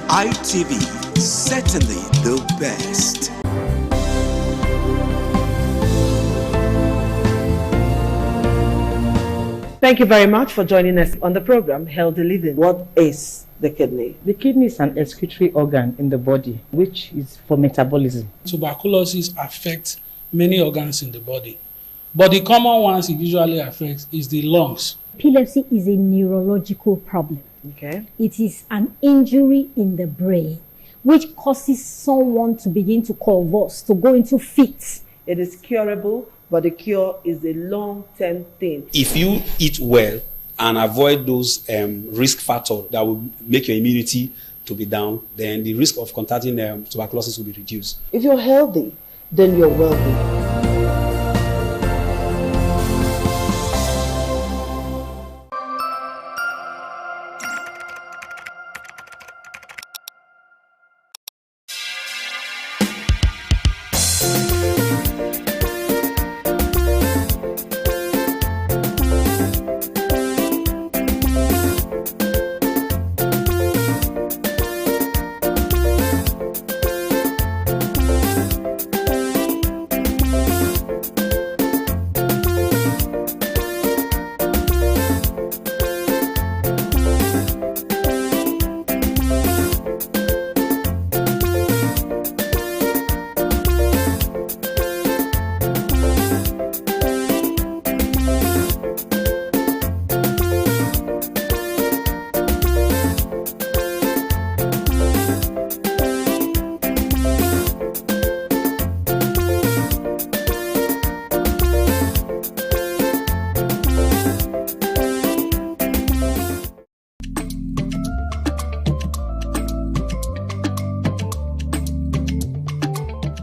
ITV, certainly the best. Thank you very much for joining us on the program, Healthy Living. What is the kidney? The kidney is an excretory organ in the body, which is for metabolism. Tuberculosis affects many organs in the body, but the common ones it usually affects is the lungs. Epilepsy is a neurological problem. Okay. It is an injury in the brain which causes someone to begin to convulse, to go into fits. It is curable, but the cure is a long-term thing. If you eat well and avoid those risk factors that will make your immunity to be down, then the risk of contracting tuberculosis will be reduced. If you're healthy, then you're wealthy.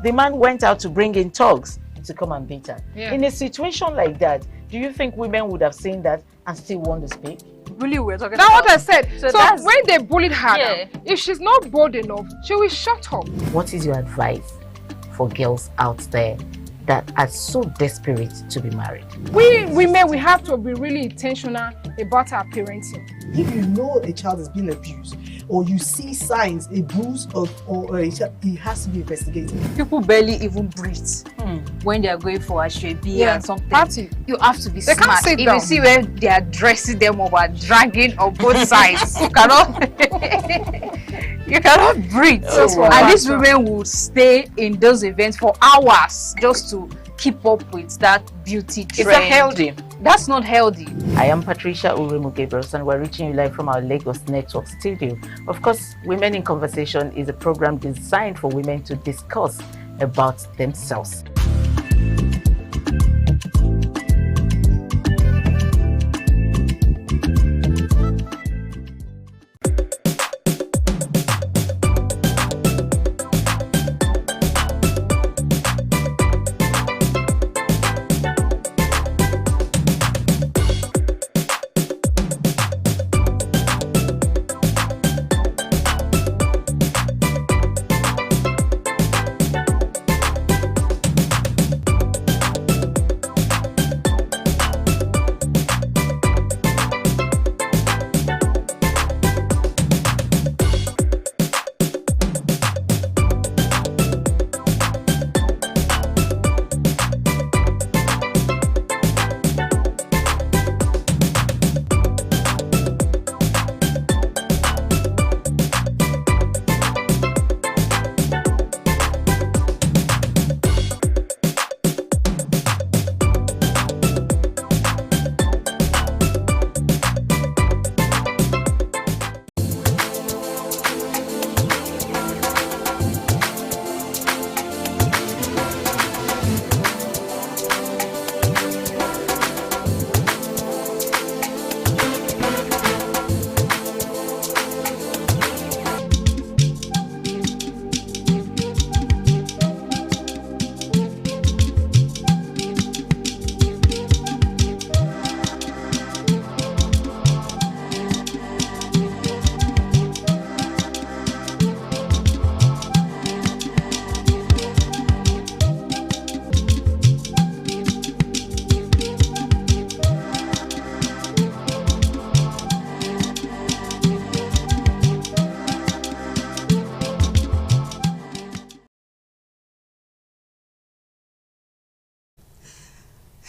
The man went out to bring in thugs to come and beat her. Yeah. In a situation like that, do you think women would have seen that and still want to speak? Really, we're talking That's what I said. So that's- when they bullied her, Yeah. if she's not bold enough, she will shut up. What is your advice for girls out there that are so desperate to be married? We women, we have to be really intentional about our parenting. If you know a child is being abused, or you see signs, a bruise or a child, it has to be investigated. People barely even breathe when they are going for a shrebi and something. Party. You have to be They can't smart. sit If down. you see where they are dressing them up or dragging on both sides, you cannot you cannot breathe. That's what And these matters. women will stay in those events for hours just to keep up with that beauty trend. Is that healthy? That's not healthy. I am Patricia Uremu Gabriels and we're reaching you live from our Lagos Network studio. Of course, Women in Conversation is a program designed for women to discuss about themselves.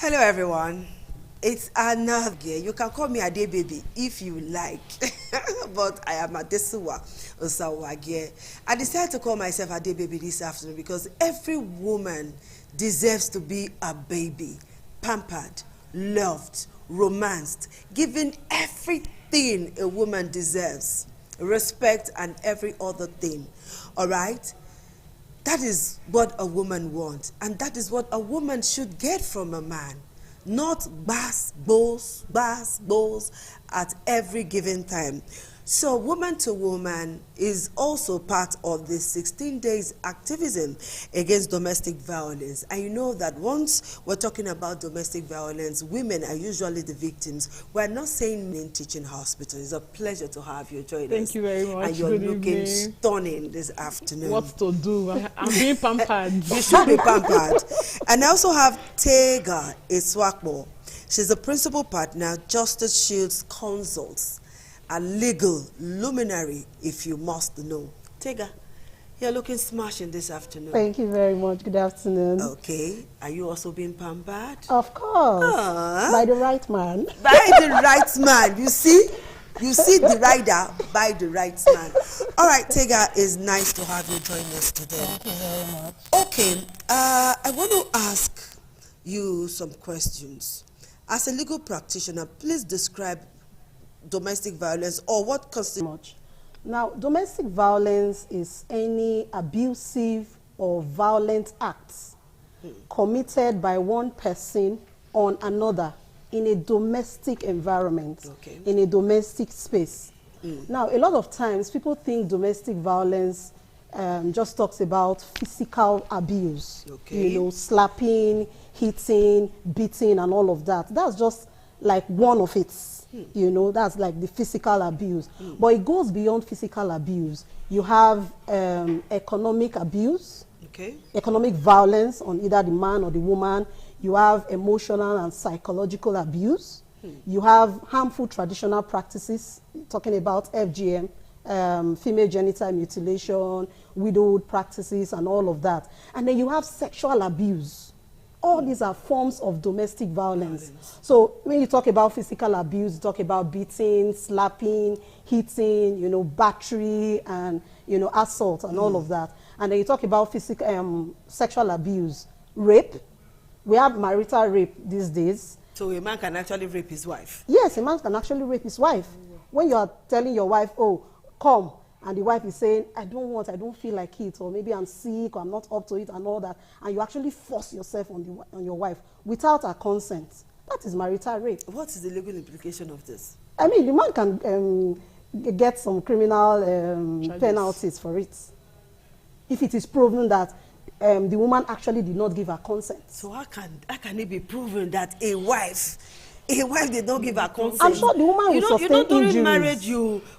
Hello, everyone. It's another year. You can call me Ade Baby if you like, but I am Adesuwa Osawagie. I decided to call myself Ade Baby this afternoon because every woman deserves to be a baby, pampered, loved, romanced, given everything a woman deserves, respect and every other thing. All right? That is what a woman wants, and that is what a woman should get from a man. Not bass, balls at every given time. So Woman to Woman is also part of the 16 days activism against domestic violence. And you know that once we're talking about domestic violence, women are usually the victims. We're not saying in teaching hospital. It's a pleasure to have you join us. Thank you very much. And you're Good looking evening. stunning this afternoon. What to do? I'm being pampered. You should be pampered. And I also have Tega Iswakbo. She's the principal partner, Justice Shields Consults, a legal luminary, if you must know. Tega, you're looking smashing this afternoon. Thank you very much. Good afternoon. Okay. Are you also being pampered? Of course. By the right man. By the right man. You see? You see the rider by the right man. All right, Tega, it's nice to have you join us today. Thank you very much. Okay. I want to ask you some questions. As a legal practitioner, please describe domestic violence or what constitutes. Now, domestic violence is any abusive or violent acts committed by one person on another in a domestic environment, in a domestic space. Now, a lot of times people think domestic violence just talks about physical abuse, you know, slapping, hitting, beating, and all of that. That's just like one of it. You know, that's like the physical abuse. But it goes beyond physical abuse. You have economic abuse, economic violence on either the man or the woman. You have emotional and psychological abuse. You have harmful traditional practices, talking about FGM, female genital mutilation, widowhood practices, and all of that. And then you have sexual abuse. All these are forms of domestic violence. So when you talk about physical abuse, you talk about beating, slapping, hitting, you know, battery, and, you know, assault, and all of that. And then you talk about physical, sexual abuse, rape. We have marital rape these days. So a man can actually rape his wife? Yes, a man can actually rape his wife. When you are telling your wife, oh, come, and the wife is saying, I don't feel like it, or maybe I'm sick, or I'm not up to it, and all that, and you actually force yourself on your wife without her consent. That is marital rape. What is the legal implication of this? I mean, the man can get some criminal penalties for it, if it is proven that the woman actually did not give her consent. So how can it be proven that a wife did not give her consent? I'm sure the woman will sustain injuries. During marriage,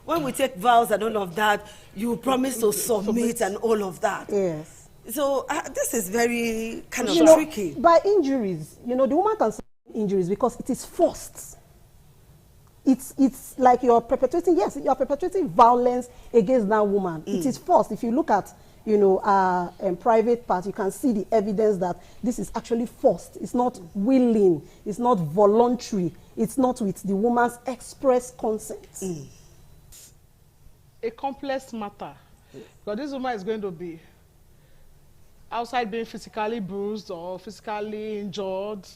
when we take vows and all of that, you promise to submit and all of that. Yes. So this is very kind of tricky. By injuries, you know, the woman can sustain injuries because it is forced. It's like you're perpetrating violence against that woman. It is forced. If you look at, you know, private part, you can see the evidence that this is actually forced. It's not willing. It's not voluntary. It's not with the woman's express consent. A complex matter. Because this woman is going to be outside being physically bruised or physically injured.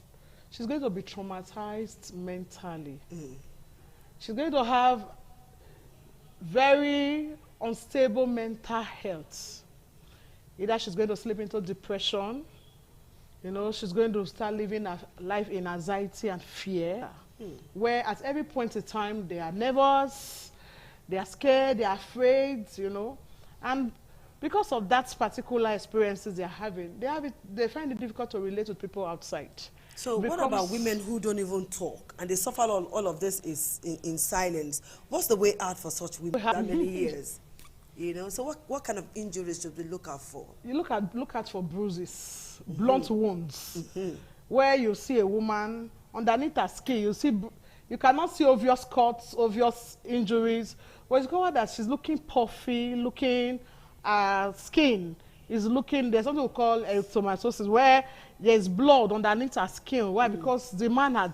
She's going to be traumatized mentally. She's going to have very unstable mental health. Either she's going to slip into depression, you know, she's going to start living a life in anxiety and fear, where at every point in time they are nervous, they are scared, they are afraid, you know, and because of that particular experiences they're having, they find it difficult to relate with people outside. So what about women who don't even talk and they suffer all of this is in silence? What's the way out for such women that many years? You know, so what kind of injuries should we look out for? You look out for bruises, blunt wounds, where you see a woman underneath her skin. You cannot see obvious cuts, obvious injuries. But it's called that she's looking puffy, looking skin is looking, there's something we call erythematosis, where there's blood underneath her skin. Why? Because the man had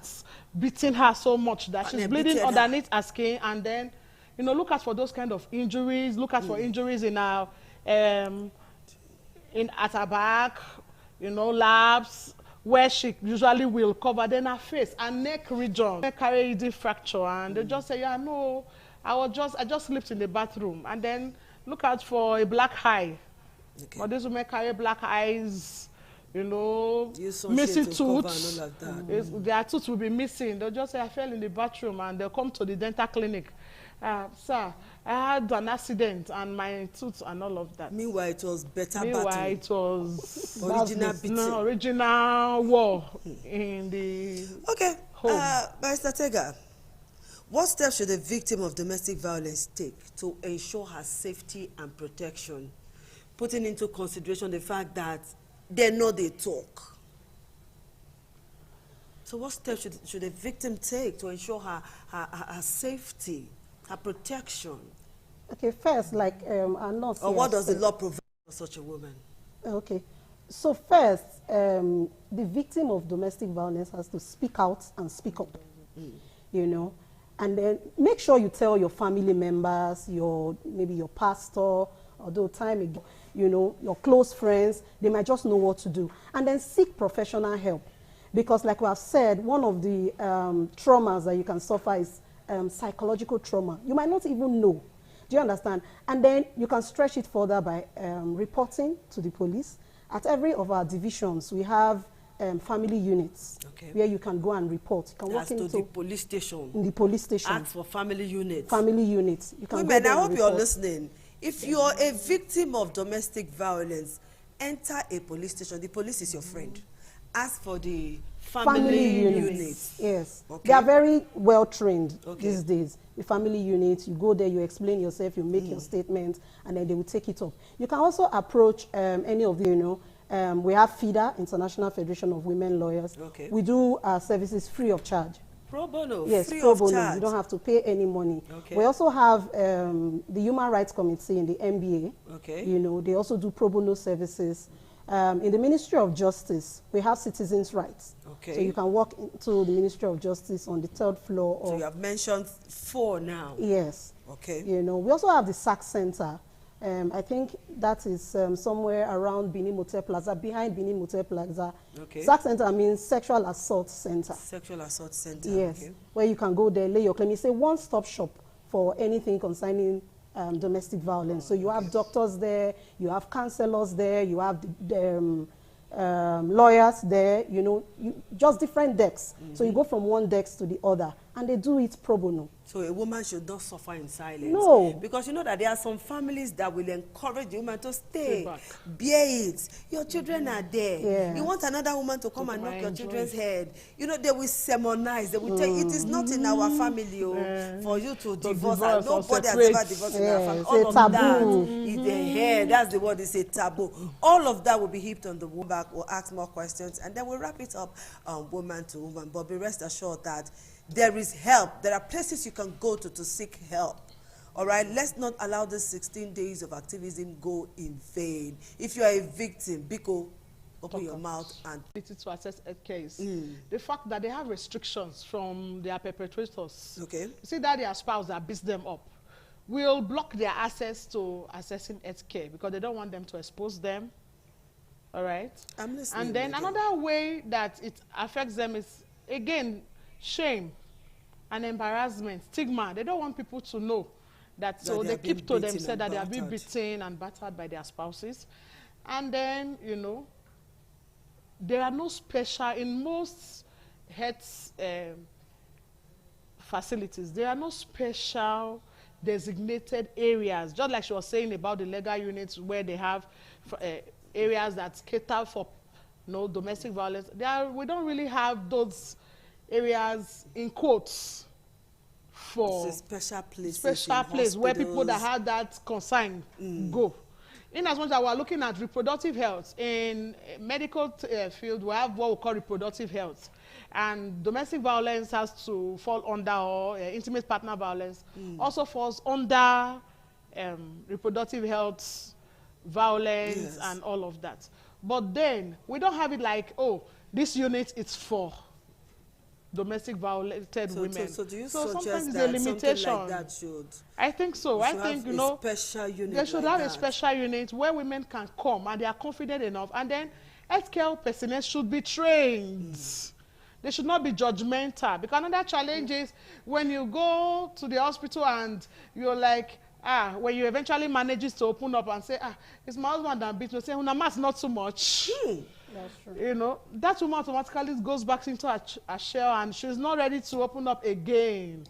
beaten her so much that she's bleeding underneath her skin. And then, you know, look out for those kind of injuries. Look out for injuries in her, at her back, you know, labs, where she usually will cover. Then her face and neck region, carry the fracture. And they just say, yeah, no, I just slept in the bathroom. And then look out for a black eye. Okay. But these women carry black eyes, you know, missing tooth. Their tooth will be missing. They'll just say, I fell in the bathroom, and they'll come to the dental clinic. Sir, I had an accident and my tooth and all of that. Meanwhile, it was better Meanwhile, battle. it was original beating. No, original war in the home. Barrister Tega, what steps should a victim of domestic violence take to ensure her safety and protection, putting into consideration the fact that they know they talk? So what steps should a victim take to ensure her safety, her protection? Okay, first, like I'm not. Or what does the law provide for such a woman? Okay, so first, the victim of domestic violence has to speak out and speak up. You know, and then make sure you tell your family members, maybe your pastor, although time ago, you know, your close friends. They might just know what to do, and then seek professional help. Because like we have said, one of the traumas that you can suffer is psychological trauma. You might not even know. Do you understand? And then you can stretch it further by reporting to the police. At every of our divisions, we have family units where you can go and report. You can walk into the police station. In the police station. Ask for family units. Family units. You can Women, go I there hope and you're report. listening. If you're a victim of domestic violence, enter a police station. The police is your friend. Ask for the family units. Yes. Okay. They are very well trained these days. The family units, you go there, you explain yourself, you make your statement, and then they will take it up. You can also approach any of the, you know, we have FIDA, International Federation of Women Lawyers. Okay. We do our services free of charge. Pro bono? Yes, free pro of bono. charge. You don't have to pay any money. Okay. We also have the Human Rights Committee in the NBA. Okay. You know, they also do pro bono services. In the Ministry of Justice, we have citizens' rights. Okay. So you can walk into the Ministry of Justice on the 3rd floor. So you have mentioned 4 now. Yes. Okay. You know, we also have the SAC Center. I think that is somewhere around Benin Motel Plaza, behind Benin Motel Plaza. Okay. SAC Center means Sexual Assault Center. Sexual Assault Center. Yes. Okay. Where you can go there, lay your claim. It's a one-stop shop for anything concerning domestic violence. So you have doctors there, you have counselors there, you have lawyers there, you know, just different decks. So you go from one desk to the other, and they do it pro bono. So a woman should not suffer in silence. No. Because you know that there are some families that will encourage the woman to stay, bear it. Your children are there. Yeah. You want another woman to come and knock your children's head. You know, they will sermonize. They will tell you, it is not in our family for you to divorce. Nobody has ever divorced in our family. All of that is the hair. That's the word, it's a taboo. All of that will be heaped on the woman back. We'll ask more questions, and then we'll wrap it up woman to woman. But be rest assured that there is help. There are places you can go to seek help. All right, let's not allow the 16 days of activism go in vain. If you are a victim, Biko, open your mouth and to assess a case. The fact that they have restrictions from their perpetrators. Okay. You see that their spouse that beats them up will block their access to assessing health care because they don't want them to expose them. All right. I'm listening. And then another way that it affects them is, again, shame and embarrassment, stigma. They don't want people to know that, so they keep to themselves that they are being beaten and battered by their spouses. And then, you know, there are no special, in most health facilities, there are no special designated areas, just like she was saying about the legal units where they have areas that cater for domestic violence. We don't really have those areas in quotes for special place where people that have that concern go. In as much as we're looking at reproductive health, in medical field, we have what we call reproductive health. And domestic violence has to fall under, or intimate partner violence also falls under reproductive health violence and all of that. But then we don't have it like, oh, this unit is for domestic violated women. So do you sometimes suggest there's a that limitation. something like that should? I think so. I think, you know, special unit they should like have that. a special unit where women can come and they are confident enough. And then healthcare personnel should be trained. They should not be judgmental. Because another challenge is when you go to the hospital and you're like, when you eventually manages to open up and say, it's my husband that beat me, say, Unamas, not too much. That's true. You know, that woman automatically goes back into a shell and she's not ready to open up again.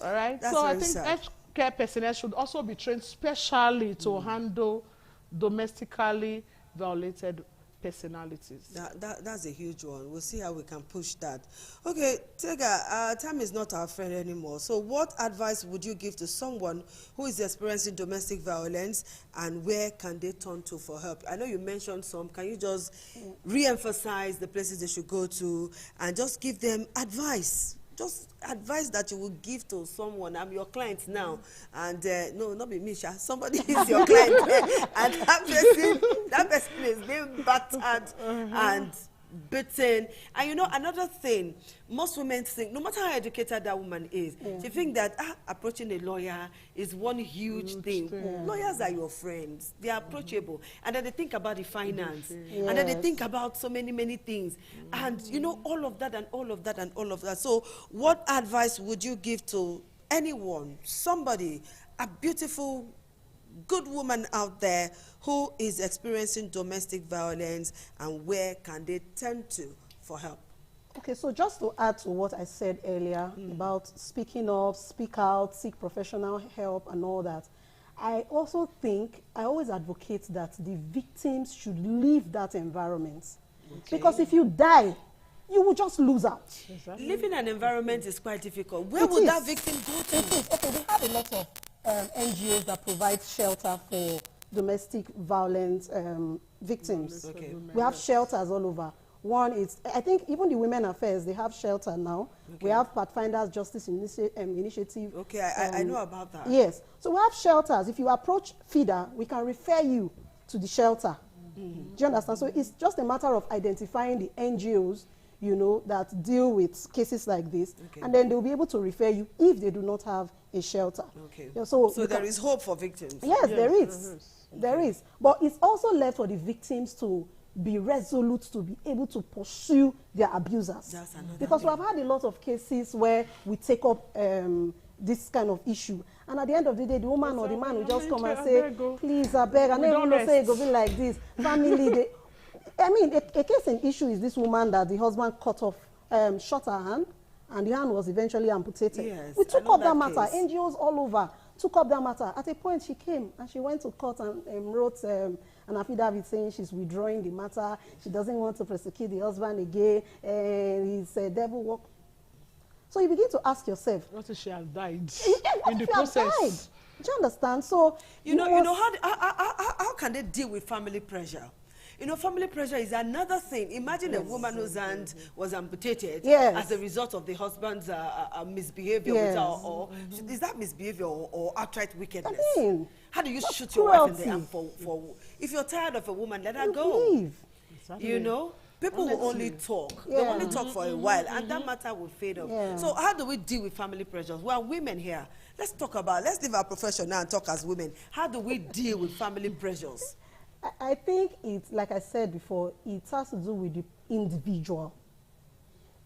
All right? That's so I very think sad. healthcare personnel should also be trained specially to handle domestically violated personalities. That's a huge one. We'll see how we can push that. Okay, Tega, time is not our friend anymore. So what advice would you give to someone who is experiencing domestic violence, and where can they turn to for help? I know you mentioned some. Can you just re-emphasize the places they should go to and just give them advice? Just advice that you will give to someone. I'm your client now, and no, not be Misha. Somebody is your client, and that person is being battered and beaten. And you know, another thing, most women think, no matter how educated that woman is, they think that approaching a lawyer is one huge thing. Lawyers are your friends. They are approachable. And then they think about the finance. And then they think about so many things. And you know, all of that and all of that and all of that. So what advice would you give to anyone, somebody, a beautiful, good woman out there who is experiencing domestic violence, and where can they turn to for help? Okay, so just to add to what I said earlier about speaking up, speak out, seek professional help and all that, I also think, I always advocate that the victims should leave that environment. Because if you die, you will just lose out. Exactly. Living an environment is quite difficult. Where would that victim go to? It is. Okay, we have a lot of NGOs that provide shelter for domestic violence victims. Okay. We have shelters all over. One is, I think even the Women Affairs, they have shelter now. Okay. We have Pathfinders Justice Initiative. Okay, I know about that. Yes. So we have shelters. If you approach FIDA, we can refer you to the shelter. Do you understand? So it's just a matter of identifying the NGOs, you know, that deal with cases like this, and then they'll be able to refer you if they do not have a shelter. Okay. Yeah, so there is hope for victims. Yes, there is. There is. But it's also left for the victims to be resolute, to be able to pursue their abusers. Because we have had a lot of cases where we take up this kind of issue, and at the end of the day, the woman or the man will just come and say, please, I beg, and then we don't say it go be like this. Family, they, I mean, a case in issue is this woman that the husband cut off, shot her hand, and the hand was eventually amputated. Yes, we took up that matter. NGOs all over took up that matter. At a point, she came and she went to court and wrote an affidavit saying she's withdrawing the matter. She doesn't want to prosecute the husband again, and he's a devil work. So you begin to ask yourself, what if she has died in the process? Do you understand? So you know how can they deal with family pressure? You know, family pressure is another thing. Imagine a woman whose hand was amputated as a result of the husband's misbehavior with her, or is that misbehavior or outright wickedness? I mean, how do you shoot your wife in the arm for if you're tired of a woman, let her go. Exactly. You know? People will only talk. They only talk for a while, and that matter will fade off. So how do we deal with family pressures? Well, women here, let's leave our profession now and talk as women. How do we deal with family pressures? I think it's, like I said before, it has to do with the individual.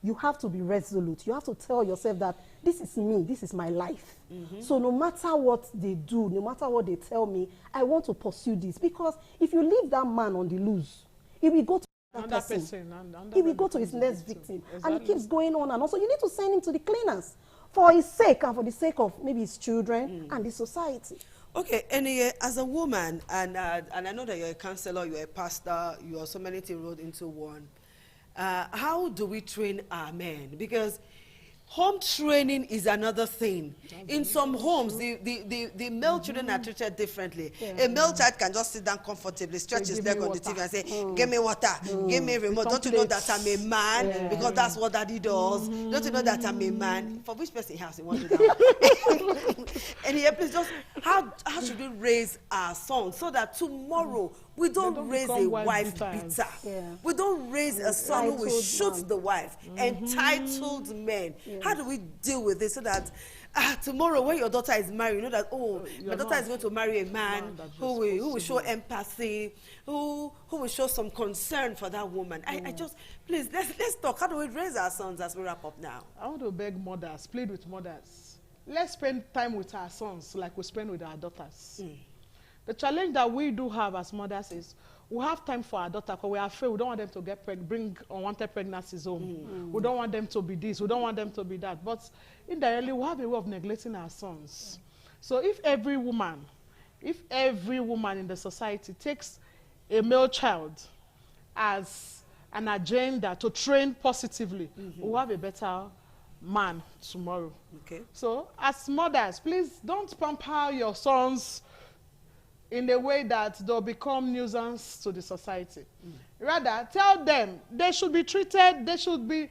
You have to be resolute. You have to tell yourself that this is me, this is my life. So no matter what they do, no matter what they tell me, I want to pursue this. Because if you leave that man on the loose, he will go to another person. He will go to his next victim. And it keeps going on. And also you need to send him to the cleaners for his sake and for the sake of maybe his children and the society. Okay, and as a woman, and I know that you're a counselor, you're a pastor, you are so many things rolled into one. How do we train our men? Because Home training is another thing. In some homes, the male children are treated differently. A male child can just sit down comfortably, stretch his leg on the TV and say, give me water, give me a remote. Don't you know that I'm a man? Because that's what daddy does. Don't you know that I'm a man? For which person has he wanted that? And here, please just, how should we raise our sons so that tomorrow we don't raise a wife bitter? We don't raise a son who will shoot the wife. Entitled men. How do we deal with this so that tomorrow when your daughter is married, you know that, my daughter is going to marry a man who will show empathy, who will show some concern for that woman. I just, please, let's talk. How do we raise our sons as we wrap up now? I want to beg mothers, plead with mothers. Let's spend time with our sons like we spend with our daughters. The challenge that we do have as mothers is we have time for our daughter because we are afraid. We don't want them to bring unwanted pregnancies home. We don't want them to be this. We don't want them to be that. But indirectly, we have a way of neglecting our sons. So if every woman in the society takes a male child as an agenda to train positively, we'll have a better man tomorrow. Okay. So as mothers, please don't pamper your sons in a way that they'll become nuisance to the society. Rather, tell them they should be treated, they should be,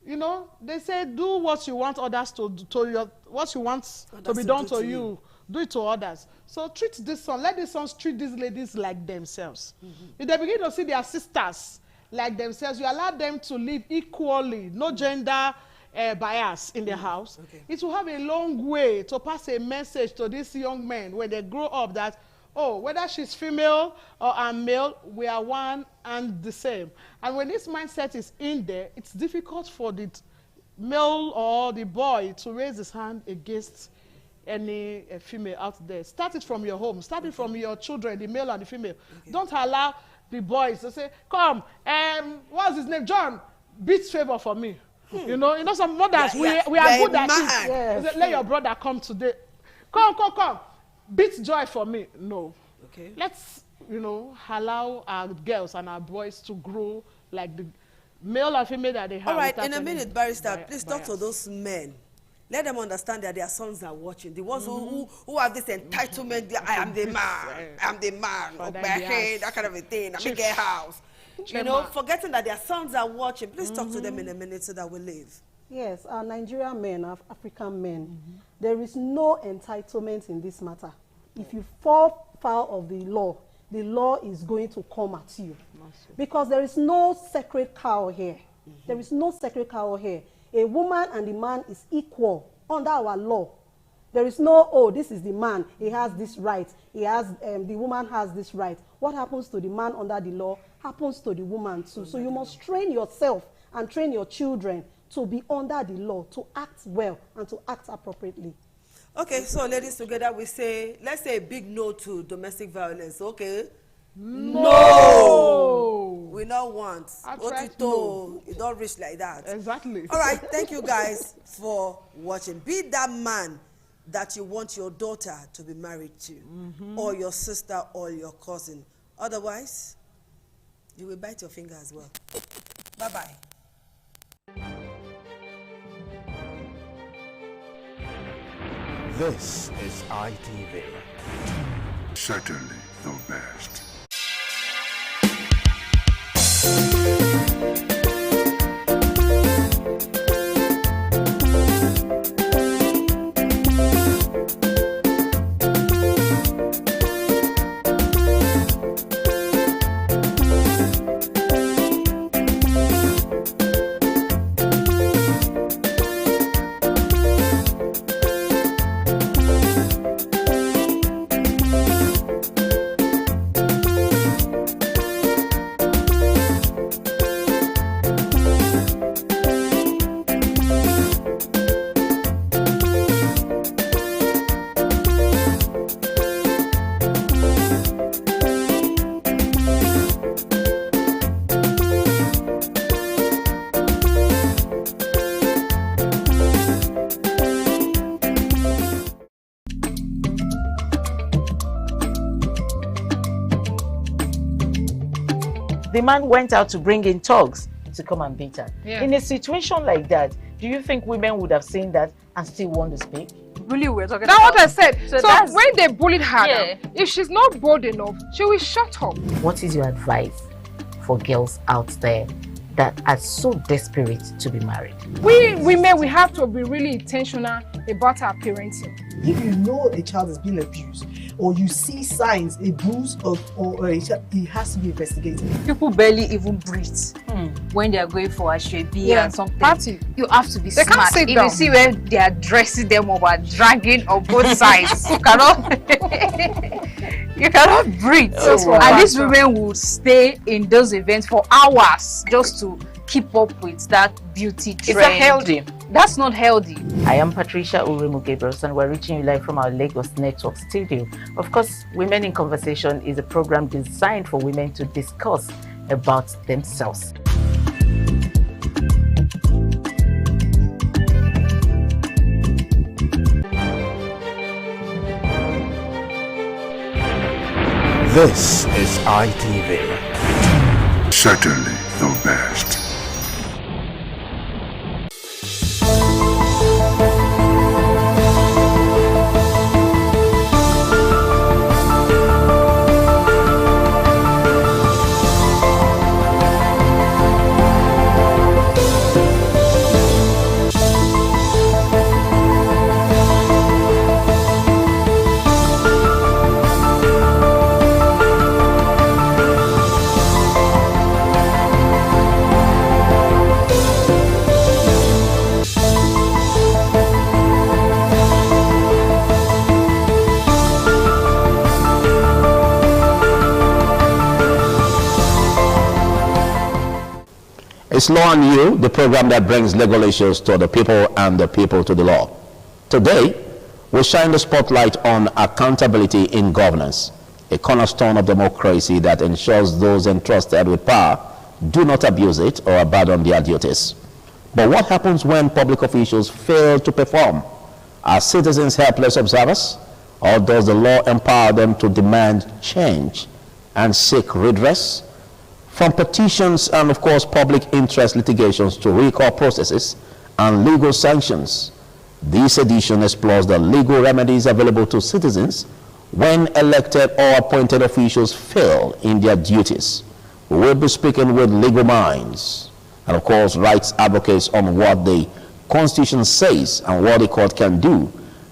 you know, they say do what you want others to do, what you want to be done to you, do it to others. So treat this son, let these sons treat these ladies like themselves. If they begin to see their sisters like themselves, you allow them to live equally, no gender bias in the house. It will have a long way to pass a message to these young men when they grow up that, oh, whether she's female or I'm male, we are one and the same. And when this mindset is in there, it's difficult for the male or the boy to raise his hand against any female out there. Start it from your home. Start it from your children, the male and the female. Don't allow the boys to say, come, what's his name? John, beat favor for me. You know, some mothers, we are good at it. Yes. Let your brother come today. Come. Beat joy for me. No. Okay. Let's, allow our girls and our boys to grow like the male and female that they have. All right, in a minute, Barrister, please talk to those men. Let them understand that their sons are watching. The ones who have this entitlement, I am the man, okay, that kind of a thing, I'm in their house. Forgetting that their sons are watching. Please talk to them in a minute so that we leave. Yes, our Nigerian men, our African men, there is no entitlement in this matter. If you fall foul of the law is going to come at you. Because there is no sacred cow here. There is no sacred cow here. A woman and the man is equal under our law. There is no, this is the man, he has this right. The woman has this right. What happens to the man under the law happens to the woman too. So you must train yourself and train your children to be under the law, to act well and to act appropriately. Okay, so ladies, together we say, let's say a big no to domestic violence, okay? No! We don't want. No. You don't reach like that. Exactly. All right, thank you guys for watching. Be that man that you want your daughter to be married to, or your sister or your cousin. Otherwise, you will bite your finger as well. Bye-bye. This is ITV. Certainly the best. The man went out to bring in thugs to come and beat her. Yeah. In a situation like that, Do you think women would have seen that and still want to speak? Really, we're talking That's about... what I said. So So that's- when they bullied her, Yeah. now, if she's not bold enough, she will shut up. What is your advice for girls out there that are so desperate to be married? We women, we have to be really intentional about our parenting. If you know a child is being abused, or you see signs, a bruise or a child, it has to be investigated. People barely even breathe when they are going for a shrebi and something. Party. You have to be They can't smart. sit If down. you see where they are dressing them up or dragging on both sides, you cannot breathe. And these women would stay in those events for hours just to keep up with that beauty trend. Is that healthy? That's not healthy. I am Patricia Uremu Gabriels, and we're reaching you live from our Lagos Network studio. Of course, Women in Conversation is a program designed for women to discuss about themselves. This is ITV. Certainly the best. It's Law and You, the program that brings legal issues to the people and the people to the law. Today, we shine the spotlight on accountability in governance, a cornerstone of democracy that ensures those entrusted with power do not abuse it or abandon their duties. But what happens when public officials fail to perform? Are citizens helpless observers, or does the law empower them to demand change and seek redress? From petitions and, of course, public interest litigations to recall processes and legal sanctions, this edition explores the legal remedies available to citizens when elected or appointed officials fail in their duties. We will be speaking with legal minds and, of course, rights advocates on what the Constitution says and what the court can do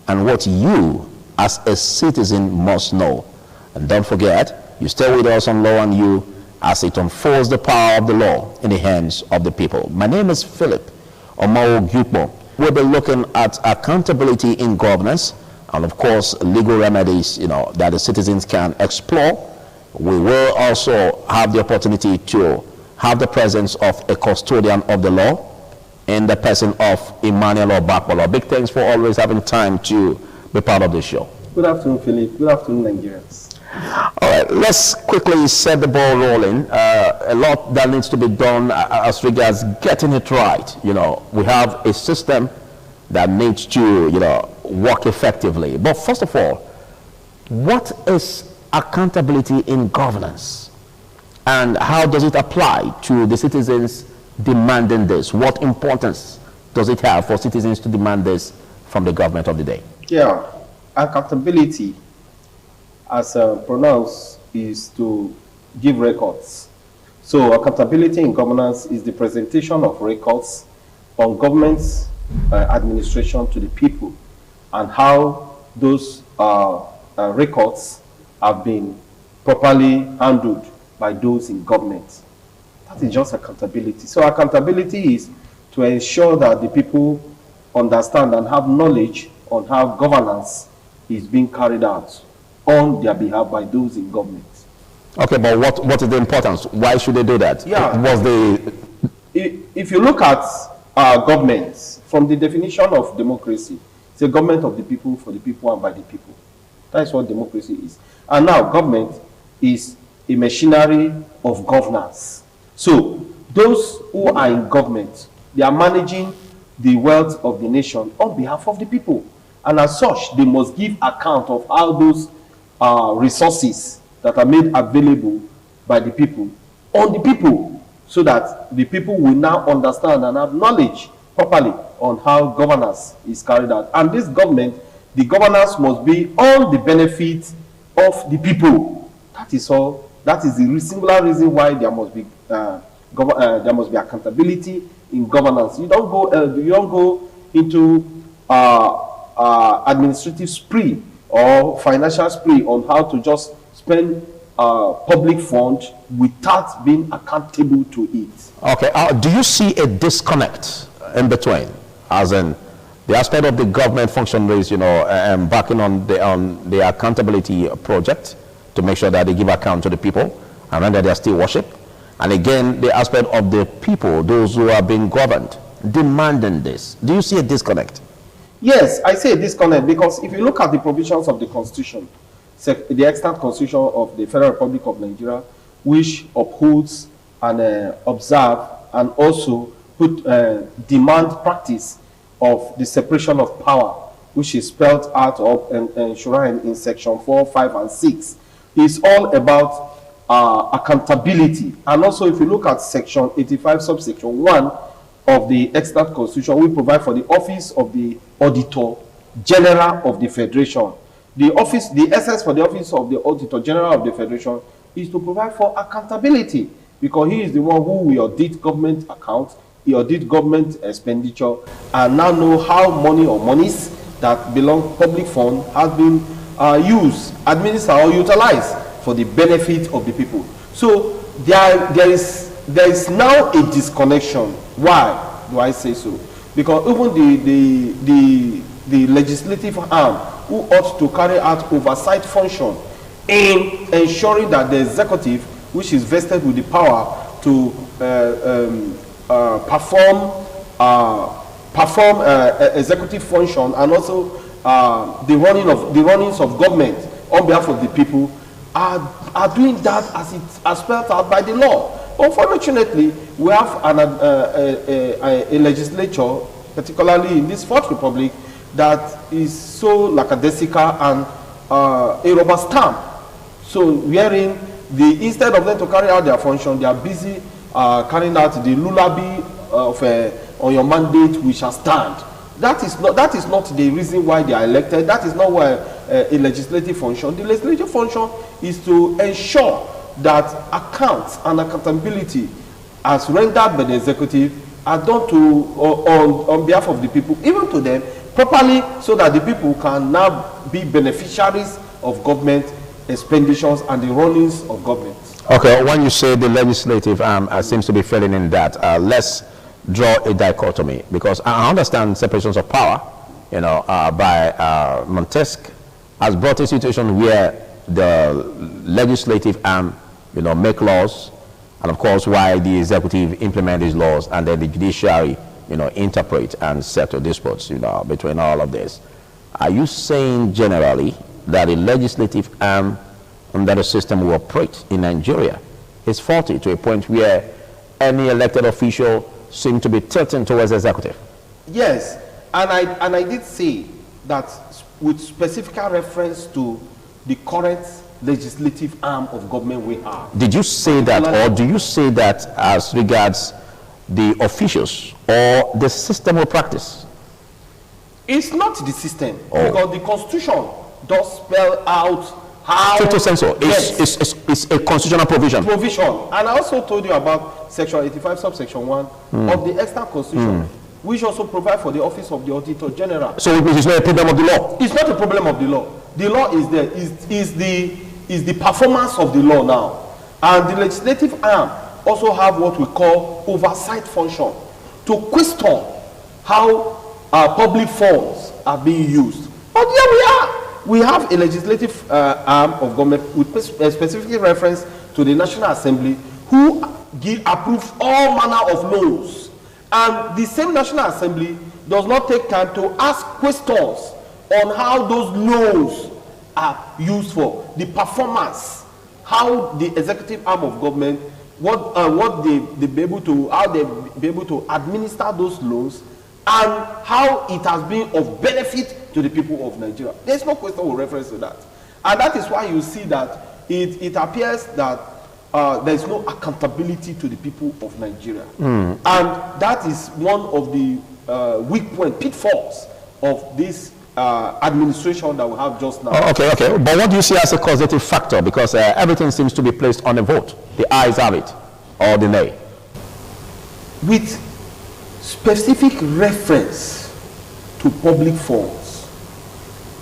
and what you, as a citizen, must know. And don't forget, you stay with us on Law and You as it unfolds the power of the law in the hands of the people. My name is Philip Omo-Gyupo. We'll be looking at accountability in governance and, of course, legal remedies, that the citizens can explore. We will also have the opportunity to have the presence of a custodian of the law in the person of Emmanuel Obakpolo. Big thanks for always having time to be part of the show. Good afternoon, Philip. Good afternoon, Nigerians. All right, let's quickly set the ball rolling. A lot that needs to be done as regards getting it right. We have a system that needs to, work effectively. But first of all, what is accountability in governance? And how does it apply to the citizens demanding this? What importance does it have for citizens to demand this from the government of the day? Yeah, accountability, as pronounced, is to give records. So accountability in governance is the presentation of records on government's administration to the people and how those records have been properly handled by those in government. That is just accountability. So accountability is to ensure that the people understand and have knowledge on how governance is being carried out on their behalf by those in government. Okay, but what is the importance? Why should they do that? Yeah. If you look at governments, from the definition of democracy, it's a government of the people, for the people, and by the people. That is what democracy is. And now government is a machinery of governance. So those who are in government, they are managing the wealth of the nation on behalf of the people. And as such, they must give account of how those resources that are made available by the people on the people, so that the people will now understand and have knowledge properly on how governance is carried out. And this government, the governance must be on the benefit of the people. That is all. That is the singular reason why there must be accountability in governance. You don't go into administrative spree or financial spree on how to just spend public funds without being accountable to it. Okay, do you see a disconnect in between, as in the aspect of the government functionaries, backing on the accountability project to make sure that they give account to the people and render their still worship, and again the aspect of the people, those who are being governed, demanding this? Do you see a disconnect? Yes, I say a disconnect because if you look at the provisions of the Constitution, the extant Constitution of the Federal Republic of Nigeria, which upholds and observe and also demand practice of the separation of power, which is spelled out of and enshrined in section 4, 5, and 6, is all about accountability. And also, if you look at section 85, subsection 1 of the extant Constitution, we provide for the office of the Auditor General of the Federation. The essence for the office of the Auditor General of the Federation is to provide for accountability, because he is the one who will audit government accounts, he audit government expenditure, and now know how money or monies that belong public fund has been used, administered, or utilized for the benefit of the people. So there is now a disconnection. Why do I say so? Because even the legislative arm, who ought to carry out oversight function in ensuring that the executive, which is vested with the power to perform executive function, and also the runnings of government on behalf of the people, are doing that as spelled out by the law. Unfortunately, we have a legislature, particularly in this Fourth Republic, that is so lackadaisical and a rubber stamp. So wherein instead of them to carry out their function, they are busy carrying out the lullaby of on your mandate we shall stand. That is not the reason why they are elected. That is not why a legislative function. The legislative function is to ensure that accounts and accountability as rendered by the executive are done on behalf of the people, even to them, properly, so that the people can now be beneficiaries of government expenditures and the runnings of government. Okay, when you say the legislative arm seems to be failing in that, let's draw a dichotomy, because I understand separations of power, by Montesquieu has brought a situation where the legislative arm, make laws, and of course while the executive implement these laws, and then the judiciary, interpret and settle disputes, between all of this. Are you saying generally that the legislative arm under the system we operate in Nigeria is faulty to a point where any elected official seems to be tilting towards executive? Yes, and I did say that with specific reference to the current legislative arm of government we have. Did you say that, or do you say that as regards the officials or the system of practice? It's not the system, because the Constitution does spell out how... It's a constitutional provision. And I also told you about section 85 subsection 1 of the extant Constitution, which also provide for the office of the Auditor General. So it is not a problem of the law? It's not a problem of the law. The law is there. Is the performance of the law now. And the legislative arm also have what we call oversight function, to question how public funds are being used. But here we are. We have a legislative arm of government with specific reference to the National Assembly, who approve all manner of laws. And the same National Assembly does not take time to ask questions on how those laws are used for, the performance, how the executive arm of government, how they be able to administer those laws, and how it has been of benefit to the people of Nigeria. There's no question with reference to that. And that is why you see that it appears that there is no accountability to the people of Nigeria. And that is one of the weak point, pitfalls of this administration that we have just now. Oh, okay. But what do you see as a causative factor? Because everything seems to be placed on a vote. The ayes have it, or the nay. With specific reference to public funds,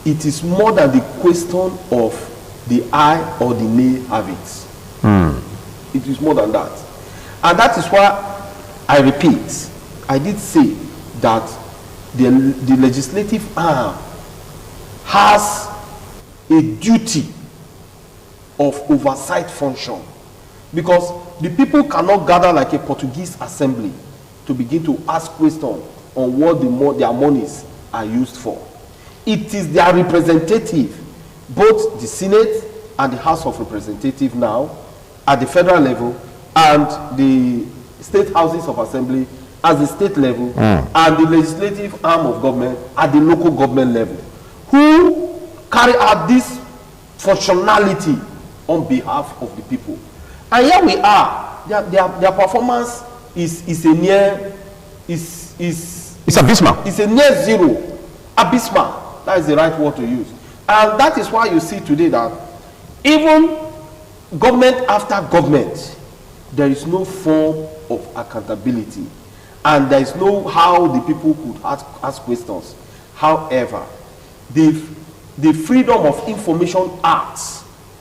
it is more than the question of the aye or the nay have it. It is more than that. And that is why I repeat, I did say that the legislative arm has a duty of oversight function, because the people cannot gather like a Portuguese assembly to begin to ask questions on what their monies are used for. It is their representative, both the Senate and the House of Representatives now at the federal level, and the state houses of assembly at the state level, and the legislative arm of government at the local government level, who carry out this functionality on behalf of the people. And here we are. Their performance is abysmal. It's a near zero. Abysmal. That is the right word to use. And that is why you see today that even government after government, there is no form of accountability, and there is no how the people could ask questions. However, the Freedom of Information Act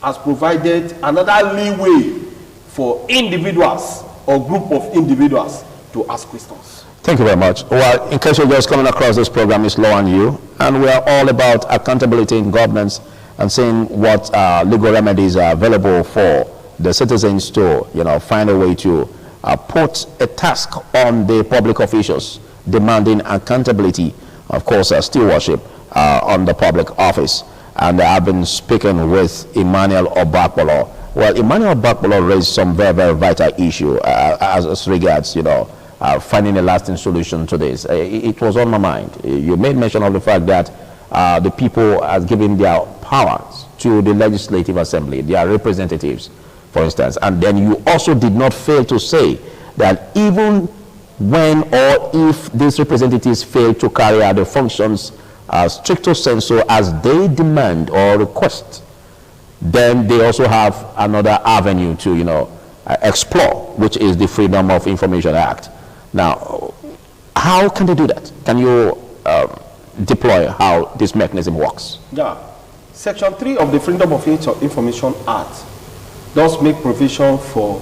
has provided another leeway for individuals or group of individuals to ask questions. Thank you very much. Well, in case you're just coming across this program, it's Law and You, and we are all about accountability in governance and seeing what legal remedies are available for the citizens to, find a way to put a task on the public officials, demanding accountability, of course, stewardship on the public office. And I've been speaking with Emmanuel Ogbakpolo. Well, Emmanuel Ogbakpolo raised some very, very vital issue as regards, finding a lasting solution to this. It was on my mind. You made mention of the fact that the people are giving their powers to the Legislative Assembly, their representatives, for instance. And then you also did not fail to say that even when or if these representatives fail to carry out the functions stricto sensu as they demand or request, then they also have another avenue to, explore, which is the Freedom of Information Act. Now, how can they do that? Can you deploy how this mechanism works? Yeah. Section 3 of the Freedom of Information Act does make provision for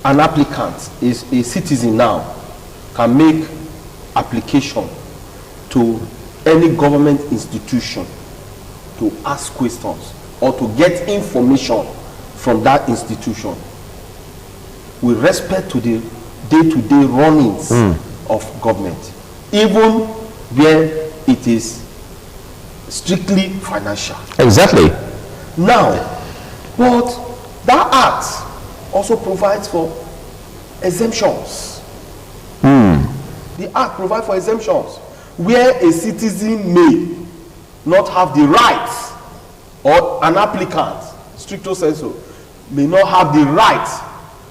an applicant, is a citizen now, can make application to any government institution to ask questions or to get information from that institution with respect to the day-to-day runnings of government, even where it is strictly financial. Exactly. Now, but that act also provides for exemptions. The act provides for exemptions where a citizen may not have the right, or an applicant, stricto sensu, may not have the right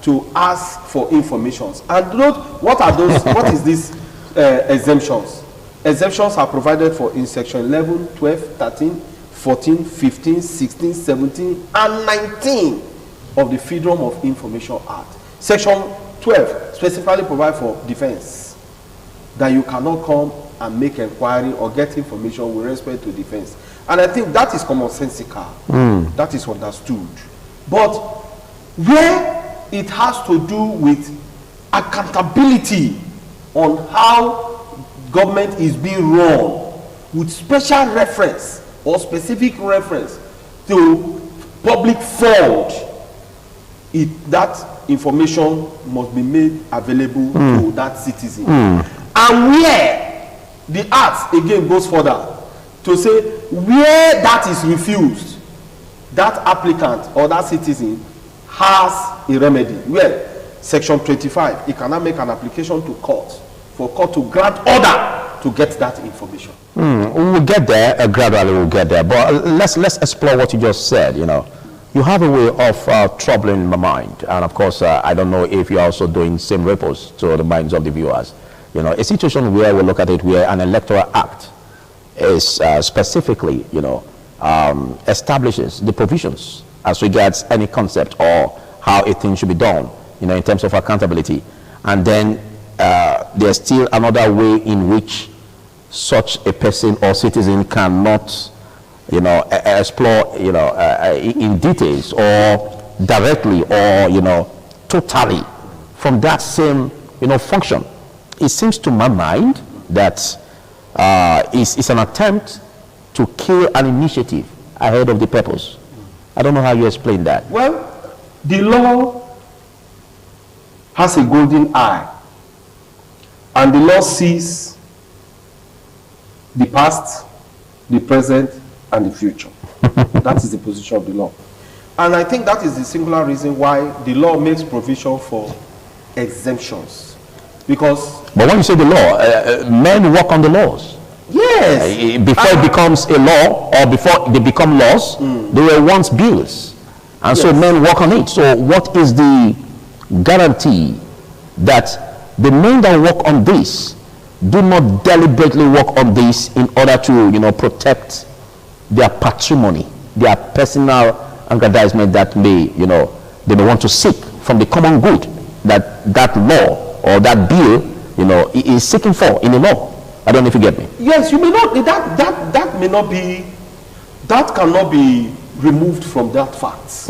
to ask for information. And note, what are those? What is these exemptions? Exemptions are provided for in section 11, 12, 13, 14, 15, 16, 17, and 19 of the Freedom of Information Act. Section 12 specifically provides for defense, that you cannot come and make inquiry or get information with respect to defense. And I think that is commonsensical. That is understood. But where it has to do with accountability on how government is being run, with special reference or specific reference to public fund, that information must be made available to that citizen. And where the act again goes further to say where that is refused, that applicant or that citizen has a remedy. Where section 25, he cannot make an application to court for court to grant order to get that information. We'll get there, gradually we'll get there. But let's explore what you just said. You have a way of troubling my mind. And of course, I don't know if you're also doing same ripples to the minds of the viewers. You know, a situation where we look at it where an electoral act is specifically, you know, establishes the provisions as regards any concept or how a thing should be done, you know, in terms of accountability. And then there's still another way in which such a person or citizen cannot, you know, explore, you know, in details or directly or, you know, totally from that same, you know, function. It seems to my mind that it's an attempt to kill an initiative ahead of the purpose. I don't know how you explain that. Well, the law has a golden eye, and the law sees the past, the present, and the future. That is the position of the law. And I think that is the singular reason why the law makes provision for exemptions. Because... But when you say the law, men work on the laws. Yes. Before it becomes a law or before they become laws, they were once bills. And so men work on it. So what is the guarantee that the men that work on this do not deliberately work on this in order to, you know, protect their patrimony, their personal aggrandizement that may, you know, they may want to seek from the common good that law or that bill, you know, is seeking for in the law. I don't know if you get me. Yes, you may not, that may not be, that cannot be removed from that fact.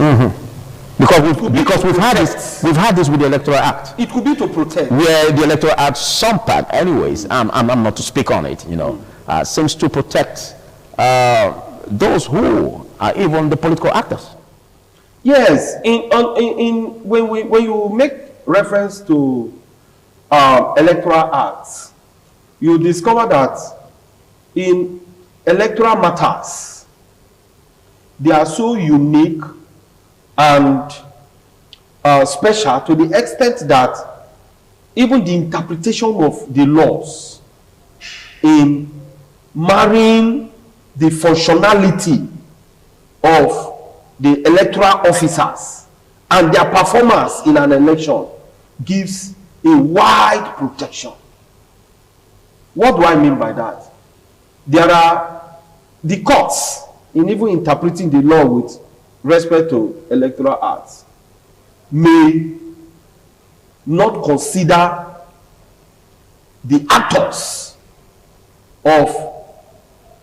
Because we've had this with the Electoral Act. It could be to protect. Where the Electoral Act, some part, anyways, I'm not to speak on it, you know, seems to protect those who are even the political actors. Yes, when you make reference to electoral acts, you discover that in electoral matters, they are so unique and special to the extent that even the interpretation of the laws in marrying the functionality of the electoral officers and their performance in an election gives a wide protection. What do I mean by that? There are the courts in even interpreting the law with respect to electoral acts may not consider the actors of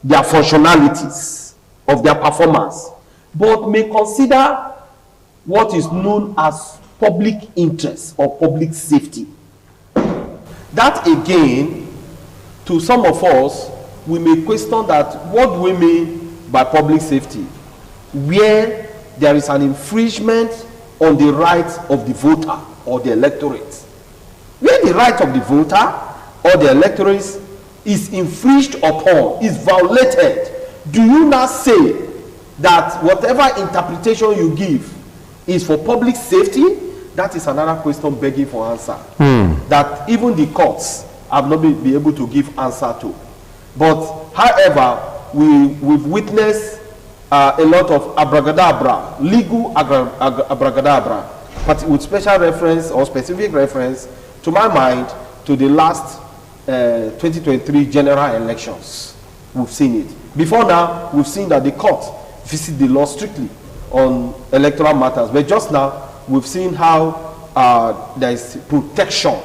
their functionalities, of their performance, but may consider what is known as public interest or public safety. That again, to some of us, we may question that what do we mean by public safety, where there is an infringement on the rights of the voter or the electorate. Where the right of the voter or the electorate is infringed upon, is violated, do you not say that whatever interpretation you give is for public safety? That is another question begging for answer. That even the courts have not been able to give answer to. But however, we've witnessed a lot of abracadabra, legal abracadabra, but with special reference or specific reference, to my mind, to the last 2023 general elections. We've seen it. Before now, we've seen that the court visit the law strictly on electoral matters. But just now, we've seen how there is protection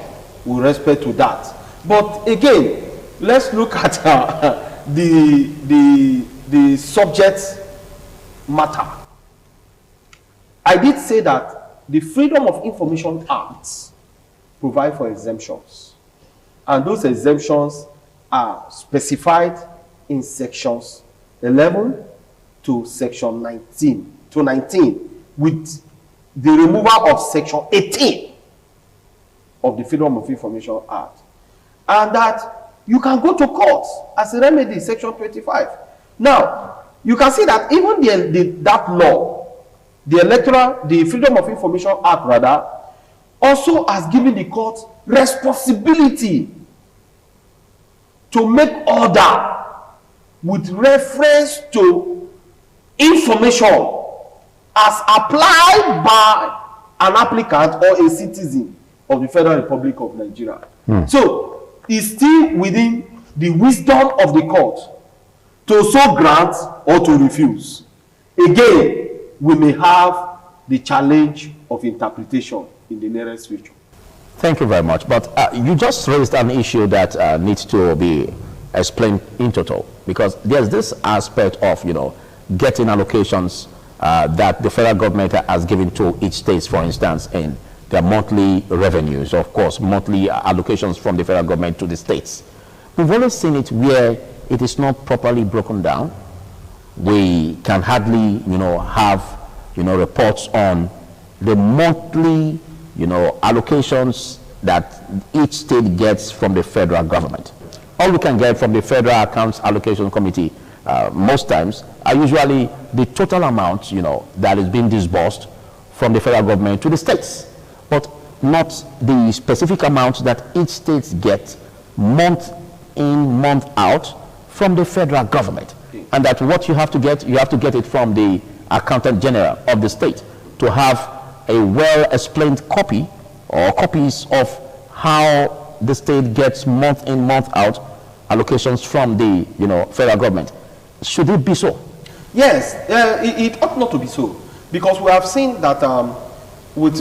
with respect to that. But again, let's look at the subject matter. I did say that the Freedom of Information Act provides for exemptions. And those exemptions are specified in sections 11 to section 19, with the removal of section 18 of the Freedom of Information Act. And that you can go to court as a remedy, section 25. Now, you can see that even that law, the Freedom of Information Act rather, also has given the court responsibility to make order with reference to information as applied by an applicant or a citizen of the Federal Republic of Nigeria. So, is still within the wisdom of the court to so grant or to refuse. Again, we may have the challenge of interpretation in the nearest future. Thank you very much. But you just raised an issue that needs to be explained in total, because there's this aspect of, getting allocations that the federal government has given to each state, for instance, in their monthly revenues, of course, monthly allocations from the federal government to the states. We've always seen it where it is not properly broken down. We can hardly, have, reports on the monthly, allocations that each state gets from the federal government. All we can get from the Federal Accounts Allocation Committee most times are usually the total amount, that is being disbursed from the federal government to the states, but not the specific amount that each state gets month in, month out from the federal government. And that what you have to get it from the Accountant General of the state to have a well-explained copy or copies of how the state gets month in, month out allocations from the federal government. Should it be so? Yes, it ought not to be so, because we have seen that with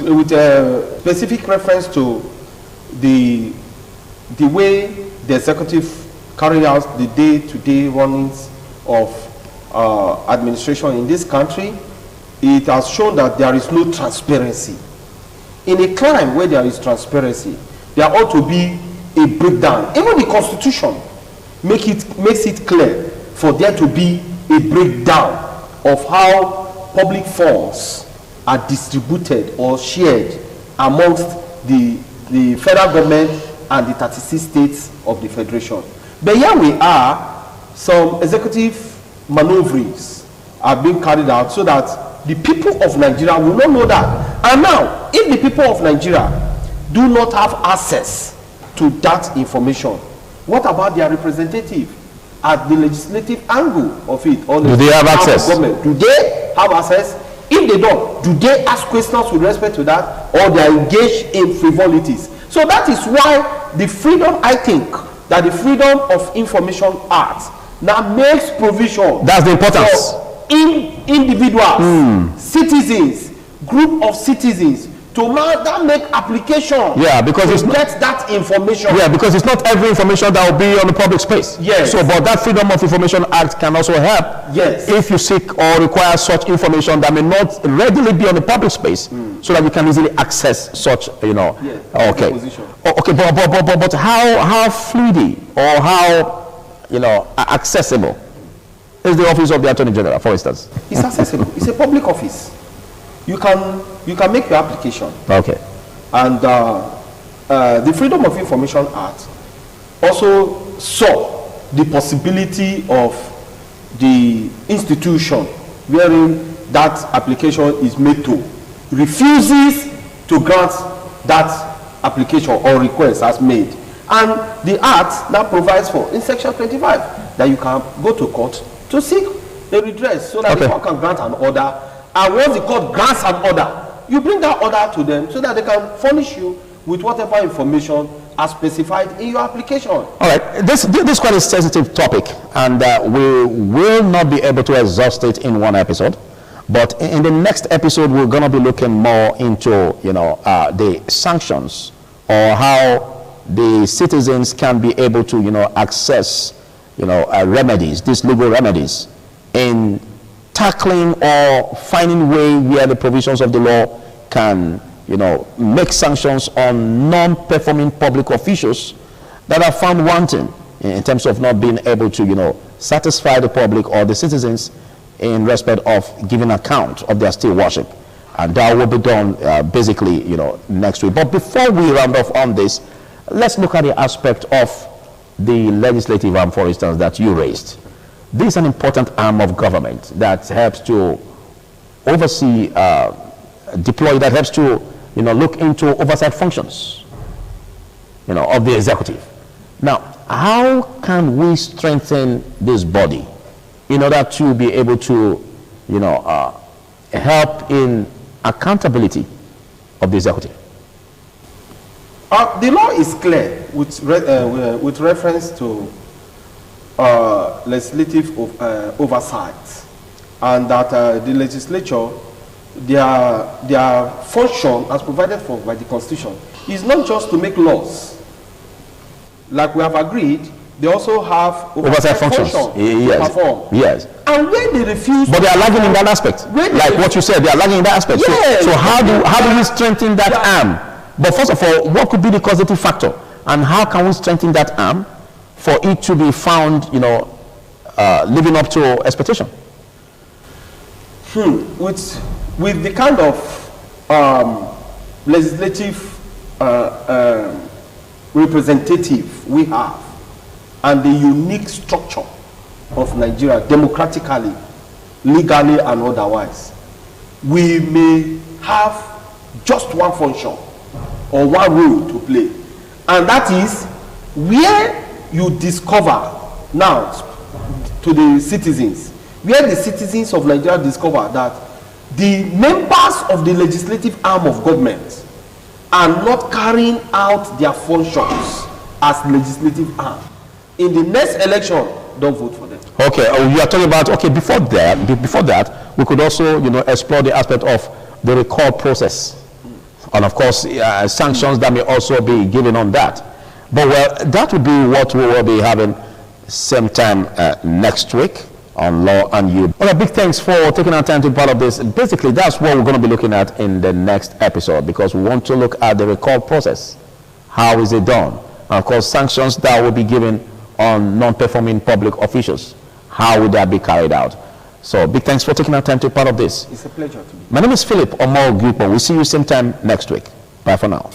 specific reference to the way the executive carry out the day-to-day runnings of administration in this country, it has shown that there is no transparency. In a climate where there is transparency, there ought to be a breakdown. Even the Constitution makes it clear for there to be a breakdown of how public funds are distributed or shared amongst the federal government and the 36 states of the federation. But here we are, some executive maneuverings are being carried out so that the people of Nigeria will not know that. And now, if the people of Nigeria do not have access to that information, what about their representative at the legislative angle of it? Or do they have access? Government? Do they have access? If they don't, do they ask questions with respect to that, or they are engaged in frivolities? So that is why the freedom, I think, that the Freedom of Information Act now makes provision. That's the importance. Individuals, citizens, group of citizens to now make application. Yeah, because it's get that information. Yeah, because it's not every information that will be on the public space. Yes. So, but that Freedom of Information Act can also help. Yes. If you seek or require such information that may not readily be on the public space, so that you can easily access such, Yes. Okay. Okay, but how fluid or how accessible is the office of the Attorney General, for instance? It's accessible. It's a public office. You can make your application. Okay. And the Freedom of Information Act also saw the possibility of the institution wherein that application is made to refuses to grant that application or request as made. And the Act now provides for, in section 25, that you can go to court to seek a redress so that the court can grant an order. And once the court grants an order, you bring that order to them so that they can furnish you with whatever information as specified in your application. All right, this is quite a sensitive topic, and we will not be able to exhaust it in one episode. But in the next episode, we're going to be looking more into, the sanctions, or how the citizens can be able to, access, remedies, these legal remedies, in tackling or finding way where the provisions of the law can, make sanctions on non-performing public officials that are found wanting in terms of not being able to, satisfy the public or the citizens in respect of giving account of their still worship. And that will be done basically, next week. But before we round off on this, let's look at the aspect of the legislative arm, for instance, that you raised. This is an important arm of government that helps to oversee, deploy, that helps to, look into oversight functions, of the executive. Now, how can we strengthen this body in order to be able to, help in accountability of the executive? The law is clear with reference to legislative oversight, and that the legislature, their function as provided for by the Constitution is not just to make laws. Like we have agreed, they also have oversight functions to perform. Yes. And when they refuse, but they are lagging in that aspect. Like what you said, they are lagging in that aspect. Yes. So how do we strengthen that arm? But first of all, what could be the causative factor, and how can we strengthen that arm for it to be found, living up to expectation? With the kind of legislative representative we have, and the unique structure of Nigeria, democratically, legally, and otherwise, we may have just one function or one role to play, and that is where you discover now to the citizens, where the citizens of Nigeria discover that the members of the legislative arm of government are not carrying out their functions as legislative arm. In the next election, don't vote for them. Okay, you are talking about, before that, we could also, explore the aspect of the recall process. And of course, sanctions that may also be given on that. But well, that would be what we will be having same time next week on Law and You. Well, a big thanks for taking our time to be part of this. Basically, that's what we're going to be looking at in the next episode, because we want to look at the recall process. How is it done? And of course, sanctions that will be given on non-performing public officials. How would that be carried out? So big thanks for taking our time to be part of this. It's a pleasure to be. My name is Philip Omol-Guipo. We'll see you same time next week. Bye for now.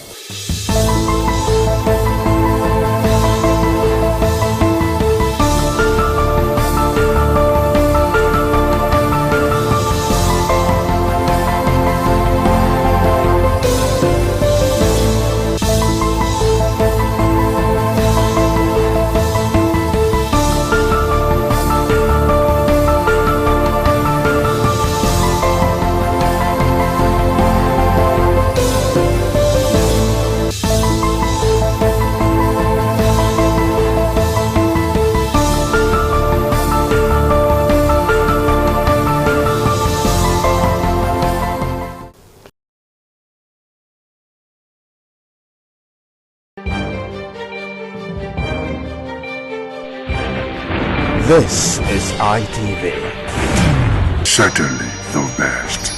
This is ITV. Certainly the best.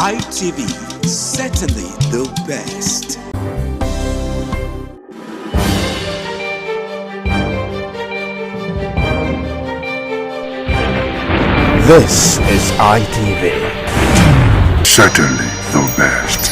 ITV, certainly the best. This is ITV. Certainly the best.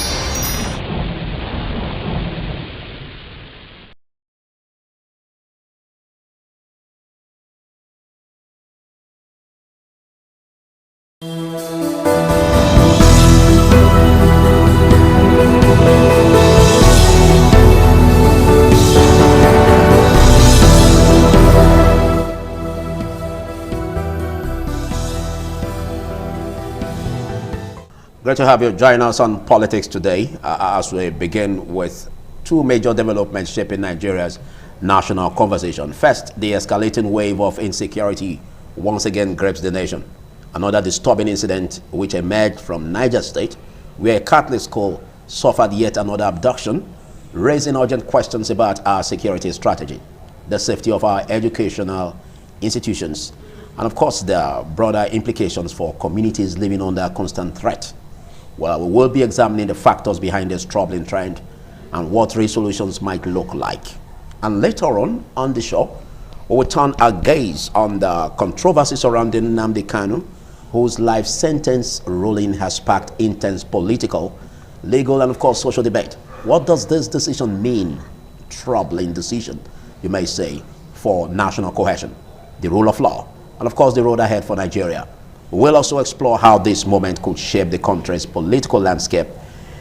Great to have you join us on politics today as we begin with two major developments shaping Nigeria's national conversation. First, the escalating wave of insecurity once again grips the nation. Another disturbing incident which emerged from Niger State, where a Catholic school suffered yet another abduction, raising urgent questions about our security strategy, the safety of our educational institutions, and of course the broader implications for communities living under constant threat. Well, we will be examining the factors behind this troubling trend and what resolutions might look like. And later on the show, we will turn our gaze on the controversy surrounding Nnamdi Kanu, whose life sentence ruling has sparked intense political, legal, and of course social debate. What does this decision mean? Troubling decision, you may say, for national cohesion, the rule of law, and of course the road ahead for Nigeria. We'll also explore how this moment could shape the country's political landscape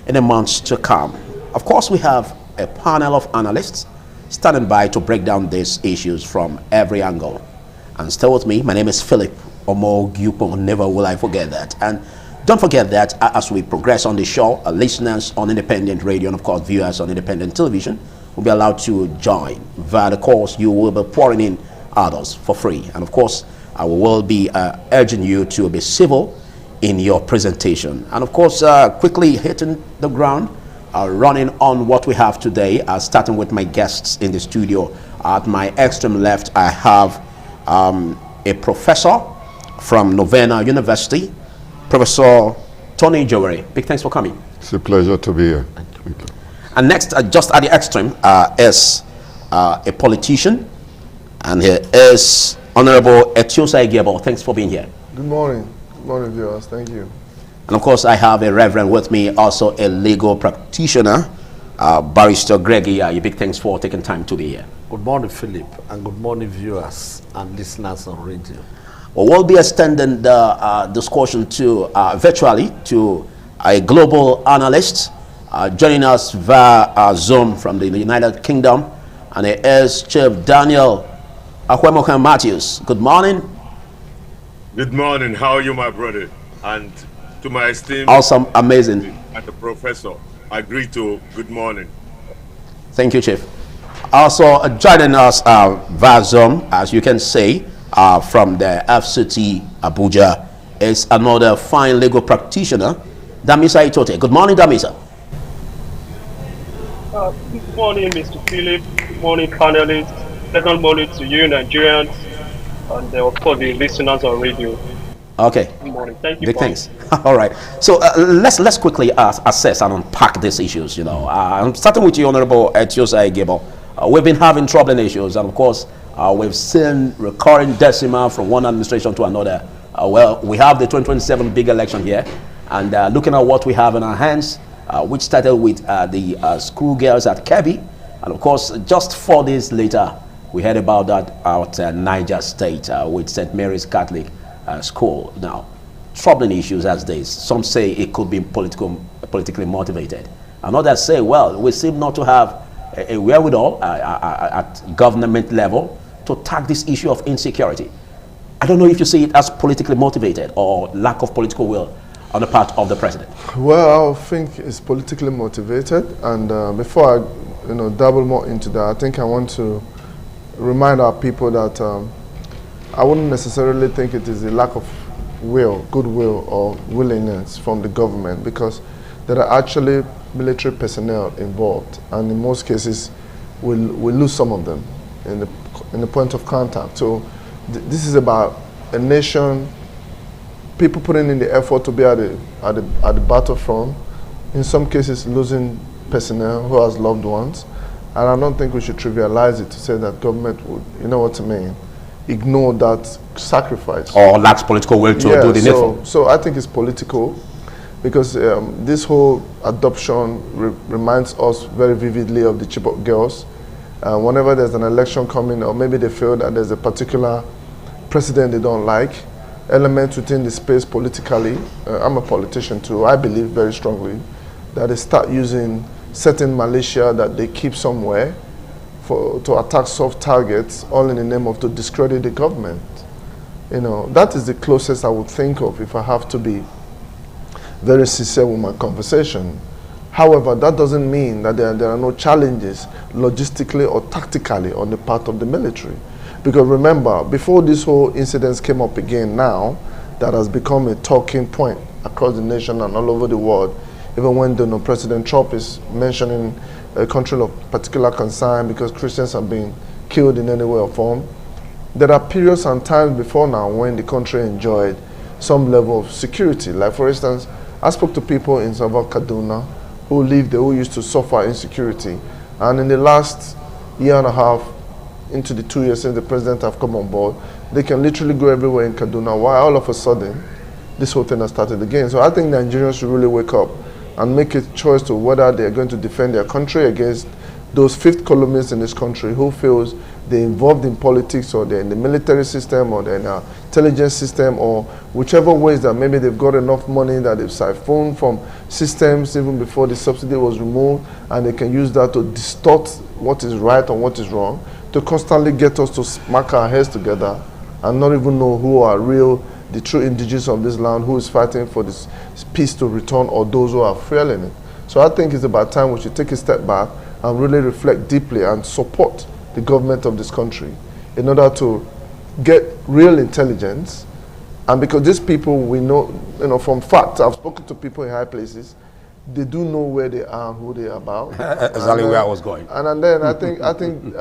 in the months to come. Of course, we have a panel of analysts standing by to break down these issues from every angle. And stay with me, my name is Philip Omogyupo, never will I forget that. And don't forget that as we progress on the show, listeners on independent radio and of course viewers on independent television will be allowed to join. Via the course, you will be pouring in others for free. And of course, I will be urging you to be civil in your presentation. And of course, quickly hitting the ground, running on what we have today, starting with my guests in the studio. At my extreme left, I have a professor from Novena University, Professor Tony Joweri. Big thanks for coming. It's a pleasure to be here. Thank you. And next, just at the extreme, is a politician, and he is Honorable Etiosa Igebo. Thanks for being here. Good morning. Good morning, viewers. Thank you. And of course, I have a reverend with me, also a legal practitioner, Barrister Greg Iyayi. Big thanks for taking time to be here. Good morning, Philip, and good morning, viewers and listeners on radio. Well, we'll be extending the discussion to virtually to a global analyst joining us via Zoom from the United Kingdom, and it is Chief Daniel Akwemokan Matthews. Good morning. Good morning. How are you, my brother? And to my esteemed awesome, amazing, and the professor, I greet you. Good morning. Thank you, Chief. Also joining us via Zoom, as you can see, from the FCT Abuja, is another fine legal practitioner, Damisa Itote. Good morning, Damisa. Good morning, Mr. Philip. Good morning, panelists. Second morning to you, Nigerians, and of course the listeners on radio. Okay. Good morning. Thank you. Big thanks. All right. So let's quickly assess and unpack these issues. You know, I'm starting with you, Honorable Etiosa Igebo. We've been having troubling issues, and of course, we've seen recurring decima from one administration to another. Well, we have the 2027 big election here, and looking at what we have in our hands, which started with the schoolgirls at Kebbi, and of course, just 4 days later, we heard about that out Niger State with St. Mary's Catholic School. Now, troubling issues as this. Some say it could be politically motivated. And others say, well, we seem not to have a wherewithal at government level to tackle this issue of insecurity. I don't know if you see it as politically motivated or lack of political will on the part of the president. Well, I think it's politically motivated. And before I dabble more into that, I think I want to remind our people that I wouldn't necessarily think it is a lack of goodwill or willingness from the government, because there are actually military personnel involved, and in most cases we lose some of them in the point of contact. So this is about a nation, people putting in the effort to be at the battlefront, in some cases losing personnel who has loved ones. And I don't think we should trivialize it to say that government would, you know what I mean, ignore that sacrifice. Or lacks political will to do the needful. So I think it's political, because this whole adoption reminds us very vividly of the Chibok girls. Whenever there's an election coming, or maybe they feel that there's a particular president they don't like, elements within the space politically, I'm a politician too, I believe very strongly that they start using certain militia that they keep somewhere to attack soft targets, all in the name of to discredit the government. You know, that is the closest I would think of if I have to be very sincere with my conversation. However, that doesn't mean that there are no challenges logistically or tactically on the part of the military. Because remember, before this whole incident came up again now, that has become a talking point across the nation and all over the world, even when President Trump is mentioning a country of particular concern because Christians have been killed in any way or form. There are periods and times before now when the country enjoyed some level of security. Like for instance, I spoke to people in Sabah, Kaduna, who lived there, who used to suffer insecurity. And in the last year and a half, into the 2 years since the president have come on board, they can literally go everywhere in Kaduna, while all of a sudden, this whole thing has started again. So I think Nigerians should really wake up and make a choice to whether they are going to defend their country against those fifth columnists in this country who feels they're involved in politics, or they're in the military system, or they're in our intelligence system, or whichever ways that maybe they've got enough money that they've siphoned from systems even before the subsidy was removed, and they can use that to distort what is right and what is wrong, to constantly get us to smack our heads together and not even know who are the true indigenous of this land, who is fighting for this peace to return, or those who are failing it. So I think it's about time we should take a step back and really reflect deeply and support the government of this country in order to get real intelligence. And because these people, we know, from fact, I've spoken to people in high places, they do know where they are and who they are about. Exactly where I was going. And then I think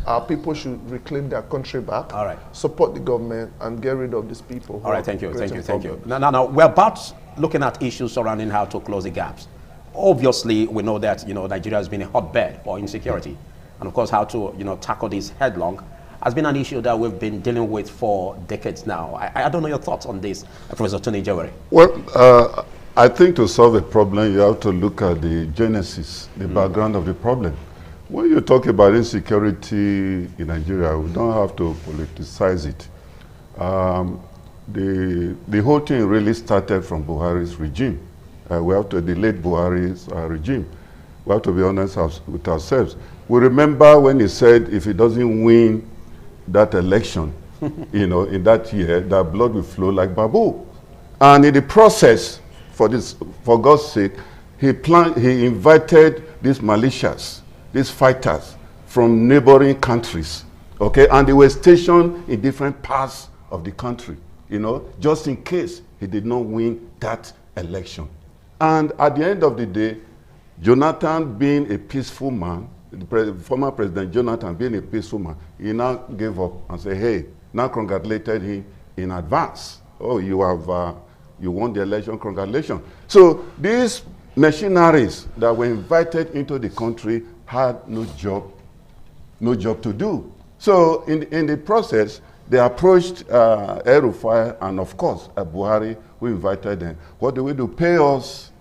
our people should reclaim their country back. All right. Support the government and get rid of these people. All right, thank you. Now, we're about looking at issues surrounding how to close the gaps. Obviously, we know that Nigeria has been a hotbed for insecurity, and of course, how to tackle this headlong has been an issue that we've been dealing with for decades now. I don't know your thoughts on this, Professor Tony Jawari. Well, I think to solve a problem, you have to look at the genesis, the background of the problem. When you talk about insecurity in Nigeria, we don't have to politicize it. The whole thing really started from Buhari's regime. We have to the late Buhari's regime. We have to be honest with ourselves. We remember when he said if he doesn't win that election, in that year, that blood will flow like Babu. And in the process, for God's sake, he invited these militias, these fighters from neighboring countries, okay? And they were stationed in different parts of the country, just in case he did not win that election. And at the end of the day, Jonathan being a peaceful man, the former President Jonathan being a peaceful man, he now gave up and said, hey, now congratulated him in advance. Oh, you won the election, congratulations. So these mercenaries that were invited into the country had no job to do. So in the process, they approached El-Rufai and of course Buhari, who invited them. What do we do? Pay us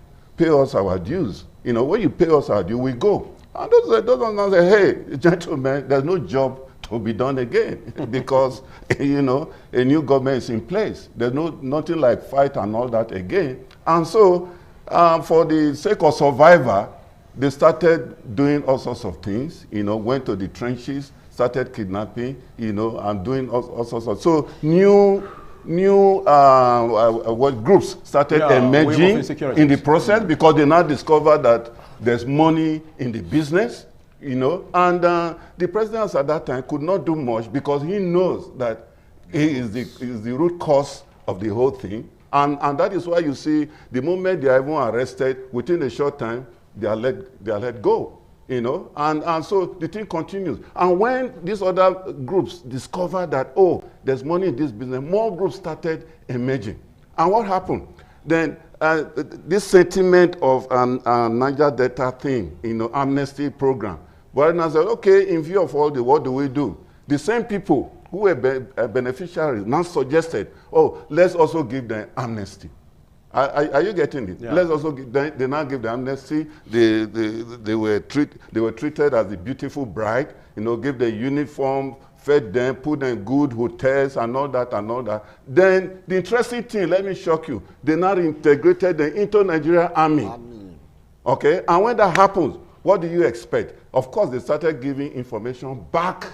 our dues. When you pay us our due, we go. And those ones say, hey, gentlemen, there's no job to be done again because, a new government is in place. There's nothing like fight and all that again. And so, for the sake of survival, they started doing all sorts of things, went to the trenches, started kidnapping, and doing all sorts of, so new groups started emerging in the process because they now discovered that there's money in the business, and the president at that time could not do much because he knows that he is the root cause of the whole thing, and that is why you see the moment they are even arrested, within a short time they are let go, and so the thing continues. And when these other groups discover that, oh, there's money in this business, more groups started emerging. And what happened? Then this sentiment of Niger Delta thing, amnesty program. But I said, okay, in view of all what do we do? The same people who were beneficiaries now suggested, oh, let's also give them amnesty. Are you getting it? Yeah. Let's also give them, they now give the amnesty. They were treated as the beautiful bride. Give them uniform, fed them, put them in good hotels and all that and all that. Then the interesting thing, let me shock you, they now integrated them into Nigerian army. Okay, and when that happens, what do you expect? Of course, they started giving information back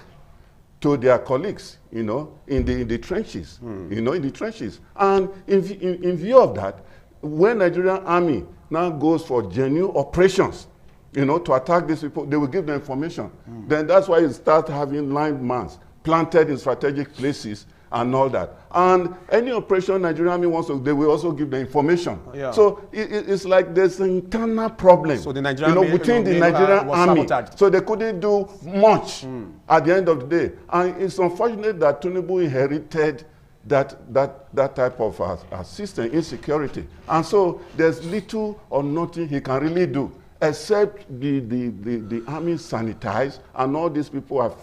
to their colleagues, in the trenches, in the trenches. And in view of that, when Nigerian army now goes for genuine operations, to attack these people, they will give them information. Then that's why you start having landmines planted in strategic places and all that. And any operation Nigerian army wants to, they will also give the information. Yeah. So it's like there's an internal problem. So the Nigerian army, within the Nigerian army. Sabotaged. So they couldn't do much at the end of the day. And it's unfortunate that Tinubu inherited that type of system, insecurity. And so there's little or nothing he can really do, except the army sanitized, and all these people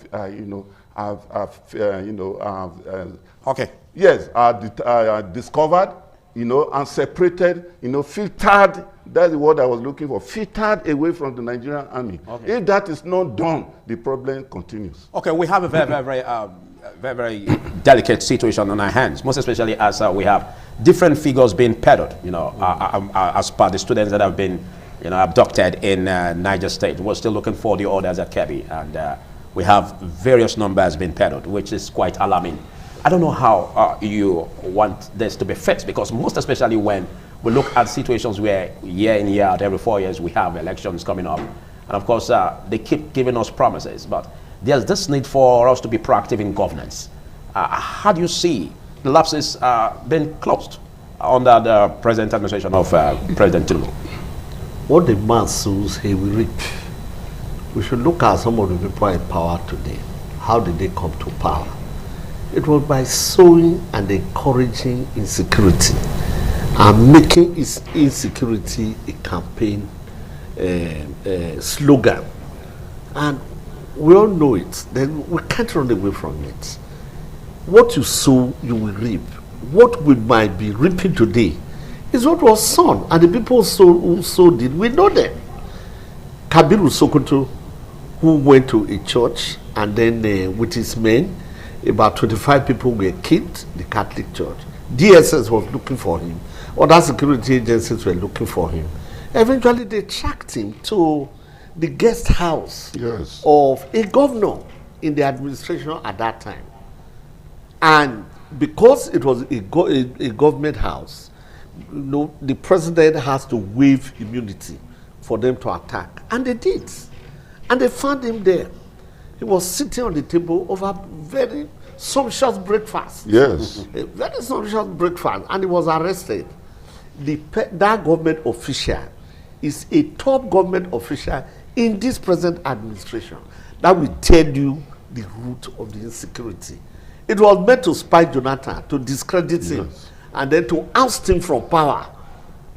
okay. Yes, are discovered, and separated, filtered. That's the word I was looking for. Filtered away from the Nigerian army. Okay. If that is not done, the problem continues. Okay, we have a very delicate situation on our hands, most especially as we have different figures being peddled, as per the students that have been, abducted in Niger State. We're still looking for the orders at Kebbi, and we have various numbers being peddled, which is quite alarming. I don't know how you want this to be fixed, because most especially when we look at situations where year in, year out, every 4 years, we have elections coming up. And of course, they keep giving us promises, but there's this need for us to be proactive in governance. How do you see the lapses being closed under the present administration of President Tinubu? What the man sows, he will reap. We should look at some of the people in power today. How did they come to power? It was by sowing and encouraging insecurity and making insecurity a campaign slogan. And we all know it. Then we can't run away from it. What you sow, you will reap. What we might be reaping today is what was sown, and the people who sowed it, we know them. Kabiru Sokoto, who went to a church, and then with his men, about 25 people were killed, the Catholic Church. DSS was looking for him. Other security agencies were looking for him. Eventually, they tracked him to the guest house of a governor in the administration at that time. And because it was a government house, the president has to waive immunity for them to attack. And they did. And they found him there. He was sitting on the table of a very sumptuous breakfast. Yes. A very sumptuous breakfast. And he was arrested. That government official is a top government official in this present administration. That will tell you the root of the insecurity. It was meant to spy Jonathan, to discredit him, and then to oust him from power.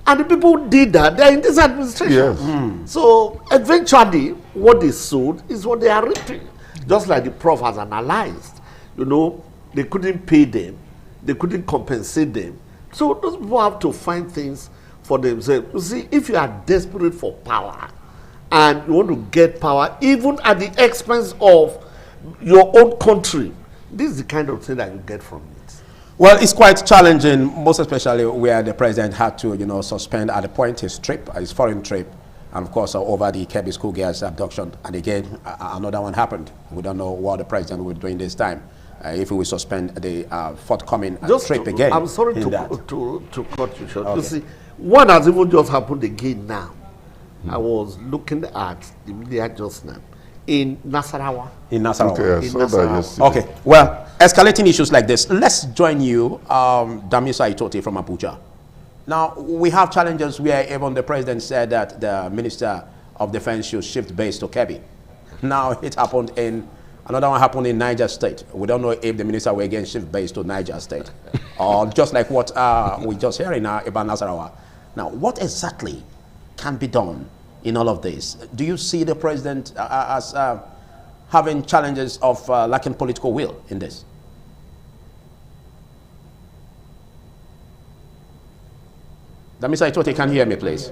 And the people did that. They're in this administration. Yes. So eventually, what they sowed is what they are reaping. Just like the prof has analyzed. They couldn't pay them. They couldn't compensate them. So those people have to find things for themselves. You see, if you are desperate for power and you want to get power, even at the expense of your own country, this is the kind of thing that you get from it. Well, it's quite challenging, most especially where the president had to, suspend at a point his foreign trip, and of course over the Kebbi schoolgirls abduction. And again, another one happened. We don't know what the president will do in this time. If he will suspend the forthcoming trip again. I'm sorry to cut you short. Okay. You see, one has even just happened again now. I was looking at the media just now in Nasarawa. In Nasarawa. Okay, I saw that yesterday. Okay, well, escalating issues like this, let's join you, Damisa Itoti from Abuja. Now, we have challenges where even the president said that the Minister of Defense should shift base to Kebbi. Now, it happened another one happened in Niger State. We don't know if the minister will again shift base to Niger State. Or just like what we just hearing now about Nasarawa. Now, what exactly can be done in all of this? Do you see the president as having challenges of lacking political will in this? Damisa Itote, can you hear me, please?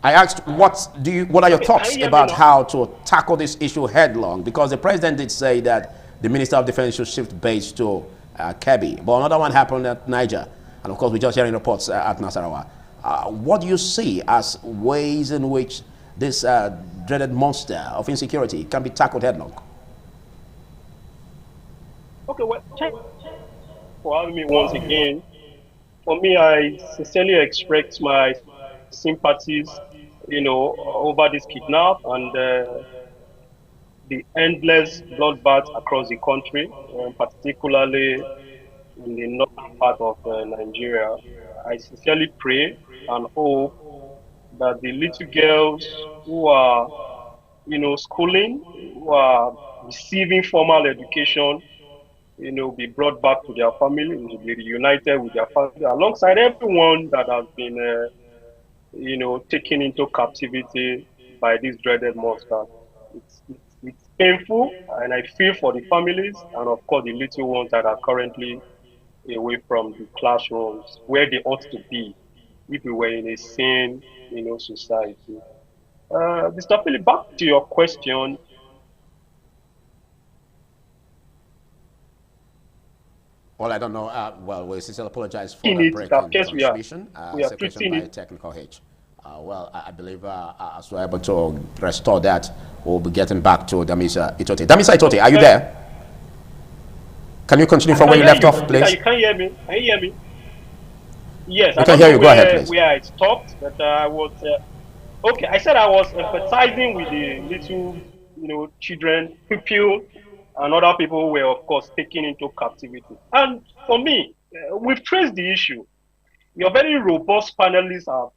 I asked, what are your thoughts about how to tackle this issue headlong? Because the president did say that the Minister of Defense should shift base to Kebbi, but another one happened at Niger, and of course we're just hearing reports at Nasarawa. What do you see as ways in which this dreaded monster of insecurity can be tackled headlong? Okay, well, thank you for having me once again. For me, I sincerely express my sympathies, over this kidnap and the endless bloodbath across the country, particularly in the northern part of Nigeria. I sincerely pray and hope that the little girls who are, schooling, who are receiving formal education, be brought back to their family, be reunited with their family, alongside everyone that has been, taken into captivity by this dreaded monster. It's painful, and I feel for the families and, of course, the little ones that are currently away from the classrooms where they ought to be if we were in a sane, society. Mr. Philip, back to your question. Well, I don't know. Well, we still apologize for the break in transmission. Separation by technical hitch. Well, I believe as we're able to restore that, we'll be getting back to Damisa Itote. Damisa Itote, are you there? Can you continue from where you left off, please? You can hear me. Can you hear me? Yes, I can hear you. Go ahead, please. Where I stopped, but I was okay. I said I was empathizing with the little, children, pupils, and other people who were, of course, taken into captivity. And for me, we've traced the issue. Your very robust panelists have,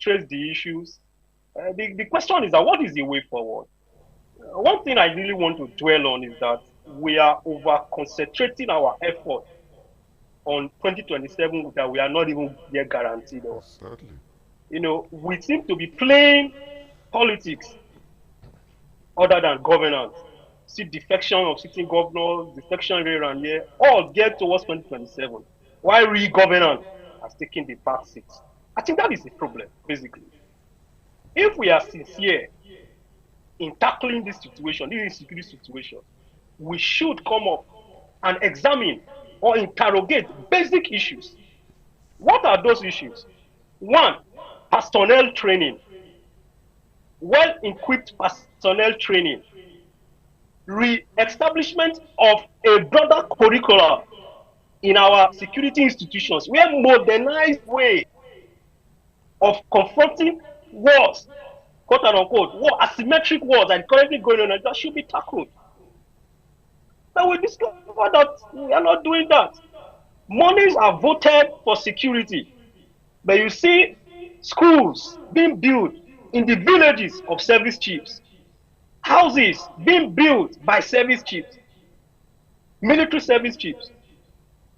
traced the issues. The question is that what is the way forward? One thing I really want to dwell on is that we are over-concentrating our effort on 2027 that we are not even yet guaranteed of. Certainly. We seem to be playing politics other than governance. See defection of sitting governors, defection here and here, all get towards 2027. While re-governance has taken the back seat. I think that is the problem, basically. If we are sincere in tackling this situation, this insecurity situation, we should come up and examine or interrogate basic issues. What are those issues? One, personnel training. Well-equipped personnel training. Re-establishment of a broader curriculum in our security institutions, where modernized way of confronting wars, quote and unquote, war, asymmetric wars that are currently going on, that should be tackled. But we discover that we are not doing that. Monies are voted for security, but you see schools being built in the villages of service chiefs, houses being built by service chiefs, military service chiefs,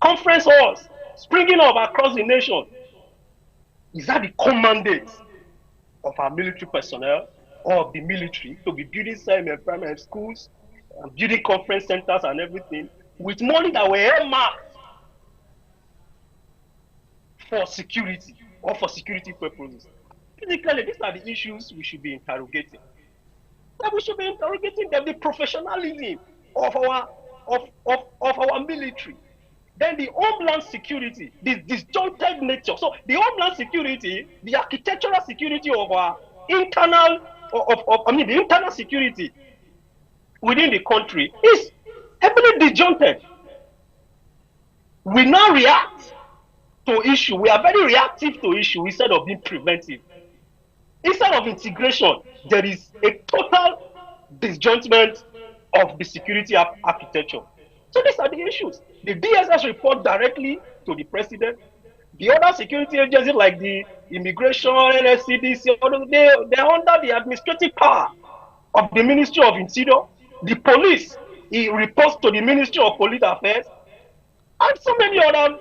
conference halls springing up across the nation. Is that the commandate of our military personnel or of the military to be building primary schools, and building conference centers and everything with money that were earmarked for security or for security purposes? Basically, these are the issues we should be interrogating. That we should be interrogating the professionalism of our military. Then the homeland security, the disjointed nature. So the homeland security, the architectural security of our internal, the internal security within the country is heavily disjointed. We now react to issue. We are very reactive to issue instead of being preventive. Instead of integration, there is a total disjointment of the security architecture. So these are the issues. The DSS report directly to the president. The other security agencies like the immigration, NSCDC, they are under the administrative power of the Ministry of Interior. The police, it reports to the Ministry of Police Affairs, and so many other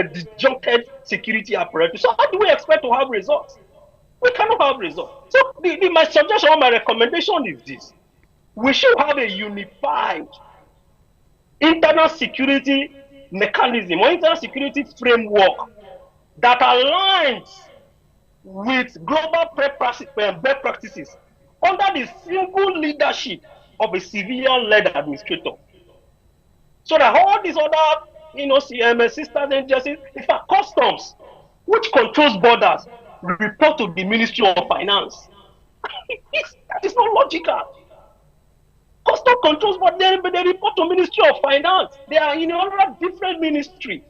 disjointed security apparatus. So how do we expect to have results? We cannot have results. So my suggestion or my recommendation is this. We should have a unified internal security mechanism or internal security framework that aligns with global best practices under the single leadership of a civilian-led administrator. So that all these other, sisters agencies, in fact, customs, which controls borders, report to the Ministry of Finance. That is not logical. Custom controls, but they report to Ministry of Finance. They are in another different ministry.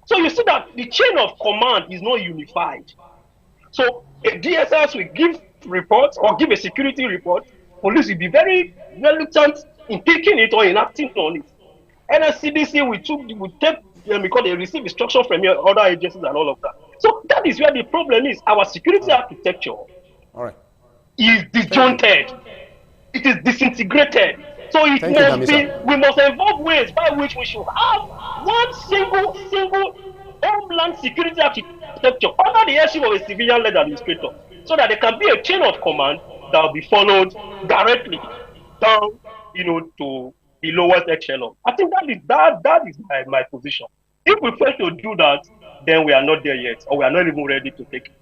So you see that the chain of command is not unified. So a DSS will give reports or give a security report. Police will be very reluctant in taking it or enacting on it. NSCDC will take because they receive instruction from other agencies and all of that. So that is where the problem is. Our security architecture is disjointed. It is disintegrated. So it we must involve ways by which we should have one single homeland security architecture under the headship of a civilian-led administrator, so that there can be a chain of command that will be followed directly down, to the lowest echelon. I think that is my position. If we fail to do that, then we are not there yet, or we are not even ready to take,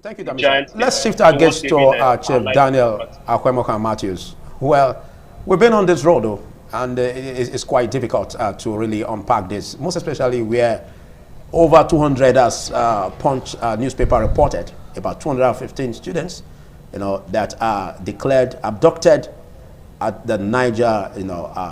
Thank you, giant. Let's shift our gaze to Chief Daniel Akwemokan Matthews. Well, we've been on this road, though, and it's quite difficult to really unpack this, most especially where over 200, as Punch newspaper reported, about 215 students, that are declared abducted at the Niger,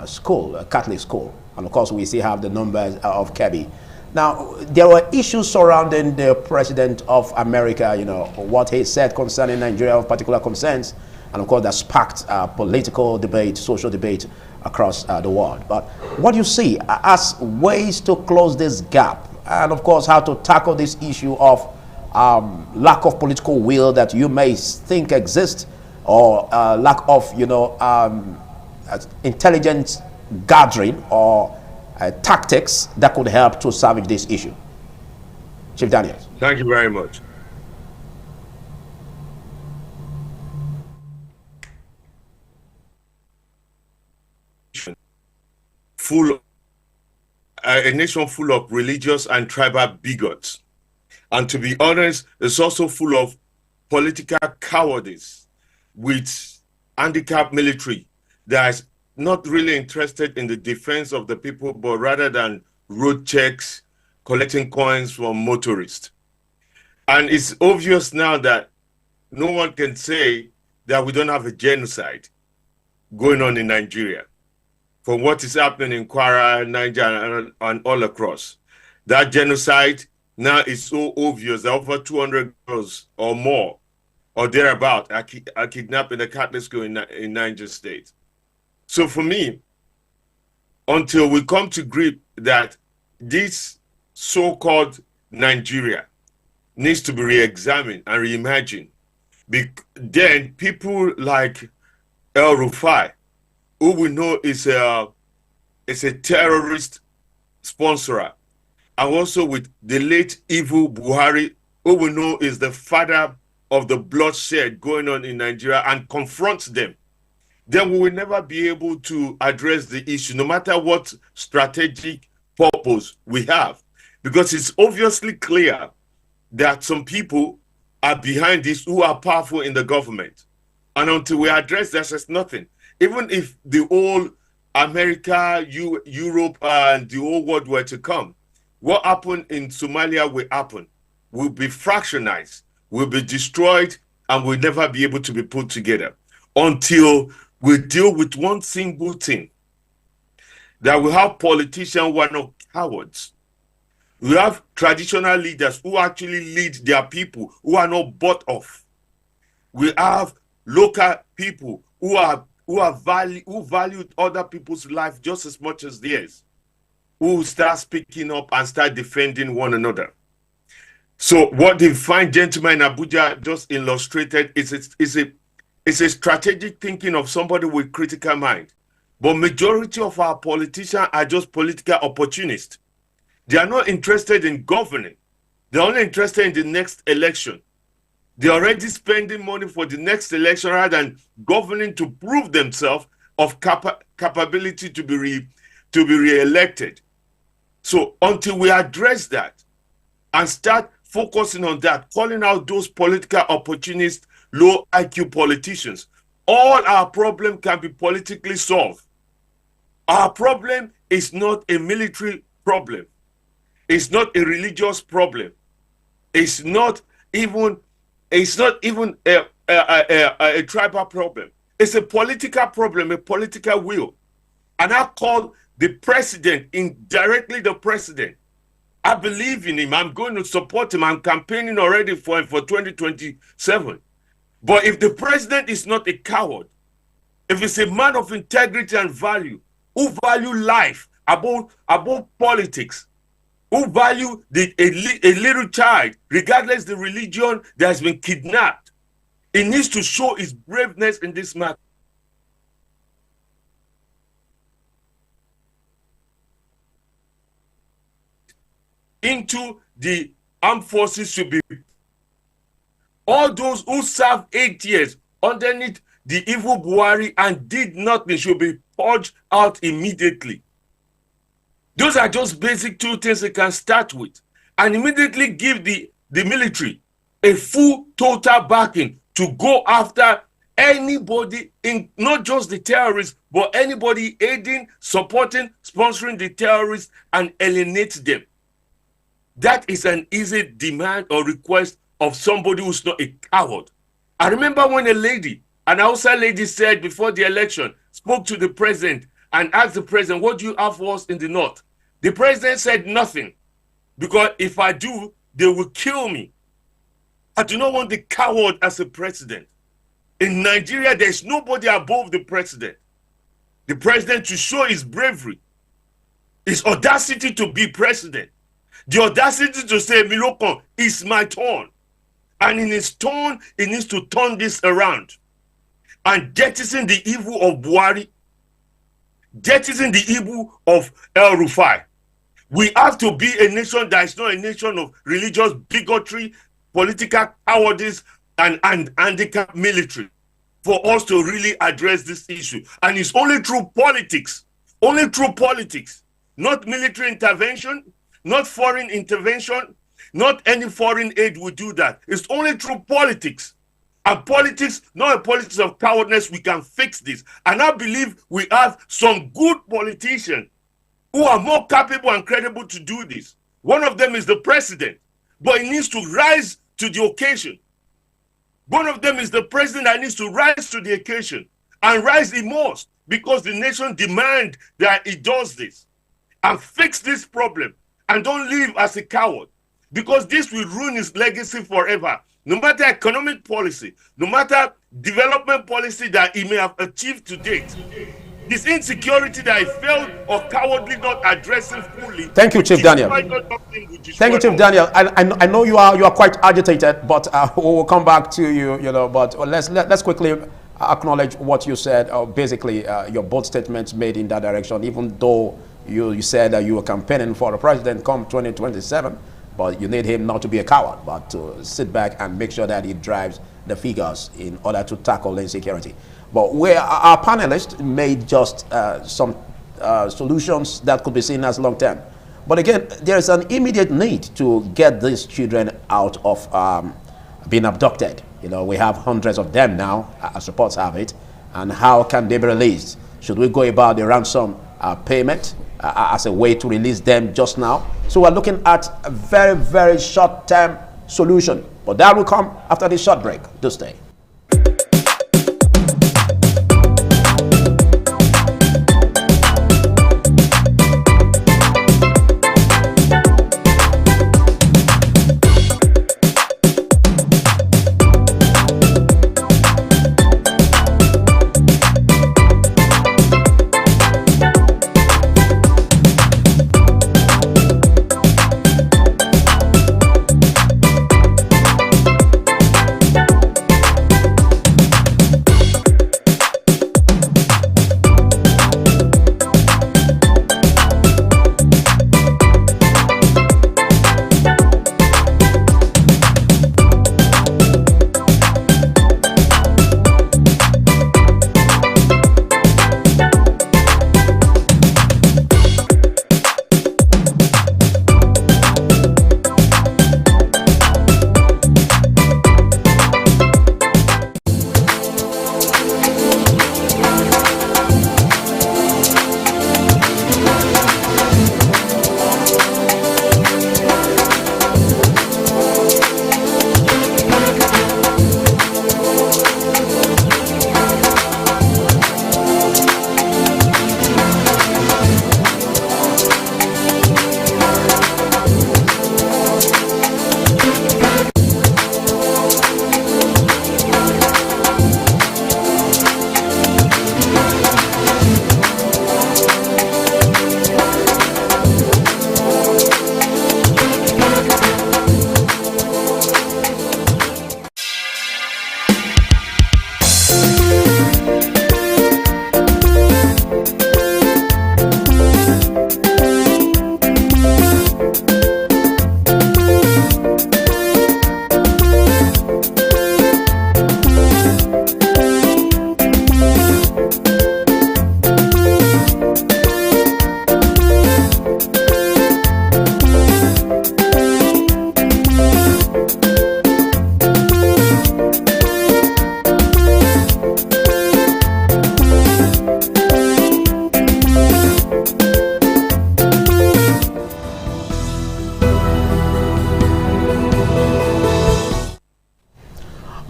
school, a Catholic school. And of course, we still have the numbers of Kebbi. Now, there were issues surrounding the President of America, what he said concerning Nigeria of particular concerns. And of course, that sparked political debate, social debate across the world. But what do you see as ways to close this gap? And of course, how to tackle this issue of lack of political will that you may think exists, or lack of, intelligence gathering or tactics that could help to salvage this issue. Chief Daniel. Thank you very much. A nation full of religious and tribal bigots. And to be honest, it's also full of political cowardice with handicapped military that is not really interested in the defense of the people, but rather than road checks, collecting coins from motorists. And it's obvious now that no one can say that we don't have a genocide going on in Nigeria. From what is happening in Kwara, Niger, and all across. That genocide now is so obvious that over 200 girls or more, or thereabout, are kidnapped in a Catholic school in Niger State. So for me, until we come to grip that this so-called Nigeria needs to be re-examined and reimagined, then people like El Rufai, who we know is a terrorist sponsorer, and also with the late evil Buhari, who we know is the father of the bloodshed going on in Nigeria, and confronts them, then we will never be able to address the issue, no matter what strategic purpose we have. Because it's obviously clear that some people are behind this who are powerful in the government. And until we address that, there's nothing. Even if the whole America, Europe, and the whole world were to come, what happened in Somalia will happen. Will be fractionized, will be destroyed, and will never be able to be put together until we deal with one single thing. That we have politicians who are not cowards. We have traditional leaders who actually lead their people, who are not bought off. We have local people who valued other people's life just as much as theirs, who start speaking up and start defending one another. So what the fine gentleman in Abuja just illustrated is a strategic thinking of somebody with critical mind. But majority of our politicians are just political opportunists. They are not interested in governing. They're only interested in the next election. They're already spending money for the next election rather than governing to prove themselves of capability to be re-elected. So until we address that and start focusing on that, calling out those political opportunists, low IQ politicians, all our problem can be politically solved. Our problem is not a military problem. It's not a religious problem. It's not even a tribal problem. It's a political problem, a political will. And I call the president, indirectly the president. I believe in him. I'm going to support him. I'm campaigning already for him for 2027. But if the president is not a coward, if he's a man of integrity and value, who value life above politics, who value a little child, regardless the religion that has been kidnapped, he needs to show his braveness in this matter. Into the armed forces should be all those who served 8 years underneath the evil Buhari and did nothing should be purged out immediately. Those are just basic two things they can start with, and immediately give the military a full total backing to go after anybody, in not just the terrorists, but anybody aiding, supporting, sponsoring the terrorists and alienate them. That is an easy demand or request of somebody who's not a coward. I remember when an Hausa lady said before the election, spoke to the president and asked the president, what do you have for us in the north? The president said nothing, because if I do, they will kill me. I do not want the coward as a president. In Nigeria, there's nobody above the president. The president to show his bravery, his audacity to be president, the audacity to say, Milokon, it's my turn. And in his turn, he needs to turn this around and jettison the evil of Buhari, jettison the evil of El Rufai. We have to be a nation that is not a nation of religious bigotry, political cowardice, and handicap military for us to really address this issue. And it's only through politics, not military intervention, not foreign intervention, not any foreign aid will do that. It's only through politics. And politics, not a politics of cowardness, we can fix this. And I believe we have some good politicians who are more capable and credible to do this. One of them is the president, but he needs to rise to the occasion. One of them is the president that needs to rise to the occasion, and rise he must, because the nation demands that he does this and fix this problem, and don't live as a coward, because this will ruin his legacy forever. No matter economic policy, no matter development policy that he may have achieved to date, this insecurity that he failed or cowardly not addressing fully. Thank you, Chief Daniel. Thank you, Chief Daniel. I know you are quite agitated, but we will come back to you. But let's quickly acknowledge what you said. Basically, your bold statements made in that direction. Even though you said that you were campaigning for the president come 2027, but you need him not to be a coward, but to sit back and make sure that he drives the figures in order to tackle insecurity. But where our panelists made just some solutions that could be seen as long-term. But again, there's an immediate need to get these children out of being abducted. We have hundreds of them now, as reports have it. And how can they be released? Should we go about the ransom payment as a way to release them just now? So we're looking at a very, very short-term solution. But that will come after this short break. Do stay.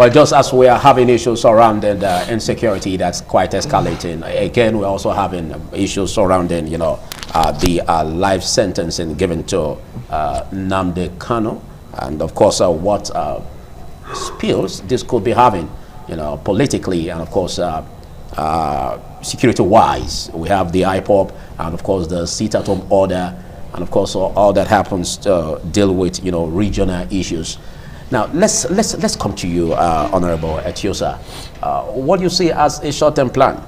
Well, just as we are having issues surrounding insecurity that's quite escalating, again, we're also having issues surrounding, you know, the life sentencing given to Nnamdi Kanu, and of course, what spills this could be having, you know, politically, and of course, security-wise. We have the IPOB, and of course, the sit-at-home order, and of course, all that happens to deal with, you know, regional issues. Now, let's come to you, Honorable Etiosa. What do you see as a short-term plan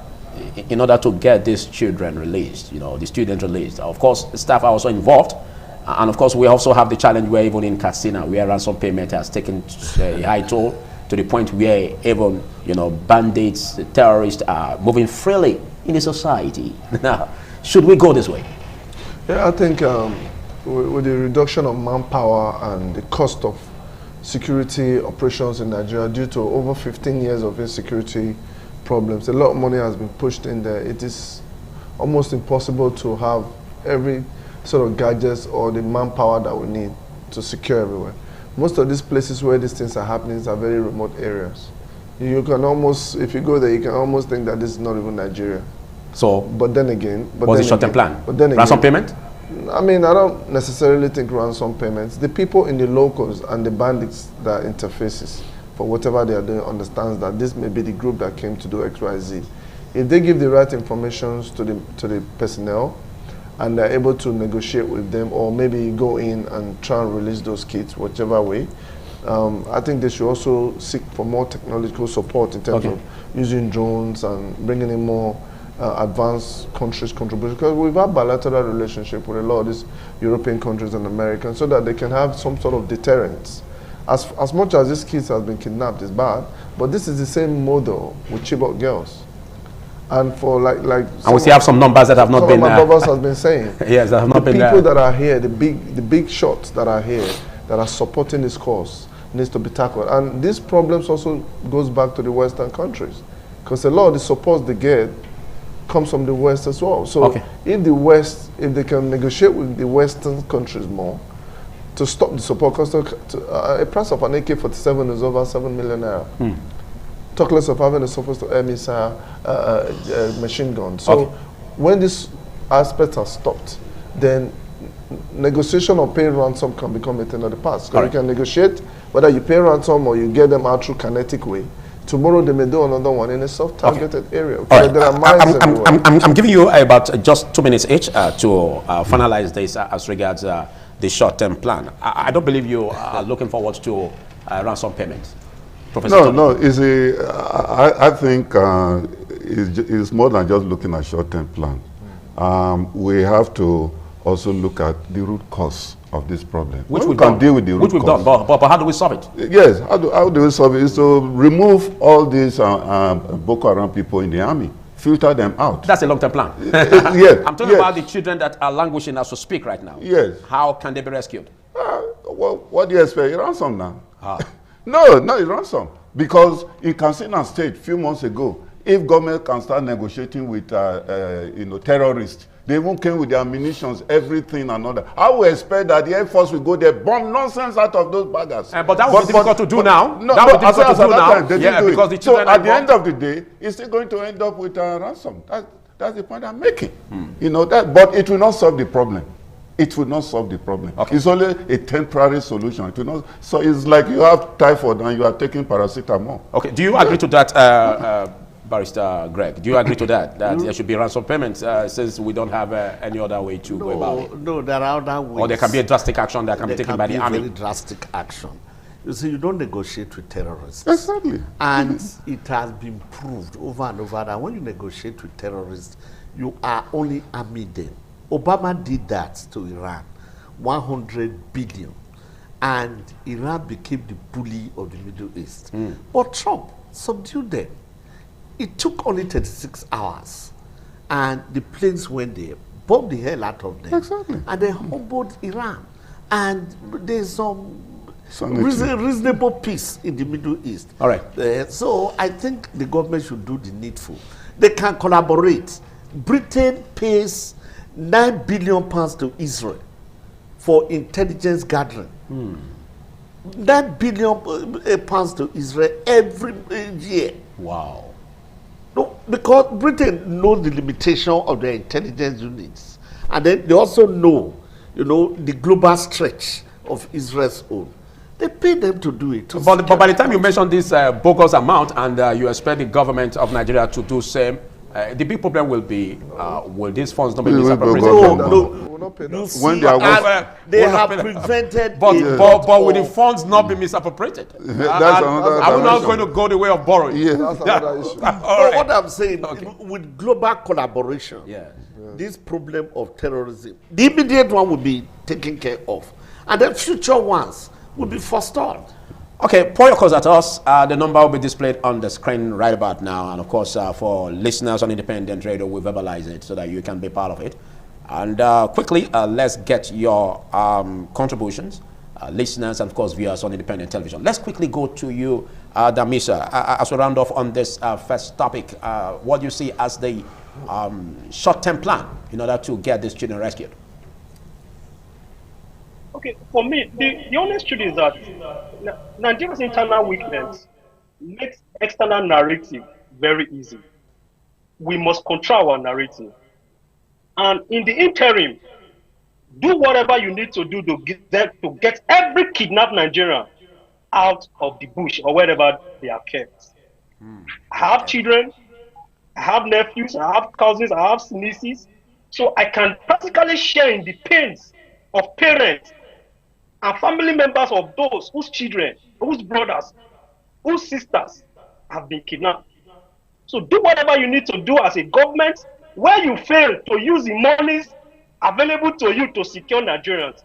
in order to get these children released, you know, the students released? Of course, staff are also involved. And of course, we also have the challenge where even in Katsina, where ransom payment has taken a high toll to the point where even, you know, bandits, terrorists are moving freely in the society. Now, should we go this way? Yeah, I think with the reduction of manpower and the cost of security operations in Nigeria due to over 15 years of insecurity problems, a lot of money has been pushed in there. It is almost impossible to have every sort of gadgets or the manpower that we need to secure everywhere. Most of these places where these things are happening are very remote areas. You can almost, if you go there, you can almost think that this is not even Nigeria. So, but then again, what's the short-term plan? But then again, ransom payment? I mean, I don't necessarily think ransom payments. The people in the locals and the bandits that interfaces for whatever they are doing understands that this may be the group that came to do X, Y, Z. If they give the right information to the personnel and they're able to negotiate with them, or maybe go in and try and release those kids, whichever way, I think they should also seek for more technological support in terms of using drones and bringing in more advanced countries' contribution, because we've had bilateral relationship with a lot of these European countries and Americans, so that they can have some sort of deterrence. As much as these kids have been kidnapped is bad, but this is the same model with Chibok girls. And for like and we still have some numbers that have not been. My brothers has been saying. Yes, that have not been. The people that are here, the big shots that are here, that are supporting this cause, needs to be tackled. And these problems also goes back to the Western countries, because a lot of the support they get comes from the West as well. So if the West, if they can negotiate with the Western countries more to stop the support, because a price of an AK-47 is over 7 million naira. Talk less of having a surface to air missile, machine gun. So when these aspects are stopped, then negotiation or paying ransom can become a thing of the past. Because you can negotiate whether you pay ransom or you get them out through kinetic way. Tomorrow they may do another one in a soft-targeted area. Right. There are mines I'm giving you about just 2 minutes each to finalize this as regards the short-term plan. I don't believe you are looking forward to ransom payments. Professor No, I think it's more than just looking at short-term plan. We have to also look at the root cause of this problem. Which we can deal with the root cause. Which we've done, but how do we solve it? Yes, how do we solve it? Is to remove all these Boko Haram people in the army, filter them out. That's a long-term plan. Yes. I'm talking about the children that are languishing as we speak right now. Yes. How can they be rescued? Well, what do you expect? Ransom now. No, it's ransom. Because in Katsina State, a few months ago, if government can start negotiating with terrorists, they even came with their ammunitions, everything and all that. I would expect that the Air Force will go there, bomb nonsense out of those baggers. But that would be difficult to do now. No, that would be difficult to do now. Time, yeah, because the so at the end of the day, it's still going to end up with a ransom. That's the point I'm making. You know that, but it will not solve the problem. It will not solve the problem. It's only a temporary solution. It will not. So it's like you have typhoid and you are taking paracetamol. Okay. Do you agree to that, Barrister Greg? Do you agree to that? That there should be ransom payments since we don't have any other way to go about it? No, there are other ways. Or there can be a drastic action that can be taken by the army. Very drastic action. You see, you don't negotiate with terrorists. Exactly. And it has been proved over and over that when you negotiate with terrorists, you are only arming them. Obama did that to Iran, 100 billion. And Iran became the bully of the Middle East. But Trump subdued them. It took only 36 hours. And the planes went there, bombed the hell out of them. Exactly. And they humbled Iran. And there's some reasonable peace in the Middle East. All right. So I think the government should do the needful. They can collaborate. Britain pays £9 billion to Israel for intelligence gathering. 9 billion pounds to Israel every year. Wow. No, because Britain knows the limitation of their intelligence units, and then they also know, the global stretch of Israel's own. They pay them to do it. But by the time you mention this bogus amount, and you expect the government of Nigeria to do same, the big problem will be, will these funds not be misappropriated? When they have prevented. But will the funds not be misappropriated? Are we not going to go the way of borrowing? Yeah, that's another issue. What I'm saying, with global collaboration, this problem of terrorism, the immediate one will be taken care of, and the future ones will be forestalled. Okay, pour your calls at us. The number will be displayed on the screen right about now. And of course, for listeners on Independent Radio, we verbalize it so that you can be part of it. And quickly, let's get your contributions, listeners, and of course, viewers on Independent Television. Let's quickly go to you, Damisa, as we round off on this first topic. What do you see as the short-term plan in order to get these children rescued? Okay, for me, the honest truth is that Nigeria's internal weakness makes external narrative very easy. We must control our narrative. And in the interim, do whatever you need to do to get every kidnapped Nigerian out of the bush or wherever they are kept. I have children, I have nephews, I have cousins, I have nieces. So I can practically share in the pains of parents and family members of those whose children, whose brothers, whose sisters have been kidnapped. So do whatever you need to do as a government. Where you fail to use the monies available to you to secure Nigerians,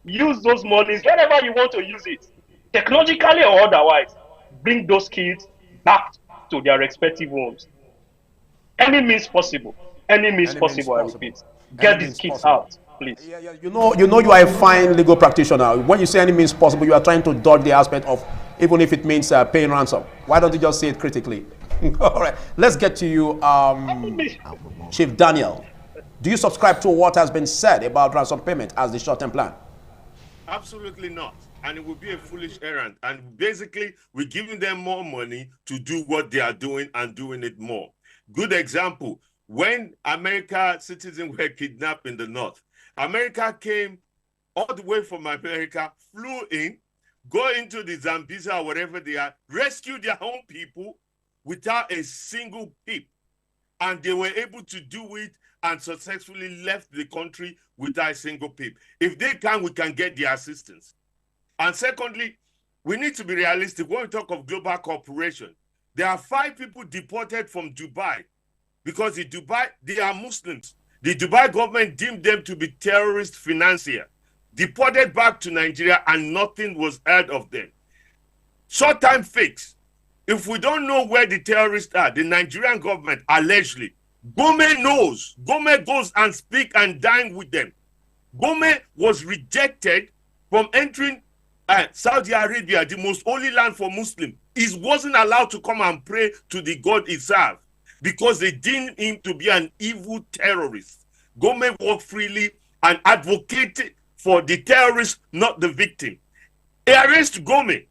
use those monies wherever you want to use it, technologically or otherwise. Bring those kids back to their respective homes. Any means possible. Any means possible, I repeat. Get these kids out. Please. You know you are a fine legal practitioner. When you say any means possible, you are trying to dodge the aspect of even if it means paying ransom. Why don't you just say it critically? All right, let's get to you, Chief Daniel. Do you subscribe to what has been said about ransom payment as the short-term plan? Absolutely not. And it would be a foolish errand. And basically, we're giving them more money to do what they are doing and doing it more. Good example, when America citizens were kidnapped in the north, America came all the way from America, flew in, go into the Zambezi or wherever they are, rescue their own people without a single peep. And they were able to do it and successfully left the country without a single peep. If they can, we can get their assistance. And secondly, we need to be realistic. When we talk of global cooperation, there are 5 people deported from Dubai because in Dubai, they are Muslims. The Dubai government deemed them to be terrorist financiers, deported back to Nigeria, and nothing was heard of them. Short-time fix. If we don't know where the terrorists are, the Nigerian government, allegedly, Gome knows. Gome goes and speak and dine with them. Gome was rejected from entering Saudi Arabia, the most holy land for Muslims. He wasn't allowed to come and pray to the God he served because they deemed him to be an evil terrorist. Gome walked freely and advocated for the terrorist, not the victim. They arrest Gome,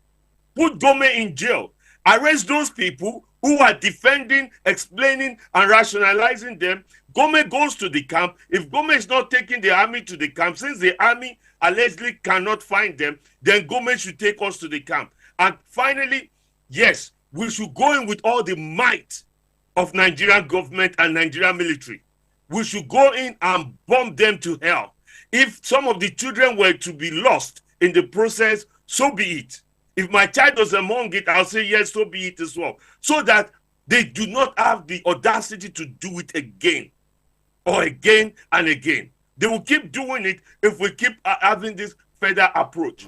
put Gome in jail, arrest those people who are defending, explaining, and rationalizing them. Gome goes to the camp. If Gome is not taking the army to the camp, since the army allegedly cannot find them, then Gome should take us to the camp. And finally, yes, we should go in with all the might of Nigerian government and Nigerian military. We should go in and bomb them to hell. If some of the children were to be lost in the process, so be it. If my child was among it, I'll say yes, so be it as well. So that they do not have the audacity to do it again or again and again. They will keep doing it if we keep having this further approach.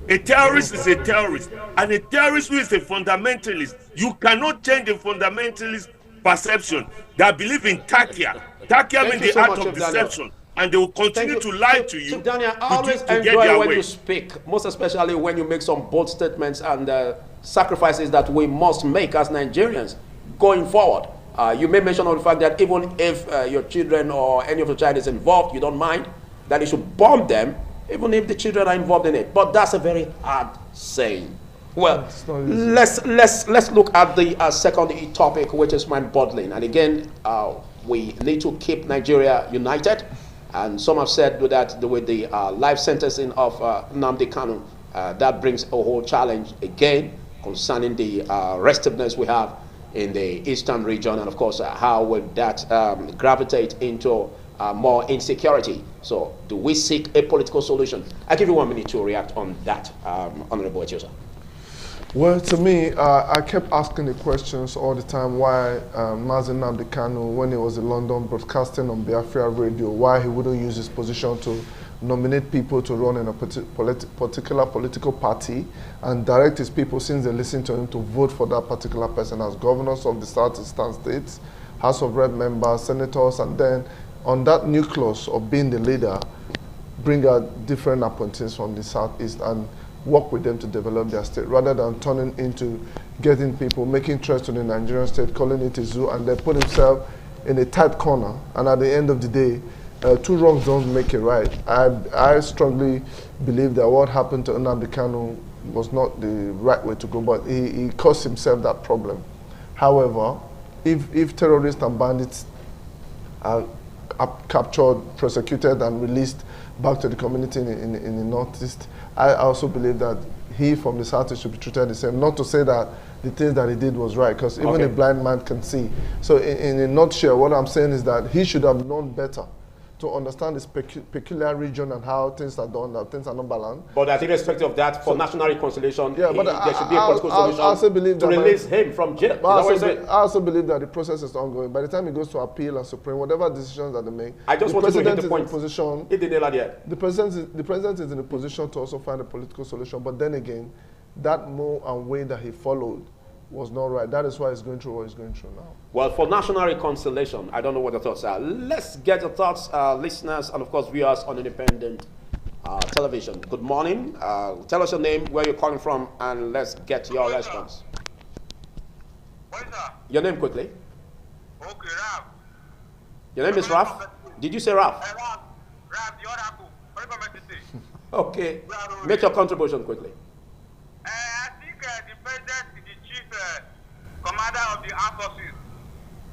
A terrorist is a terrorist, and a terrorist who is a fundamentalist, you cannot change the fundamentalist perception. They believe in Takia. Takia means the art of deception. And they will continue to lie to you. Daniel, I always enjoy when you speak, most especially when you make some bold statements and sacrifices that we must make as Nigerians going forward. You may mention on the fact that even if your children or any of your child is involved, you don't mind that you should bomb them, even if the children are involved in it. But that's a very hard saying. Well, let's look at the second topic, which is mind-boggling. And again, we need to keep Nigeria united. And some have said that with the life sentencing of Nnamdi Kanu, that brings a whole challenge again concerning the restiveness we have in the eastern region, and of course, how will that gravitate into more insecurity? So, do we seek a political solution? I give you 1 minute to react on that, Honorable Etiosa. Well, to me, I kept asking the questions all the time why Mazi Nnamdi Kanu, when he was in London broadcasting on Biafra radio, why he wouldn't use his position to nominate people to run in a particular political party and direct his people, since they listen to him, to vote for that particular person as governors of the southeastern states, House of Rep members, senators, and then on that nucleus of being the leader, bring out different appointees from the southeast and work with them to develop their state, rather than turning into getting people, making threats to the Nigerian state, calling it a zoo, and then put himself in a tight corner. And at the end of the day, two wrongs don't make it right. I strongly believe that what happened to Nnamdi Kanu was not the right way to go, but he caused himself that problem. However, if terrorists and bandits are captured, prosecuted, and released back to the community in the Northeast, I also believe that he from the Southeast should be treated the same. Not to say that the things that he did was right, because even a blind man can see. So in a nutshell, what I'm saying is that he should have known better to understand this peculiar region and how things are done, that things are not balanced. But I think irrespective of that, for national reconciliation, yeah, but there should be a political solution I also believe to release him from jail. I also believe that the process is ongoing. By the time it goes to appeal and Supreme, whatever decisions that they make, I just want to hit the point. The president is in a position to also find a political solution. But then again, that move and way that he followed was not right. That is why he's going through what he's going through now. Well, for national reconciliation, I don't know what the thoughts are. Let's get your thoughts, listeners, and of course viewers on independent television. Good morning. Tell us your name, where you're calling from, and let's get your response. Your name quickly. Okay, Raf. Your name is Raf? Did you say Raf? Raf, the Oracle. Okay. Make your contribution quickly. I think the president is the chief commander of the armed forces.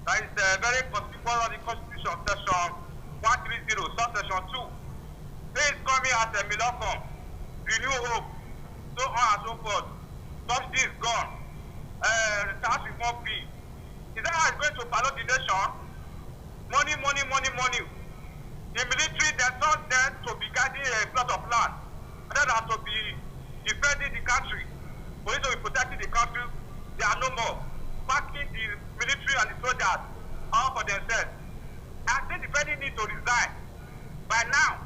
That is very conspicuous of the Constitution, section 130, subsection 2. He is coming as a Milocom, renew hope, so on and so forth. Subsidy is gone. Tax reform fee. Is that how it's going to follow the nation? Money, money, money, money. The military, they're not there to be guarding a plot of land. And then have to be defending the country. Police will be protecting the country. They are no more. Backing the military and the soldiers all for themselves. I think the president needs to resign. By now,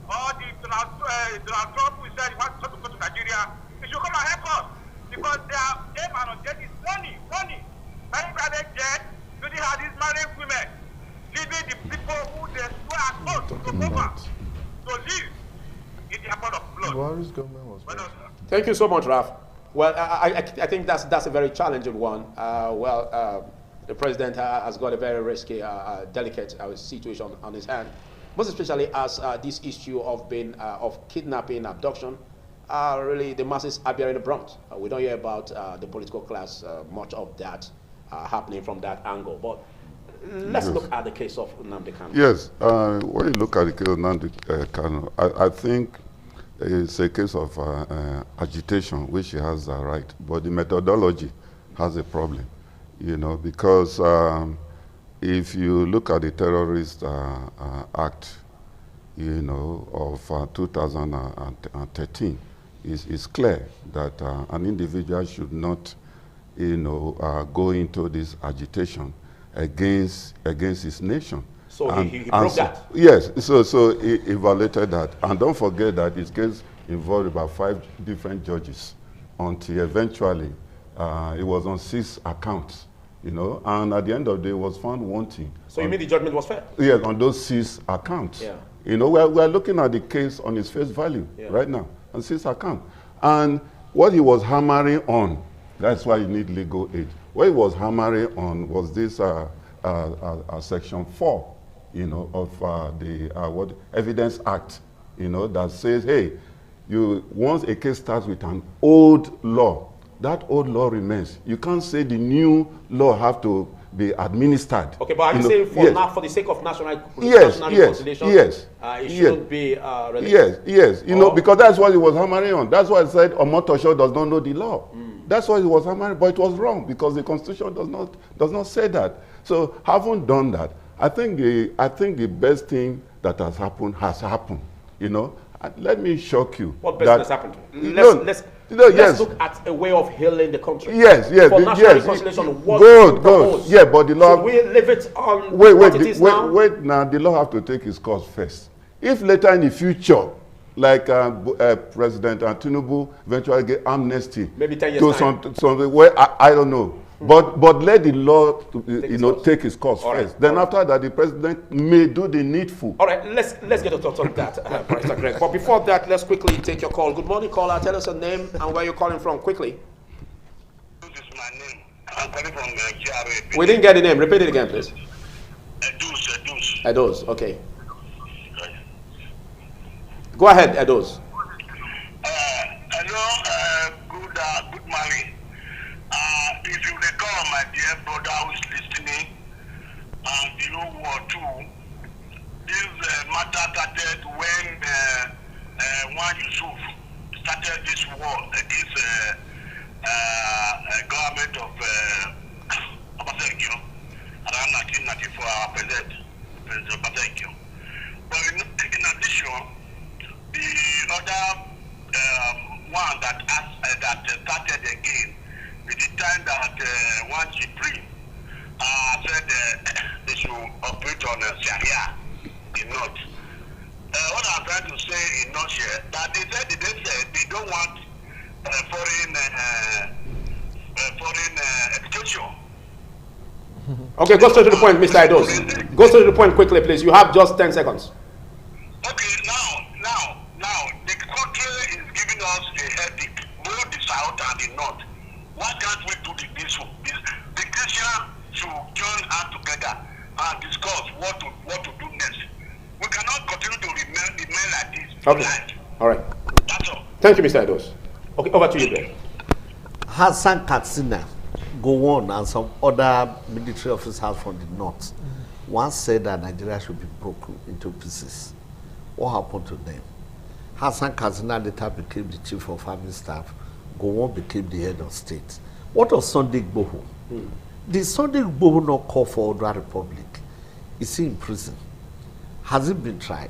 all the Donald Trump who said he wants to go to Nigeria, he should come and help us. Because their aim and objective is money, money. Many private jets, do they have these married women, leaving the people who they swear are close to over, to live in the abode of blood. Buhari's government was Thank you so much, Raf. Well, I think that's a very challenging one. The president has got a very risky, delicate situation on his hand, most especially as this issue of kidnapping, abduction, really the masses are bearing the brunt. We don't hear about the political class, much of that happening from that angle. But let's look at the case of Nnamdi Kanu. Yes, when you look at the case of Nnamdi Kanu, I think it's a case of agitation, which he has a right, but the methodology has a problem, because if you look at the terrorist act, of 2013, it's clear that an individual should not, go into this agitation against his nation. So he broke that? Yes, so he violated that. And don't forget that his case involved about 5 different judges until eventually it was on 6 accounts, and at the end of the day was found wanting. So you mean the judgment was fair? Yes, on those 6 accounts. Yeah. We're looking at the case on its face value right now, on 6 accounts. And what he was hammering on, that's why you need legal aid. What he was hammering on was this section 4, of the Evidence Act, that says, hey, once a case starts with an old law, that old law remains. You can't say the new law have to be administered. Okay, but are you saying for the sake of national reconciliation, it shouldn't be released? Yes. You know, because that's what he was hammering on. That's why I said Omotosho does not know the law. That's why he was hammering, but it was wrong because the Constitution does not say that. So, having done that, I think the best thing that has happened. You know, let me shock you. What best has happened? Let's look at a way of healing the country. Yes. For national reconciliation, what good. Yeah, but the law. Should we leave it on what it is now? Wait. Now the law have to take its course first. If later in the future, like President Tinubu eventually get amnesty, maybe 10 years time. Something where I don't know. But let the law take its course first. Then after that, the president may do the needful. All right, let's get a thought on that, Pastor Greg. But before that, let's quickly take your call. Good morning, caller. Tell us your name and where you're calling from quickly. This is my name. I'm calling from GRA. We didn't get the name. Repeat it again, please. Edos. Edos. Okay. Go ahead, Edos. Hello. Good morning. If you recall, my dear brother who is listening, the World War II, this matter started when one Yusuf started this war against government of Obasanjo around 1994, our President Obasanjo. But in addition, the other one that started again, at the time that one Supreme said they should operate on Sharia in North. What I'm trying to say in North here, that they said they don't want foreign education. Okay, go straight to the point, Mr. Edos. Go straight to the point quickly, please. You have just 10 seconds. Okay, now, the country is giving us a headache, both the South and the North. Why can't we do this? The Christians should join hands together and discuss what to do next. We cannot continue to remain like this. Okay. All right. That's all. Thank you, Mr. Edos. Okay, over to you, Ben. Hassan Katsina, Gowon, and some other military officers from the north once said that Nigeria should be broken into pieces. What happened to them? Hassan Katsina later became the chief of army staff. Gowon became the head of state. What of Sunday Igboho? Did Sunday Igboho not call for Odua Republic? Is he in prison? Has he been tried?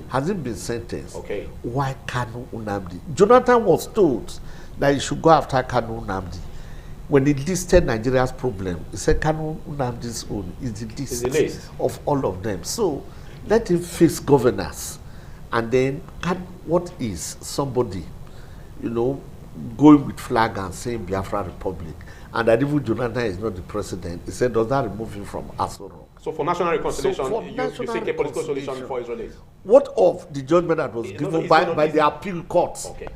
Has he been sentenced? Okay. Why Kanu Nnamdi? Jonathan was told that he should go after Kanu Nnamdi. When he listed Nigeria's problem, he said Kanu Nnamdi's own is the list of all of them. So let him fix governance. And then what is somebody, going with flag and saying Biafra Republic, and that even Jonathan is not the president, he said, does that remove him from Aso Rock? So for national reconciliation, you seek a political solution for his release? What of the judgment that was given by the appeal courts? Okay.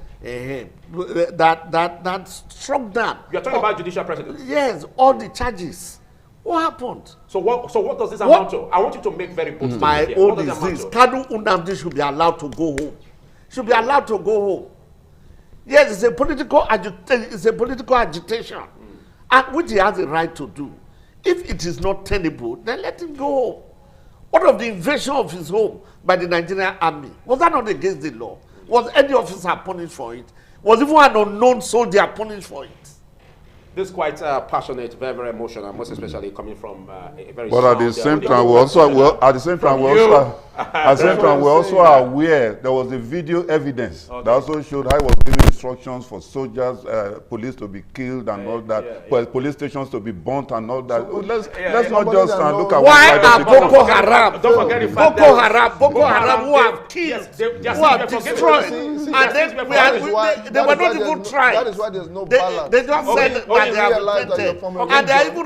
That struck down. You are talking about judicial precedent? Yes, all the charges. What happened? So what does this amount to? I want you to make very bold My statements. own is this. Kanu Nnamdi should be allowed to go home. Should be allowed to go home. Yes, it's a political agitation, and which he has a right to do. If it is not tenable, then let him go home. What of the invasion of his home by the Nigerian army? Was that not against the law? Was any officer punished for it? Was even an unknown soldier punished for it? This is quite passionate, very, very emotional, most especially coming from a very. But at the same time, we're also aware there was a video evidence that also showed how he was giving instructions for soldiers, police to be killed and all that, police stations to be burnt and all that. So let's not just look at why are Boko Haram, Boko Haram who have killed, who have destroyed, and then they were not even tried. That is why there's no balance. They just said that they have repented, and they are even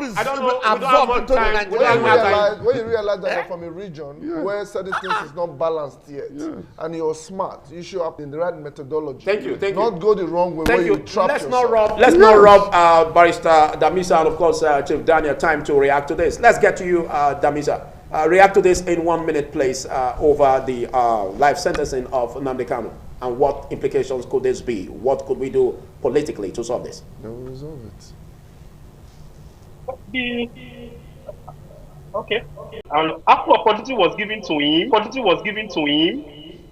absorbed into the Nigerian. When you realize that you're from a region where certain things is not balanced yet, and you're smart, you show up in the right methodology. Thank you. Not go the wrong way where you trap yourself. Let's not rob Barrister Damisa and of course Chief Daniel time to react to this. Let's get to you, Damisa. React to this in 1 minute, please, over the life sentencing of Nnamdi Kanu. And what implications could this be? What could we do politically to solve this? They will resolve it. Okay. And after opportunity was given to him,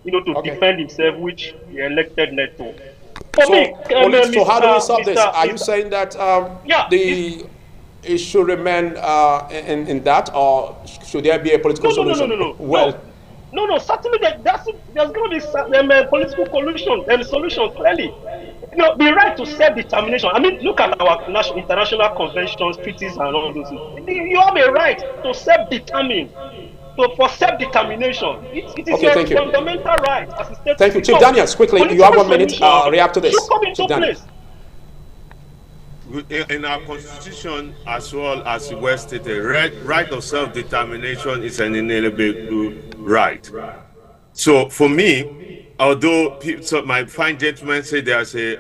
to defend himself, which he elected Neto. So how do we solve this? Are you saying that it should remain in that, or should there be a political solution? No, certainly there's going to be a political solution, clearly. The right to self-determination. I mean, look at our international conventions, treaties, and all those things. You have a right to self-determine. For self-determination. It is a fundamental right. Thank you. Chief Daniels, quickly, you have 1 minute. React to this. Chief Daniels. In our constitution, as well as the West stated, right of self-determination is an inalienable right. So for me, although my fine gentlemen say there's a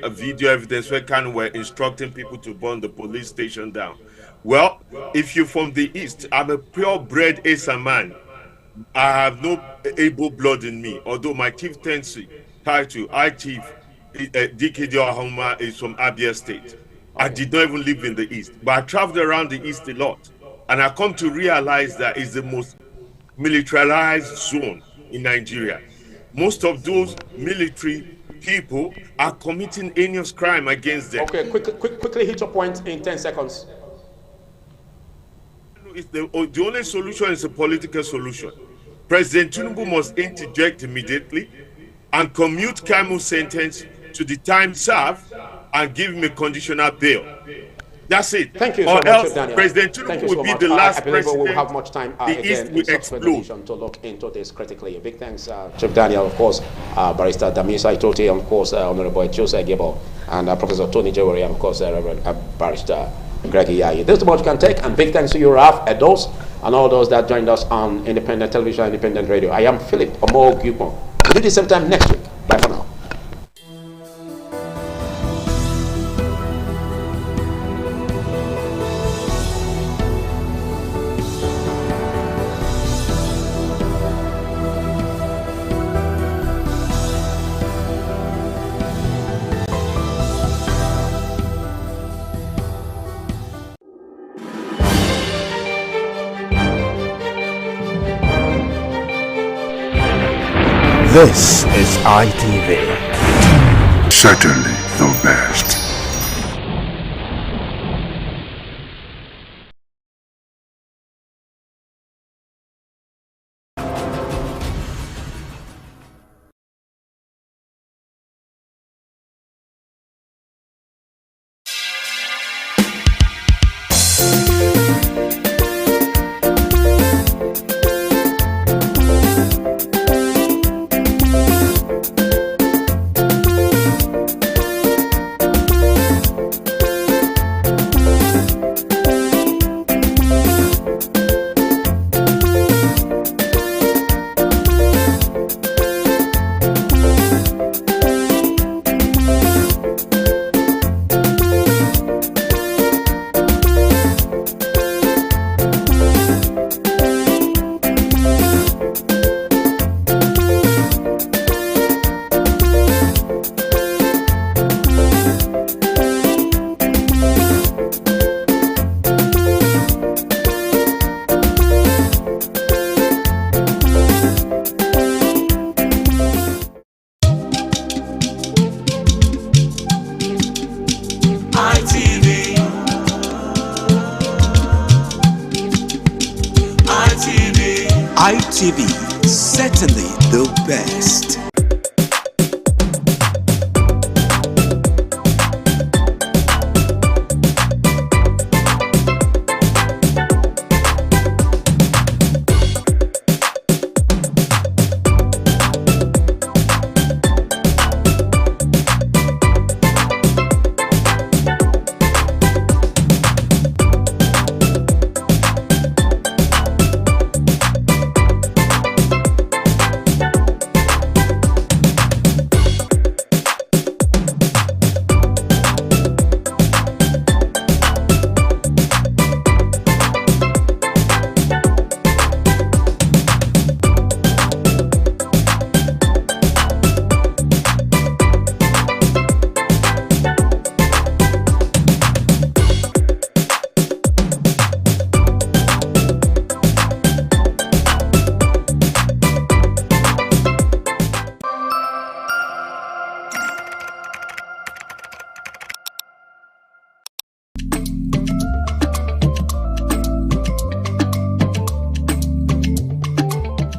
video evidence where Kanu were instructing people to burn the police station down. Well, if you're from the East, I'm a purebred Asa man. I have no able blood in me, although my chieftaincy title, I Chief DKD Ahoma, is from Abia State. I did not even live in the East, but I traveled around the East a lot. And I come to realize that it's the most militarized zone in Nigeria. Most of those military people are committing heinous crime against them. Okay, quickly hit your point in 10 seconds. The only solution is a political solution. President Tinubu must interject immediately and commute Kamu's sentence to the time served and give him a conditional bail. That's it. Thank you or so else much, President Tinubu will be the last president. We will have much time the East will explode. To look into this critically. A big thanks, Chief Daniel, of course, Barrister Damisa Itoti, and of course, Honorable Jose Gebo, and Professor Tony Jewari, and of course, Reverend Barrister Greg Iyayi. This is what you can take, and big thanks to you, Raf, Edos, and all those that joined us on Independent Television, Independent Radio. I am Philip Omo Gupon. We'll do this same time next week. Bye for now. This is ITV. Certainly the best. ITV, certainly the best.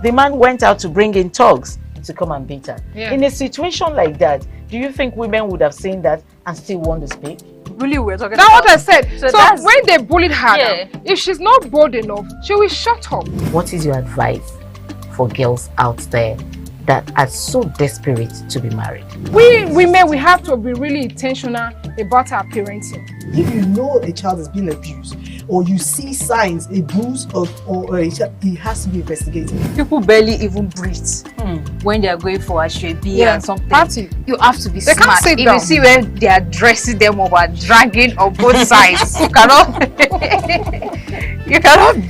the man went out to bring in thugs to come and beat her. Yeah. In a situation like that, do you think women would have seen that and still want to speak? Really, we're talking That's about. what I said. So So that's- when they bullied her, Yeah. now, if she's not bold enough, she will shut up. What is your advice for girls out there that are so desperate to be married? We women, we have to be really intentional about our parenting. If you know a child is being abused, or you see signs, a bruise or a child, it has to be investigated. People barely even breathe when they are going for a shrebi and something. Party. You have to be They can't smart. sit If down. you see when they are dressing them up and dragging on both sides, you cannot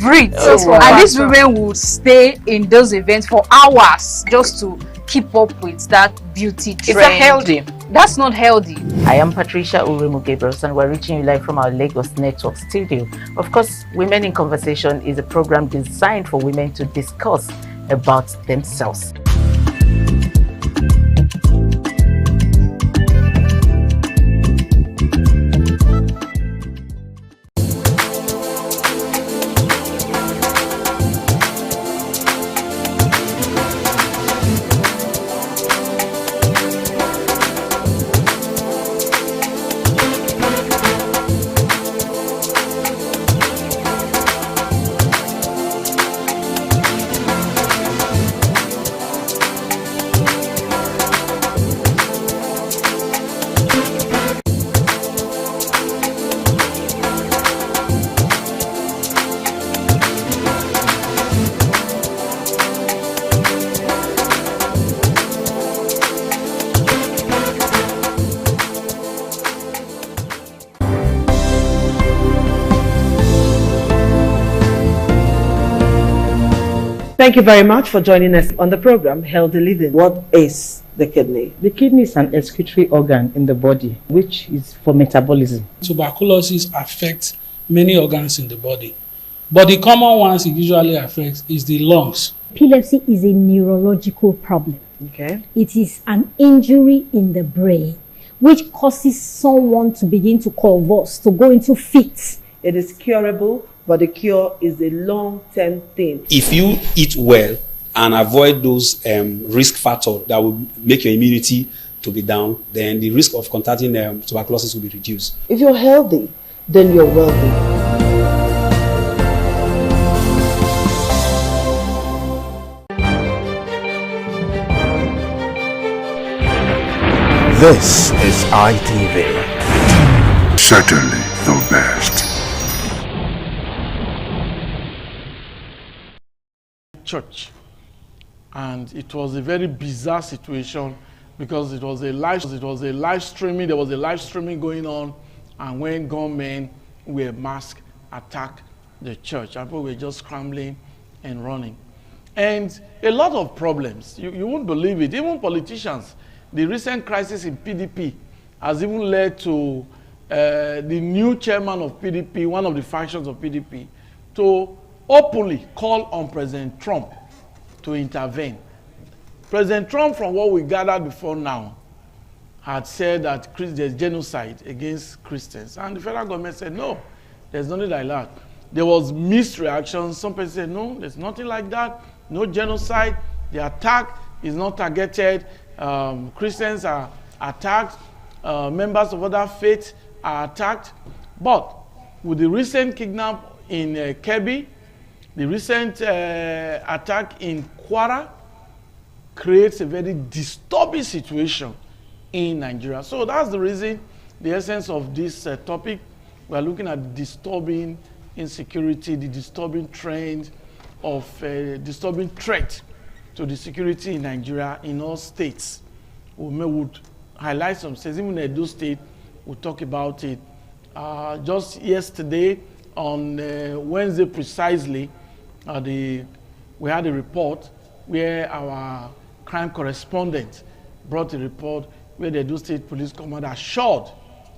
breathe. And these women would stay in those events for hours just to keep up with that beauty trend. Is that healthy? That's not healthy. I am Patricia Uremu Gabriels, and we're reaching you live from our Lagos Network studio. Of course, Women in Conversation is a program designed for women to discuss about themselves. Thank you very much for joining us on the program Healthy Living. What is the kidney? The kidney is an excretory organ in the body, which is for metabolism. Tuberculosis affects many organs in the body, but the common ones it usually affects is the lungs. Epilepsy is a neurological problem. Okay. It is an injury in the brain which causes someone to begin to convulse, to go into fits. It is curable, but the cure is a long-term thing. If you eat well and avoid those risk factors that will make your immunity to be down, then the risk of contracting tuberculosis will be reduced. If you're healthy, then you're wealthy. This is ITV. Certainly the best. Church, and it was a very bizarre situation because it was a live streaming. There was a live streaming going on, and when gunmen were masked attacked the church, and people were just scrambling and running, and a lot of problems. You won't believe it. Even politicians. The recent crisis in PDP has even led to the new chairman of PDP, one of the factions of PDP, to openly call on President Trump to intervene. President Trump, from what we gathered before now, had said that there's genocide against Christians. And the federal government said, no, there's nothing like that. There was mixed reactions. Some people said, no, there's nothing like that. No genocide. The attack is not targeted. Christians are attacked. Members of other faiths are attacked. But with the recent kidnap in Kebbi, the recent attack in Kwara creates a very disturbing situation in Nigeria. So that's the reason, the essence of this topic. We are looking at the disturbing insecurity, the disturbing trend of disturbing threat to the security in Nigeria in all states. We would highlight some states, even in Edo State, we'll talk about it. Just yesterday, on Wednesday precisely, we had a report where our crime correspondent brought a report where the Edo State Police Command assured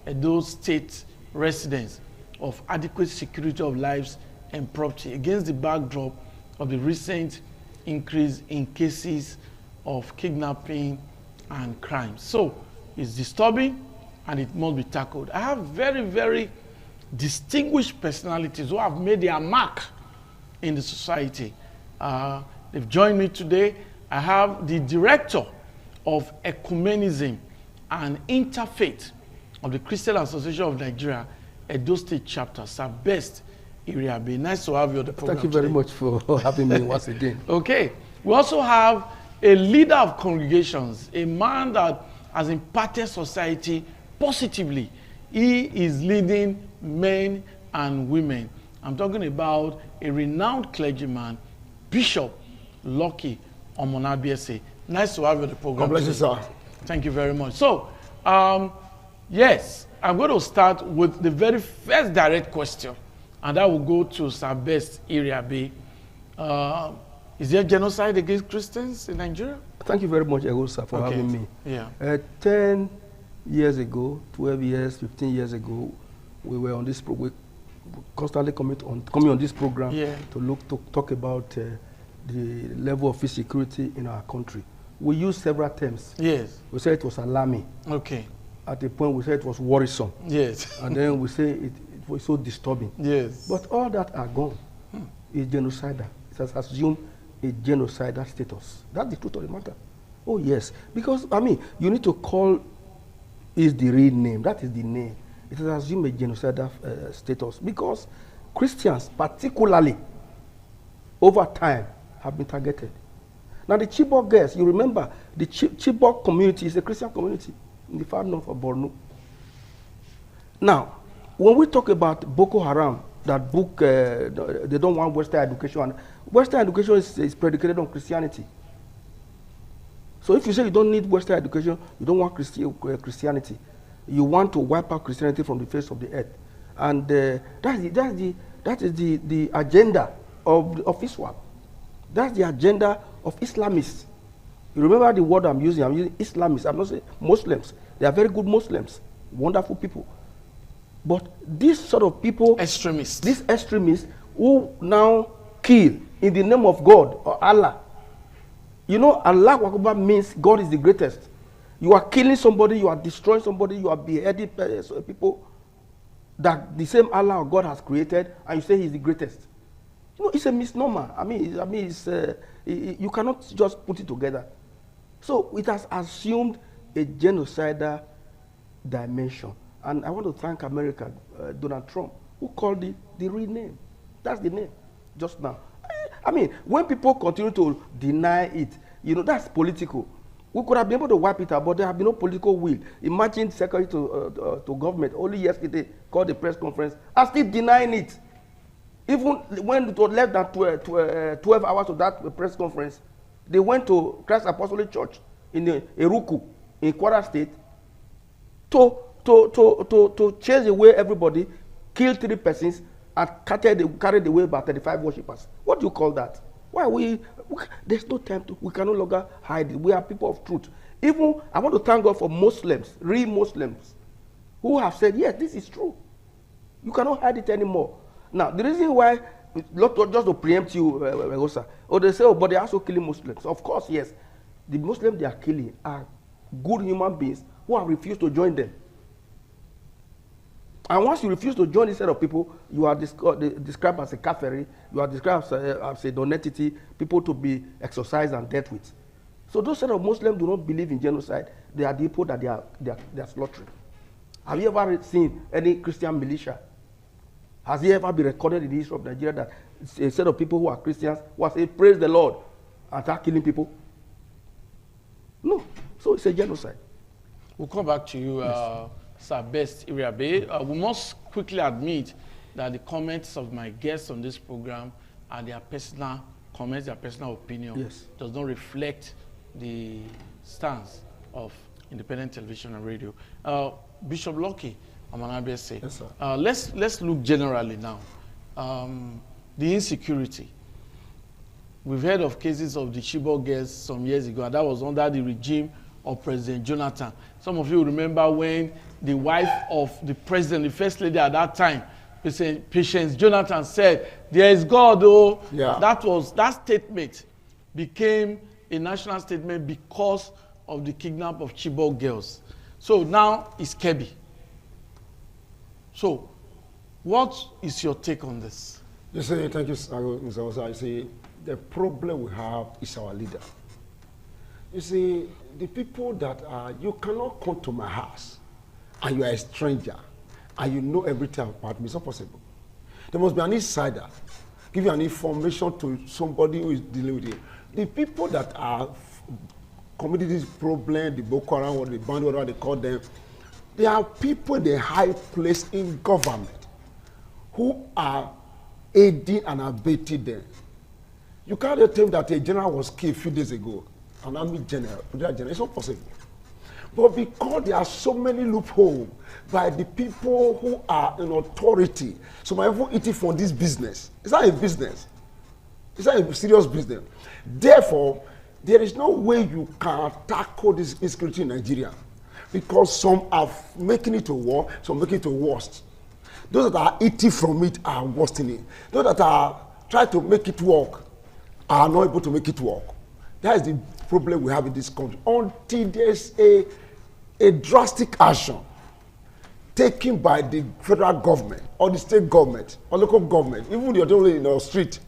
Edo State residents of adequate security of lives and property against the backdrop of the recent increase in cases of kidnapping and crime. So it's disturbing and it must be tackled. I have very, very distinguished personalities who have made their mark in the society. they've joined me today. I have the director of Ecumenism and Interfaith of the Christian Association of Nigeria, Edo State Chapter, Sir Best Iriabe. Nice to have you on the program. Thank you very much for having me once again. Okay. We also have a leader of congregations, a man that has impacted society positively. He is leading men and women. I'm talking about a renowned clergyman, Bishop Lucky Omonabiese. Nice to have you on the program. God bless you, sir. Thank you very much. So, yes, I'm going to start with the very first direct question, and that will go to Sir Best Iriabe. Is there genocide against Christians in Nigeria? Thank you very much, Egosa, for having me. Yeah. 10 years ago, 12 years, 15 years ago, we were on this program. We constantly coming on this program to talk about the level of insecurity in our country. We used several terms. Yes. We said it was alarming. Okay. At a point, we said it was worrisome. Yes. And then we say it was so disturbing. Yes. But all that are gone. It's genocidal. It has assumed a genocidal status. That's the truth of the matter. Oh, yes. Because, I mean, you need to call is the real name. That is the name. It has assumed a genocidal status because Christians, particularly, over time, have been targeted. Now, the Chibok girls, you remember, the Chibok community is a Christian community in the far north of Borno. Now, when we talk about Boko Haram, that book, they don't want Western education. And Western education is predicated on Christianity. So if you say you don't need Western education, you don't want Christianity, you want to wipe out Christianity from the face of the earth. And that is the agenda of Islam. That's the agenda of Islamists. You remember the word I'm using Islamists. I'm not saying Muslims. They are very good Muslims, wonderful people. But these sort of people, extremists, these extremists who now kill in the name of God or Allah. You know, Allah Akbar means God is the greatest. You are killing somebody, you are destroying somebody, you are beheading people that the same Allah or God has created, and you say He's the greatest. You know, it's a misnomer. I mean, you cannot just put it together. So it has assumed a genocidal dimension. And I want to thank America, Donald Trump, who called it the real name. That's the name, just now. I mean, when people continue to deny it, you know, that's political. We could have been able to wipe it out, but there have been no political will. Imagine Secretary to government only yesterday called a press conference and still denying it. Even when it was less than 12 hours of that press conference, they went to Christ Apostolic Church in Eruku, in Kwara State, to chase away everybody, kill 3 persons, and carried away about 35 worshippers. What do you call that? Why there's no time to, we can no longer hide it. We are people of truth. Even, I want to thank God for Muslims, real Muslims, who have said, yes, this is true. You cannot hide it anymore. Now, the reason why, just to preempt you, they say, oh, but they are also killing Muslims. Of course, yes. The Muslims they are killing are good human beings who have refused to join them. And once you refuse to join this set of people, you are described as a kafiri, you are described as a non-entity, people to be exorcised and dealt with. So those set of Muslims do not believe in genocide. They are the people that they are slaughtering. Have you ever seen any Christian militia? Has it ever been recorded in the history of Nigeria that a set of people who are Christians who are saying, praise the Lord, and start killing people? No. So it's a genocide. We'll come back to you, yes. Sir Best Iriabe. We must quickly admit that the comments of my guests on this program are their personal comments, their personal opinion. Yes. Does not reflect the stance of independent television and radio. Bishop Lucky Omonabiese. Yes, sir. Let's look generally now. The insecurity. We've heard of cases of the Chibok girls some years ago, and that was under the regime of President Jonathan. Some of you remember when the wife of the president, the first lady at that time, Patience Jonathan, said, there is God, oh. Yeah. That statement became a national statement because of the kidnap of Chibok girls. So now it's Kebbi. So what is your take on this? You see, thank you, Mr. Osa. You see, the problem we have is our leader. You see, the people that are, you cannot come to my house and you are a stranger and you know everything about me. It's not possible. There must be an insider, give you an information to somebody who is dealing with it. The people that are committing this problem, the Boko Haram or the band, whatever they call them, they are people in the high place in government who are aiding and abetting them. You can't tell me that a general was killed a few days ago, an army general, it's not possible. But because there are so many loopholes by the people who are in authority, some are even eating from this business. It's not a business. It's not a serious business. Therefore, there is no way you can tackle this insecurity in Nigeria because some are making it to war, some making it to worst. Those that are eating from it are worsening it. Those that are trying to make it work are not able to make it work. That is the problem we have in this country. Until there's a drastic action taken by the federal government or the state government or local government, even the only in the street,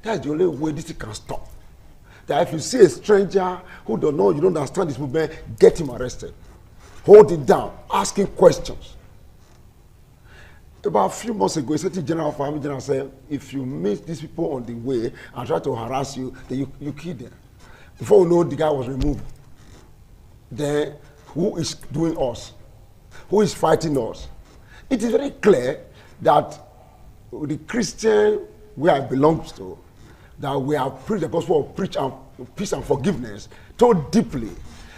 that's the only way this thing can stop. That if you see a stranger who don't know, you don't understand this movement, get him arrested. Hold it down, ask him questions. About a few months ago, a certain general of army general said, if you meet these people on the way and try to harass you, then you kill them. Before we know, the guy was removed. Then who is doing us? Who is fighting us? It is very clear that the Christian where I belong to, that we have preached the gospel of peace and forgiveness so deeply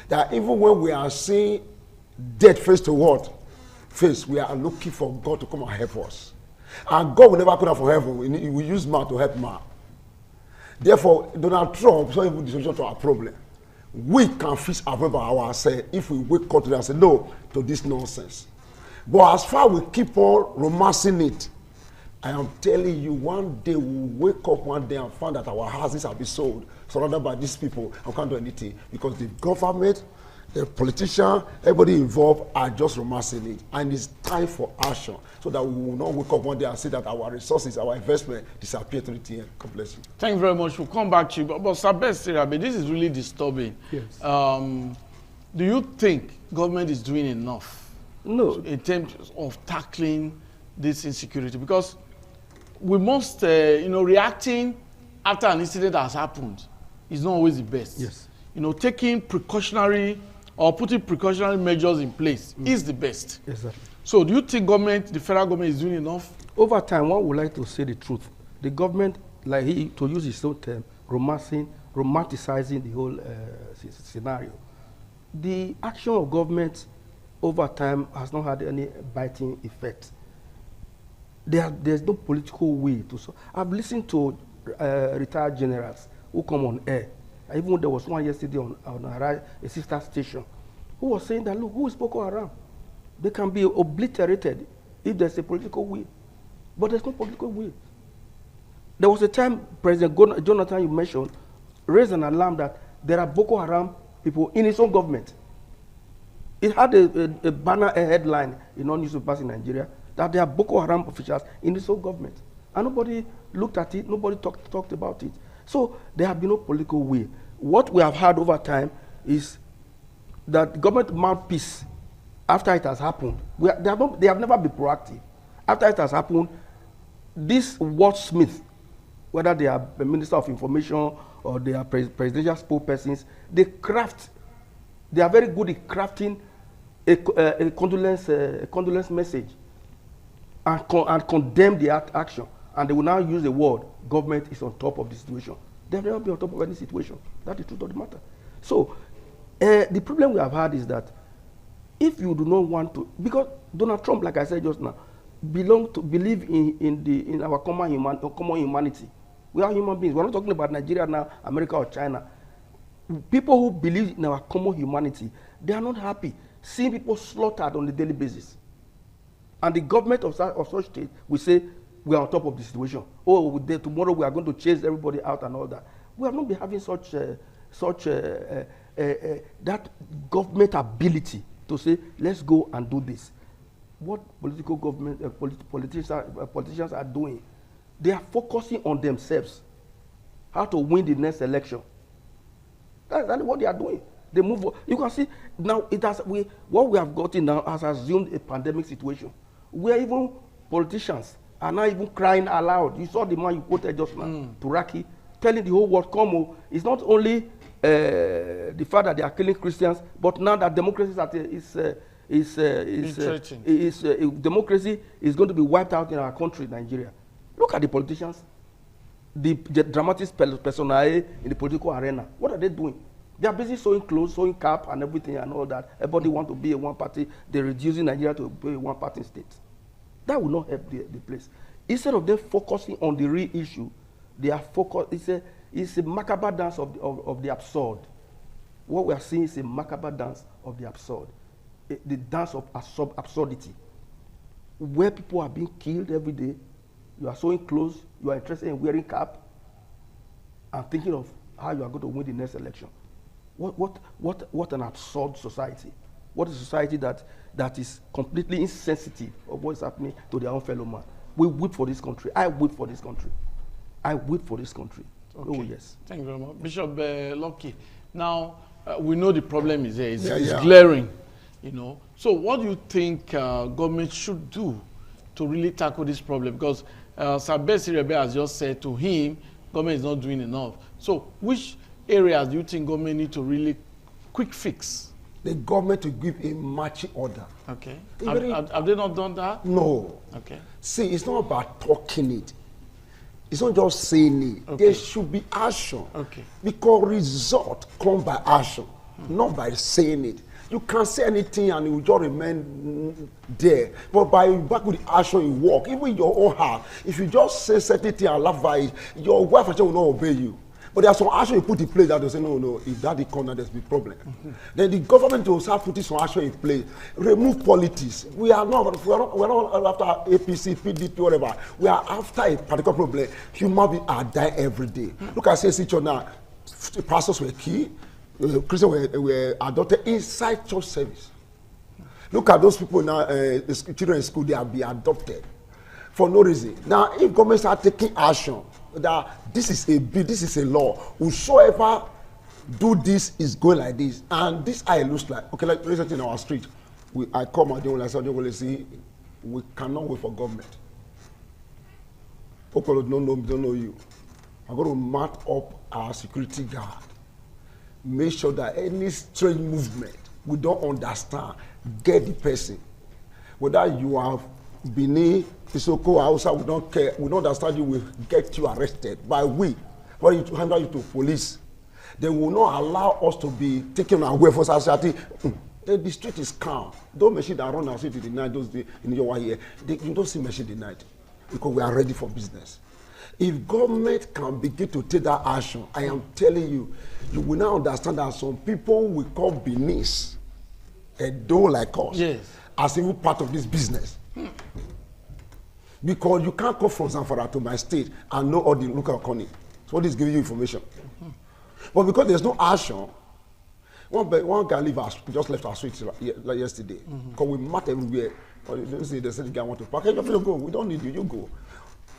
that even when we are seeing death face to what? Face, we are looking for God to come and help us. And God will never come down from heaven. He will use man to help man. Therefore, Donald Trump is not even the solution to our problem. We can fix our problem by ourselves if we wake up today and say no to this nonsense. But as far as we keep on romancing it, I am telling you, one day we'll wake up one day and find that our houses have been sold, surrounded by these people, and can't do anything because the government, the politician, everybody involved are just romancing it. And it's time for action so that we will not wake up one day and say that our resources, our investment disappear to the end. God bless you. Thank you very much. We'll come back to you. But Sir Best Sirabe, this is really disturbing. Yes. Do you think government is doing enough? No. In terms of tackling this insecurity? Because we must, reacting after an incident has happened is not always the best. Yes. Taking precautionary or putting precautionary measures in place is the best. Exactly. So do you think the federal government is doing enough? Over time, one would like to say the truth. The government, to use his own term, romanticizing the whole scenario. The action of government over time has not had any biting effect. There's no political will to solve. I've listened to retired generals who come on air. Even there was one yesterday on a sister station who was saying that, look, who is Boko Haram? They can be obliterated if there's a political will. But there's no political will. There was a time President Jonathan, you mentioned, raised an alarm that there are Boko Haram people in his own government. It had a banner, a headline in all newspapers in Nigeria that there are Boko Haram officials in his own government. And nobody looked at it, nobody talked about it. So there have been no political will. What we have had over time is that the government mouthpiece, after it has happened, they have never been proactive. After it has happened, this wordsmith, whether they are the Minister of Information or they are presidential spokespersons, they are very good at crafting a condolence message and condemn the action. And they will now use the word, government is on top of the situation. They have never been on top of any situation. That's the truth of the matter. So, the problem we have had is that if you do not want to, because Donald Trump, like I said just now, believe in our common humanity. We are human beings. We're not talking about Nigeria now, America or China. People who believe in our common humanity, they are not happy seeing people slaughtered on a daily basis. And the government of such state will say, we are on top of the situation. Oh, tomorrow we are going to chase everybody out and all that. We have not been having that government ability to say, let's go and do this. What politicians are doing, they are focusing on themselves. how to win the next election. That's exactly what they are doing. They move. You can see now what we have gotten now has assumed a pandemic situation, where even politicians are now even crying aloud. You saw the man you quoted just now, Turaki, telling the whole world, "Come, it's not only the fact that they are killing Christians, but now that democracy democracy is going to be wiped out in our country, Nigeria." Look at the politicians, the dramatic personae in the political arena. What are they doing? They are busy sewing clothes, sewing cap, and everything and all that. Everybody want to be a one-party. They're reducing Nigeria to be a one-party state. That will not help the place. Instead of them focusing on the real issue, they are focused. It's a macabre dance of the absurd. What we are seeing is a macabre dance of the absurd, the dance of absurdity, where people are being killed every day. You are sewing clothes. You are interested in wearing cap, and thinking of how you are going to win the next election. What an absurd society. What a society that is completely insensitive of what is happening to their own fellow man. We weep for this country. I weep for this country. I weep for this country. Okay. Oh, yes. Thank you very much. Bishop Lucky, now we know the problem is there. It's glaring, you know. So what do you think government should do to really tackle this problem? Because Sabesi Rebe has just said to him, government is not doing enough. So which areas do you think government need to really quick fix? The government to give a marching order. Okay. Have they not done that? No. Okay. See, it's not about talking it. It's not just saying it. Okay. There should be action. Okay. Because result come by action, not by saying it. You can't say anything and it will just remain there. But back with the action, you walk. Even in your own heart, if you just say certain thing and laugh by it, your wife actually will not obey you. But there's some action you put in place that they say, no, if that is corner, there's a problem. Then the government will start putting some action in place. Remove politics. We're not after APC, PDP, whatever. We are after a particular problem. Human beings are dying every day. Look at CSC now. Pastors were killed. Christians were adopted inside church service. Look at those people now, children in school, they are being adopted for no reason. Now, if government start taking action, that this is a bill, this is a law, whosoever do this is going like this, and this eye looks like, okay, like recently in our street, I come out there and I said, see, we cannot wait for government. People don't know you. I'm going to mark up our security guard. Make sure that any strange movement we don't understand, get the person. Whether you are Benin, Isoko, Hausa, we don't care. We don't understand you, will get you arrested. But we want to handle you to police. They will not allow us to be taken away from society. The street is calm. Don't machine that run our street in the night, those days in your here. You don't see machine in the night because we are ready for business. If government can begin to take that action, I am telling you, you will now understand that some people will call Benin, a doe like us, as even part of this business. Because you can't come from Zamfara to my state and know all the local economy. So what is giving you information? But because there's no action, one guy just left our street yesterday. Because we met everywhere. They said the guy want to park. Hey, you go. We don't need you. You go.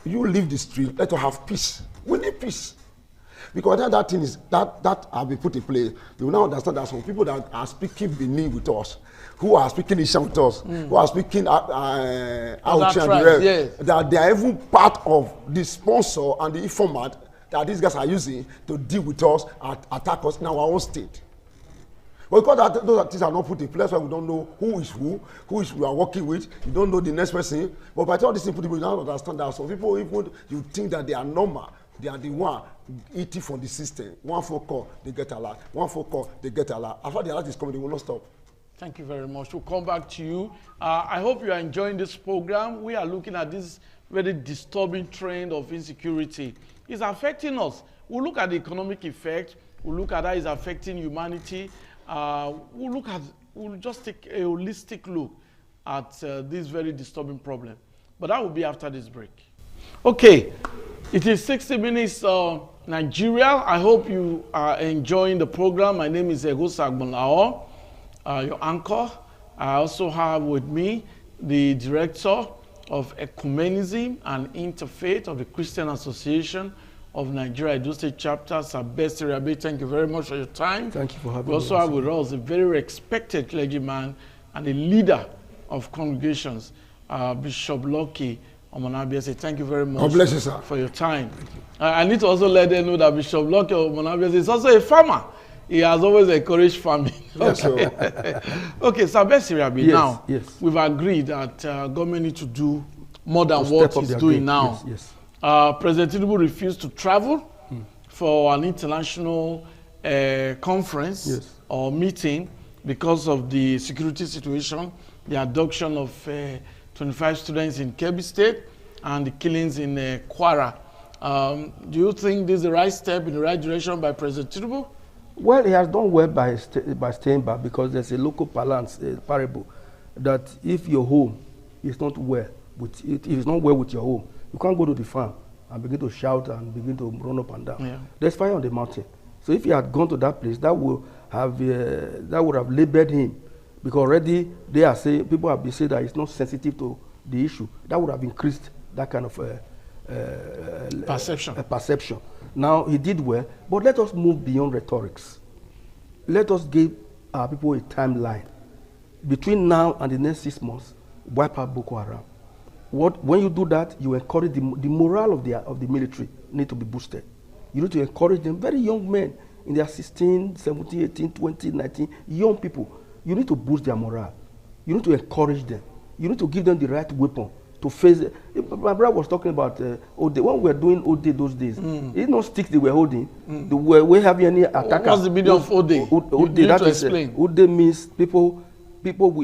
You leave the street. Let us have peace. We need peace. Because then that thing is that have been put in place. You will now understand that some people that are speaking Benin with us, who are speaking Ishan with us, who are speaking Auchi and the rest, that they are even part of the sponsor and the informant that these guys are using to deal with us and attack us in our own state. But because those things are not put in place, why we don't know who is we are working with, you don't know the next person. But by the time these people, you don't understand that some people, even you think that they are normal, they are the one eating from the system. One phone call, they get a lot. One phone call, they get a lot. After the alert is coming, they will not stop. Thank you very much. We'll come back to you. I hope you are enjoying this program. We are looking at this very disturbing trend of insecurity. It's affecting us. We'll look at the economic effect. We'll look at how it's affecting humanity. We'll just take a holistic look at this very disturbing problem. But that will be after this break. Okay, it is 60 minutes Nigeria. I hope you are enjoying the program. My name is Ego Sagbonlao, your anchor. I also have with me the director of Ecumenism and Interfaith of the Christian Association of Nigeria, Edo State Chapter, Sabesi Rabi. Thank you very much for your time. Thank you for having me. We also have with us a very respected clergyman and a leader of congregations, Bishop Lucky Omonabiese. Thank you very much God bless you, sir. for your time. I need to also let them know that Bishop Lucky Omonabiese is also a farmer. He has always encouraged farming. Yes, Okay, okay, Sabesi Rabi, Yes, now yes. we've agreed that government need to do more than To what step up he's their doing game. now. Yes, yes. President Tinubu refused to travel for an international conference Yes. or meeting because of the security situation, the abduction of 25 students in Kebbi State and the killings in Kwara. Do you think this is the right step in the right direction by President Tinubu? Well, he has done well by staying back, because there's a local parlance, parable, that if your home is not well with it, if it's not well with your home, you can't go to the farm and begin to shout and begin to run up and down. Yeah. There's fire on the mountain. So if he had gone to that place, that would have labeled him, because already they are saying, people have been saying that he's not sensitive to the issue. That would have increased that kind of perception. Now he did well, but let us move beyond rhetorics. Let us give our people a timeline. Between now and the next 6 months, wipe out Boko Haram. When you do that, you encourage the morale of the military need to be boosted. You need to encourage them, very young men in their 16, 17, 18, 20, 19, young people. You need to boost their morale. You need to encourage them. You need to give them the right weapon to face it. My brother was talking about Ode. When we were doing Ode those days, it's not sticks they were holding. We having any attacker. What's the meaning of Ode? Ode, You that need to is, explain. Ode means people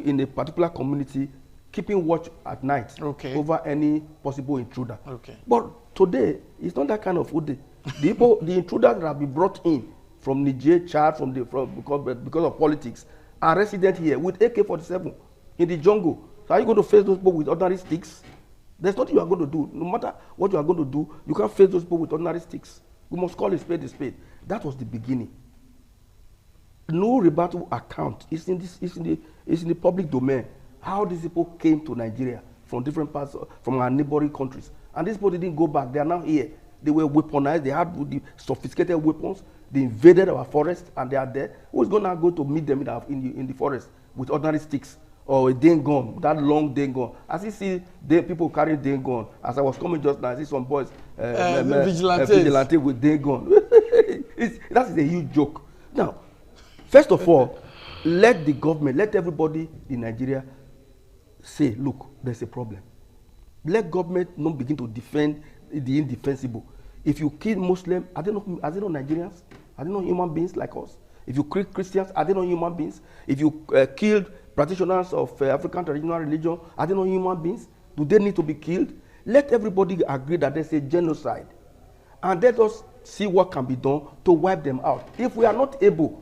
in a particular community keeping watch at night over any possible intruder. Okay. But today, it's not that kind of Ode. The intruders that have been brought in from Niger, Chad, because of politics, are resident here with AK-47 in the jungle. So are you going to face those people with ordinary sticks? There's nothing you are going to do. No matter what you are going to do, you can't face those people with ordinary sticks. We must call a spade a spade. That was the beginning. No rebuttal account. It's in the public domain. How these people came to Nigeria from different parts, from our neighboring countries. And these people didn't go back. They are now here. They were weaponized. They had the sophisticated weapons. They invaded our forest, and they are there. Who is going to go to meet them in the forest with ordinary sticks or a Dane gun, that long Dane gun? As you see people carrying Dane gun, as I was coming just now, I see some boys vigilante with Dane gun. That is a huge joke. Now, first of all, let the government, let everybody in Nigeria say, look, there's a problem. Let government not begin to defend the indefensible. If you kill Muslims, are they not Nigerians? Are they not human beings like us? If you kill Christians, are they not human beings? If you killed practitioners of African traditional religion, are they not human beings? Do they need to be killed? Let everybody agree that there's a genocide. And let us see what can be done to wipe them out. If we are not able,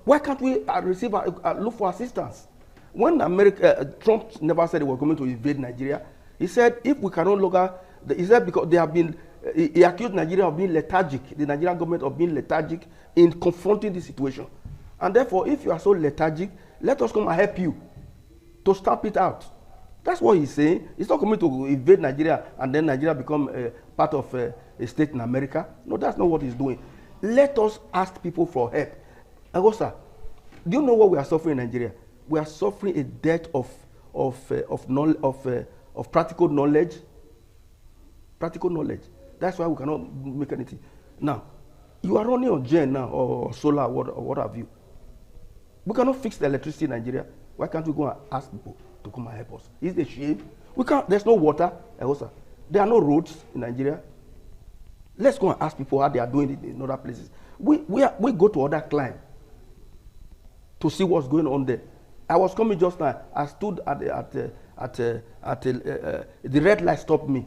why can't we look for assistance? When Trump never said he was going to invade Nigeria, he said if we cannot longer, he said because they have been, he accused Nigeria of being lethargic, the Nigerian government of being lethargic in confronting the situation. And therefore, if you are so lethargic, let us come and help you to stamp it out. That's what he's saying. He's not coming to invade Nigeria and then Nigeria become part of a state in America. No, that's not what he's doing. Let us ask people for help. Agosa, do you know what we are suffering in Nigeria? We are suffering a debt of practical knowledge. Practical knowledge. That's why we cannot make anything. Now, you are running on gen now or solar or what have you. We cannot fix the electricity in Nigeria. Why can't we go and ask people to come and help us? Is the shame? We can't. There's no water. There are no roads in Nigeria. Let's go and ask people how they are doing it in other places. We go to other climes to see what's going on there. I was coming just now. I stood at the red light stopped me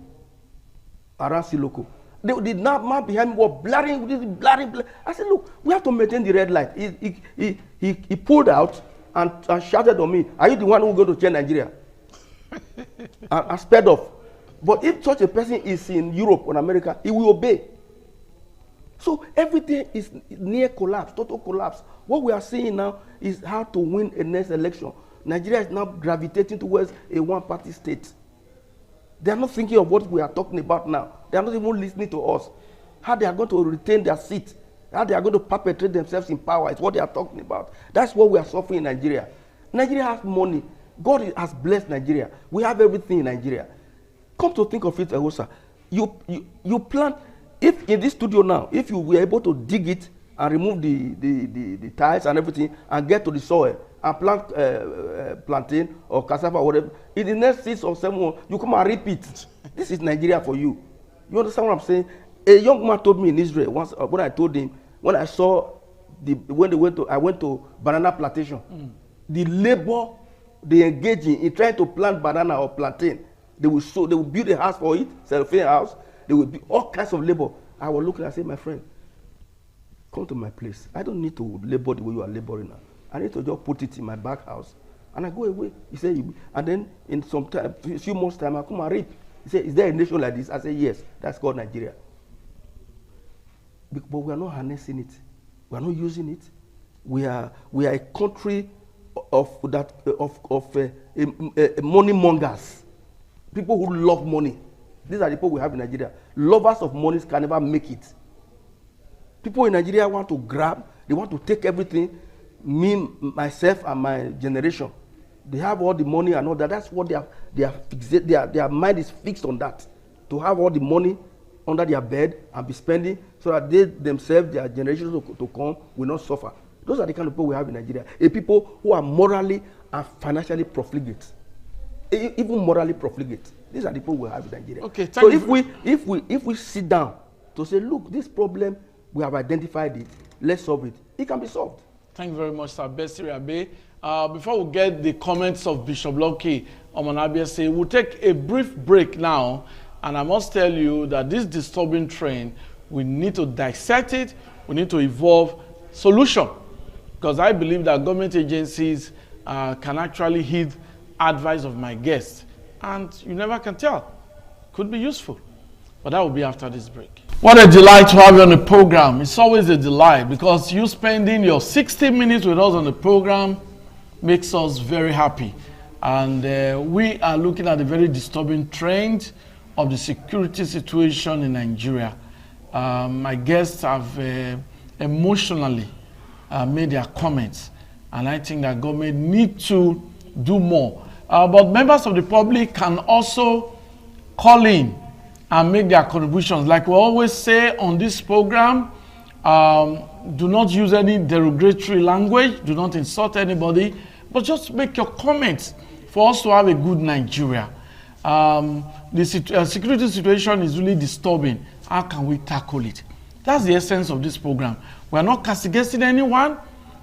around Siloko. The man behind me was blaring. I said, look, we have to maintain the red light. He pulled out and shouted on me, are you the one who will go to change Nigeria? and sped off. But if such a person is in Europe or America, he will obey. So everything is near collapse, total collapse. What we are seeing now is how to win a next election. Nigeria is now gravitating towards a one-party state. They are not thinking of what we are talking about now. They are not even listening to us. how they are going to retain their seat, how they are going to perpetrate themselves in power. It's what they are talking about. That's what we are suffering in Nigeria. Nigeria has money. God has blessed Nigeria. We have everything in Nigeria. Come to think of it, Ewosa, you plant, if in this studio now, if you were able to dig it and remove the tiles and everything and get to the soil and plant plantain or cassava or whatever, in the next 6 or 7 months, you come and repeat. This is Nigeria for you. You understand what I'm saying? A young man told me in Israel once, when I told him, when I saw, I went to banana plantation, the labor they engage in trying to plant banana or plantain, they will build a house for it, cellophane house, they will be all kinds of labor. I was looking, I said, my friend, come to my place. I don't need to labor the way you are laboring now. I need to just put it in my back house. And I go away. He said, and then in some time, a few months time, I come and reap. He said, is there a nation like this? I said, yes, that's called Nigeria. But we are not harnessing it. We are not using it. We are a country of money mongers. People who love money. These are the people we have in Nigeria. Lovers of money can never make it. People in Nigeria want to grab, they want to take everything, me, myself, and my generation. They have all the money and all that. That's what their mind is fixed on that. To have all the money under their bed and be spending so that they themselves, their generations to come, will not suffer. Those are the kind of people we have in Nigeria. A people who are morally and financially profligate. Even morally profligate. These are the people we have in Nigeria. Okay, so if we sit down to say, look, this problem, we have identified it, let's solve it. It can be solved. Thank you very much, Sir Besiri Abe. Before we get the comments of Bishop Lucky Omonabiase, we'll take a brief break now. And I must tell you that this disturbing trend, we need to dissect it, we need to evolve solution. Because I believe that government agencies can actually heed advice of my guests. And you never can tell. Could be useful. But that will be after this break. What a delight to have you on the program. It's always a delight because you spending your 60 minutes with us on the program makes us very happy. And we are looking at a very disturbing trend of the security situation in Nigeria. My guests have emotionally made their comments, and I think that government need to do more. But members of the public can also call in and make their contributions. Like we always say on this program, do not use any derogatory language, do not insult anybody, but just make your comments for us to have a good Nigeria. The security situation is really disturbing. How can we tackle it? That's the essence of this program. We are not castigating anyone.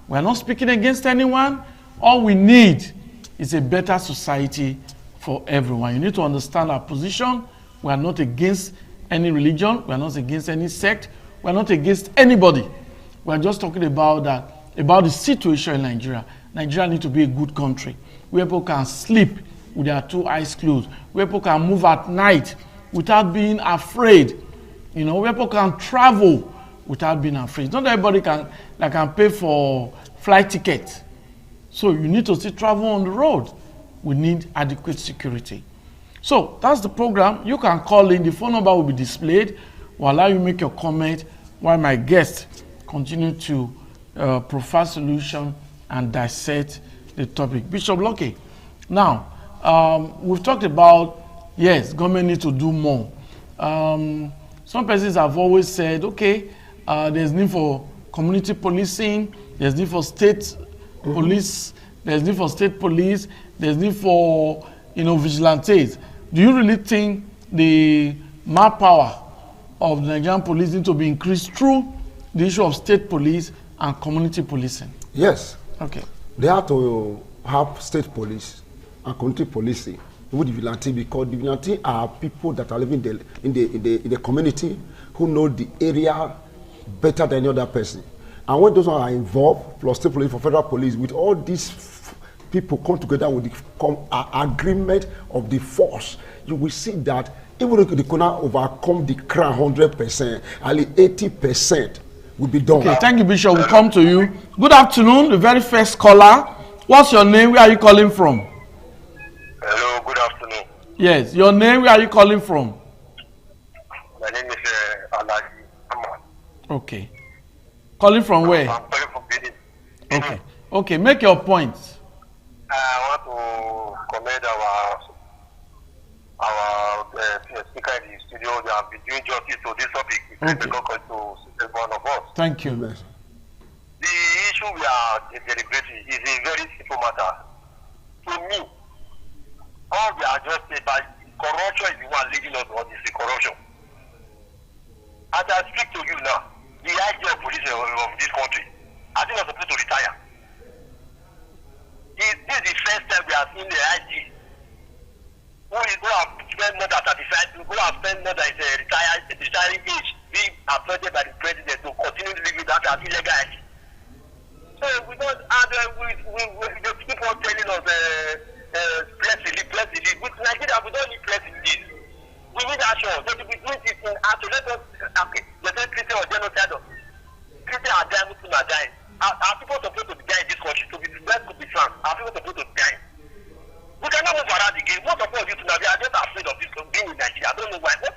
We are not speaking against anyone. All we need is a better society for everyone. You need to understand our position. We are not against any religion. We are not against any sect. We are not against anybody. We are just talking about the situation in Nigeria. Nigeria needs to be a good country where people can sleep with their 2 eyes closed, where people can move at night without being afraid, you know, where people can travel without being afraid. Not everybody can pay for flight tickets. So you need to still travel on the road. We need adequate security. So that's the program. You can call in. The phone number will be displayed. We'll allow you make your comment while my guests continue to provide solution and dissect the topic. Bishop Lucky, now, we've talked about, yes, government needs to do more. Some persons have always said, okay, there's need for community policing, there's need for state police, there's need for state police, there's need for, vigilantes. Do you really think the manpower of the Nigerian police need to be increased through the issue of state police and community policing? Yes. Okay. They have to have state police and community policing with the vigilante, because the vigilante are people that are living in the community who know the area better than any other person. And when those are involved, plus state police for federal police, with all these people come together with the agreement of the force, you will see that even if they cannot overcome the crime 100%, only 80% will be done. Okay, thank you, Bishop. We'll come to you. Good afternoon, the very first caller. What's your name? Where are you calling from? Hello, good afternoon. Yes, your name, where are you calling from? My name is Alaji Okay. Calling from where? I'm calling from Benin. Okay. Okay, make your points. I want to commend our speaker in the studio. They have been doing justice to this topic. Okay. To one of us. Thank you. The issue we are deliberating is a very simple matter. To me, all we are just saying by corruption is the one leading us on this corruption. As I speak to you now, the IG of police of this country, I think we're supposed to retire. This is the first time we have seen the IG who have spent more than 35, who have spent more than retiring age, being appointed by the president to continue living that as illegal IG. So we don't, and they keep on telling us press release. With Nigeria, we don't need press release. We need action. So to be doing this in action, let us, okay, let us Christian or genocide. Christian are dying, Muslims are dying. Are people supposed to be dying in this country? To be blessed to be France. Are people supposed to be dying? We cannot move around again. Most of us used to now, we are just afraid of this being in Nigeria. I don't know why. When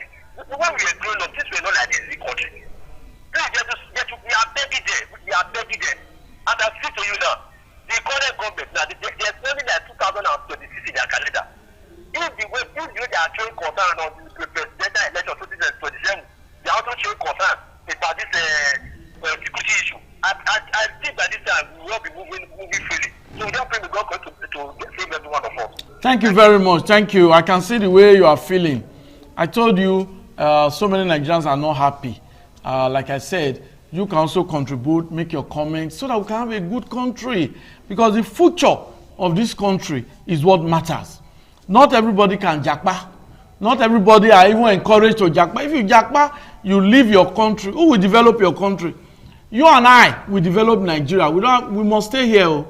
we were growing up, this was not like this in the country. We are begging there. We are begging there. And I speak to you now, the current government now, there's only like 2026 in their calendar. If the way they are showing concern on the presidential election 2027, they are also showing concern about this security issue. I think that this time we will be moving freely. So we don't pray the God to save every one of us. Thank you very much. Thank you. I can see the way you are feeling. I told you so many Nigerians are not happy. Like I said, you can also contribute, make your comments so that we can have a good country. Because the future of this country is what matters. Not everybody can japa. Not everybody are even encouraged to japa. If you japa, you leave your country. Who will develop your country? You and I will develop Nigeria. We must stay here.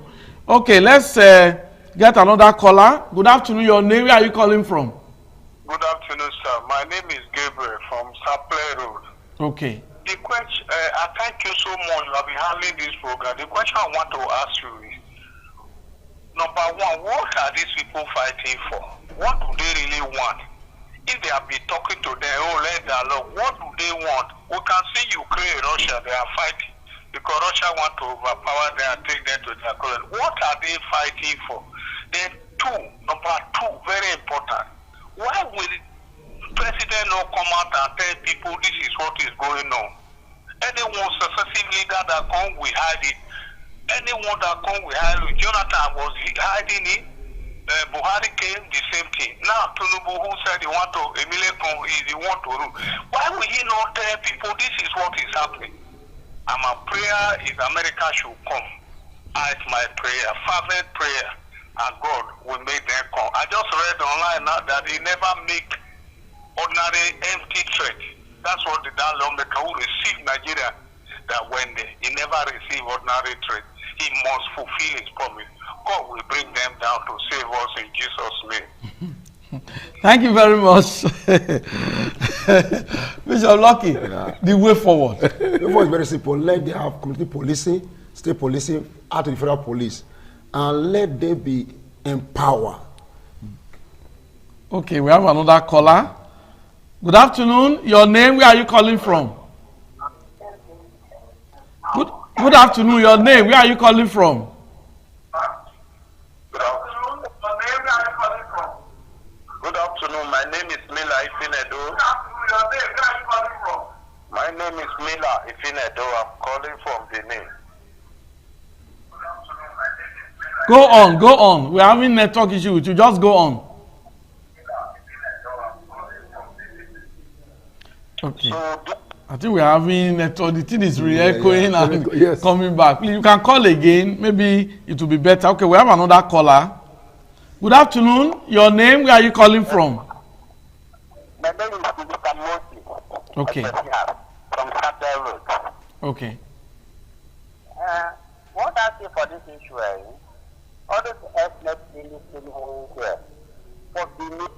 Okay, let's get another caller. Good afternoon. Your name, where are you calling from? Good afternoon, sir. My name is Gabriel from Saple Road. Okay. The question, I thank you so much for handling this program. The question I want to ask you is, number one, what are these people fighting for? What do they really want? If they have been talking to them, oh, let them alone, what do they want? We can see Ukraine, Russia, they are fighting because Russia want to overpower them and take them to their colony. What are they fighting for? Then number two, very important. Why will the president not come out and tell people this is what is going on? Anyone successive leader that come, we hide it. Anyone that come, we hide it. Jonathan was hiding it. Buhari came, the same thing. Now, Tinubu, who said he want to, he want to rule. Why will he not tell people this is what is happening? And my prayer is America should come. It's my prayer, fervent prayer, and God will make them come. I just read online now that he never make ordinary empty threat. That's what that lawmaker who received Nigeria, that when he never received ordinary threat, he must fulfill his promise. God will bring them down to save us in Jesus' name. Thank you very much. Bishop Lucky, the way forward. The way is very simple. Let them have community policing, state policing, out of the federal police, and let them be empowered. Okay, we have another caller. Good afternoon. Your name, where are you calling from? Good afternoon. Your name, where are you calling from? Good afternoon. My name is Mila Ifinedo. My name is Mila Ifinedo. I'm calling from Benin. Go on. We're having network issue with you. Just go on. Okay. I think we're having network. The thing is re-echoing and coming back. Please, you can call again. Maybe it will be better. Okay, we have another caller. Good afternoon. Your name, where are you calling from? My name is Mr. Mosi. Okay. From Saple Road. Okay. What I say for this issue is, all those ethnic English people here, for the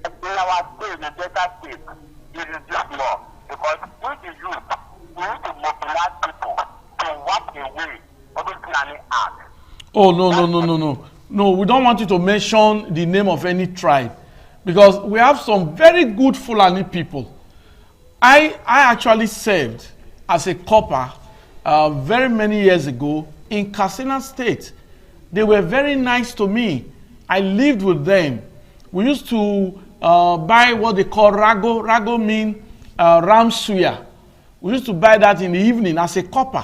in our state, the Delta state, it is just more. Because with the youth, we need to mobilize people to walk away from this planning act. Oh, no, we don't want you to mention the name of any tribe. Because we have some very good Fulani people. I actually served as a copper very many years ago in Katsina State. They were very nice to me. I lived with them. We used to buy what they call rago. Rago means ram suya. We used to buy that in the evening as a copper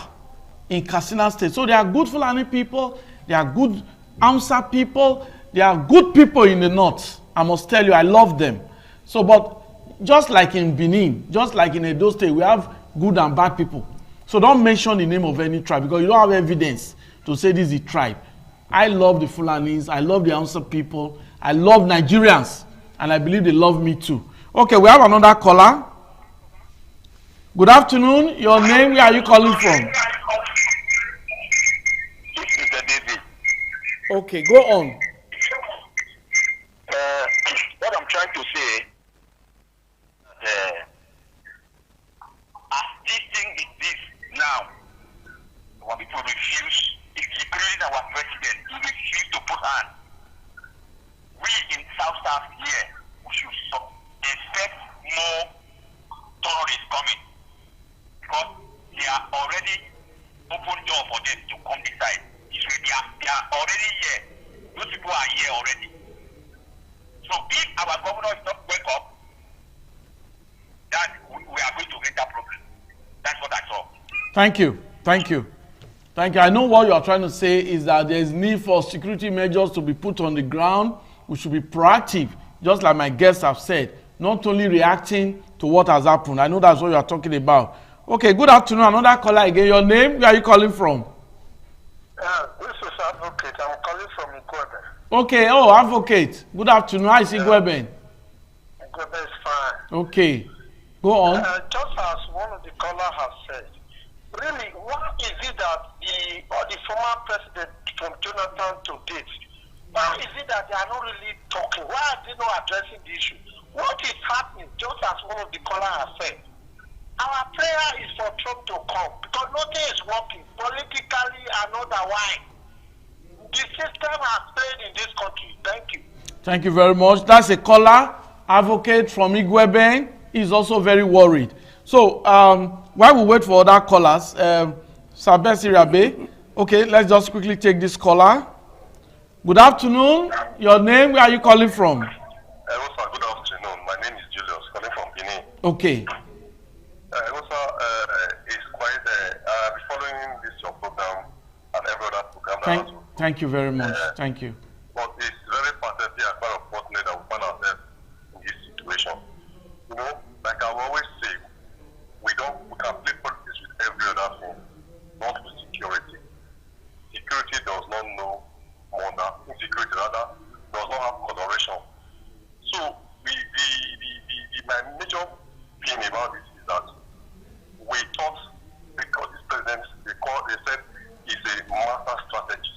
in Katsina State. So they are good Fulani people. They are good Hausa people. They are good people in the north. I must tell you, I love them. So, but just like in Benin, just like in Edo State, we have good and bad people. So don't mention the name of any tribe because you don't have evidence to say this is a tribe. I love the Fulanis. I love the Hausa people. I love Nigerians. And I believe they love me too. Okay, we have another caller. Good afternoon. Your name, where are you calling from? Okay, go on. What I'm trying to say, as this thing is this now, when people refuse, including our president, he refused to put hand. We in South here, we should expect more tourists coming because they are already open door for them to come inside. They are already here. Those people are here already. So if our governor is not wake up, that we are going to get that problem. That's what I saw. Thank you. Thank you. Thank you. I know what you are trying to say is that there is need for security measures to be put on the ground. We should be proactive, just like my guests have said, not only reacting to what has happened. I know that's what you are talking about. Okay, good afternoon. Another caller again. Your name? Where are you calling from? This is Advocate. I'm calling from Igwebe. Okay, oh, Advocate. Good afternoon. How is Igwebe? Igwebe is fine. Okay, go on. Just as one of the callers has said, really, why is it that the former president from Jonathan to date, why is it that they are not really talking? Why are they not addressing the issue? What is happening? Just as one of the callers has said, our prayer is for Trump to come because nothing is working politically and otherwise. The system has failed in this country. Thank you. Thank you very much. That's a caller, Advocate from Igwebe. He's also very worried. So while we wait for other callers, Sabesi Rabe, okay, let's just quickly take this caller. Good afternoon. Your name, where are you calling from? Good afternoon. My name is Julius, calling from Benin. Okay. It's quite, I'll be following this your program and every other program. Thank you very much. Thank you. But it's very pathetic and quite unfortunate that we find ourselves in this situation. You know, like I always say, we can play politics with every other thing, not with security. Security does not know money. Insecurity rather does not have coloration. So my major thing about this is that we thought because this president they said he's a master strategist.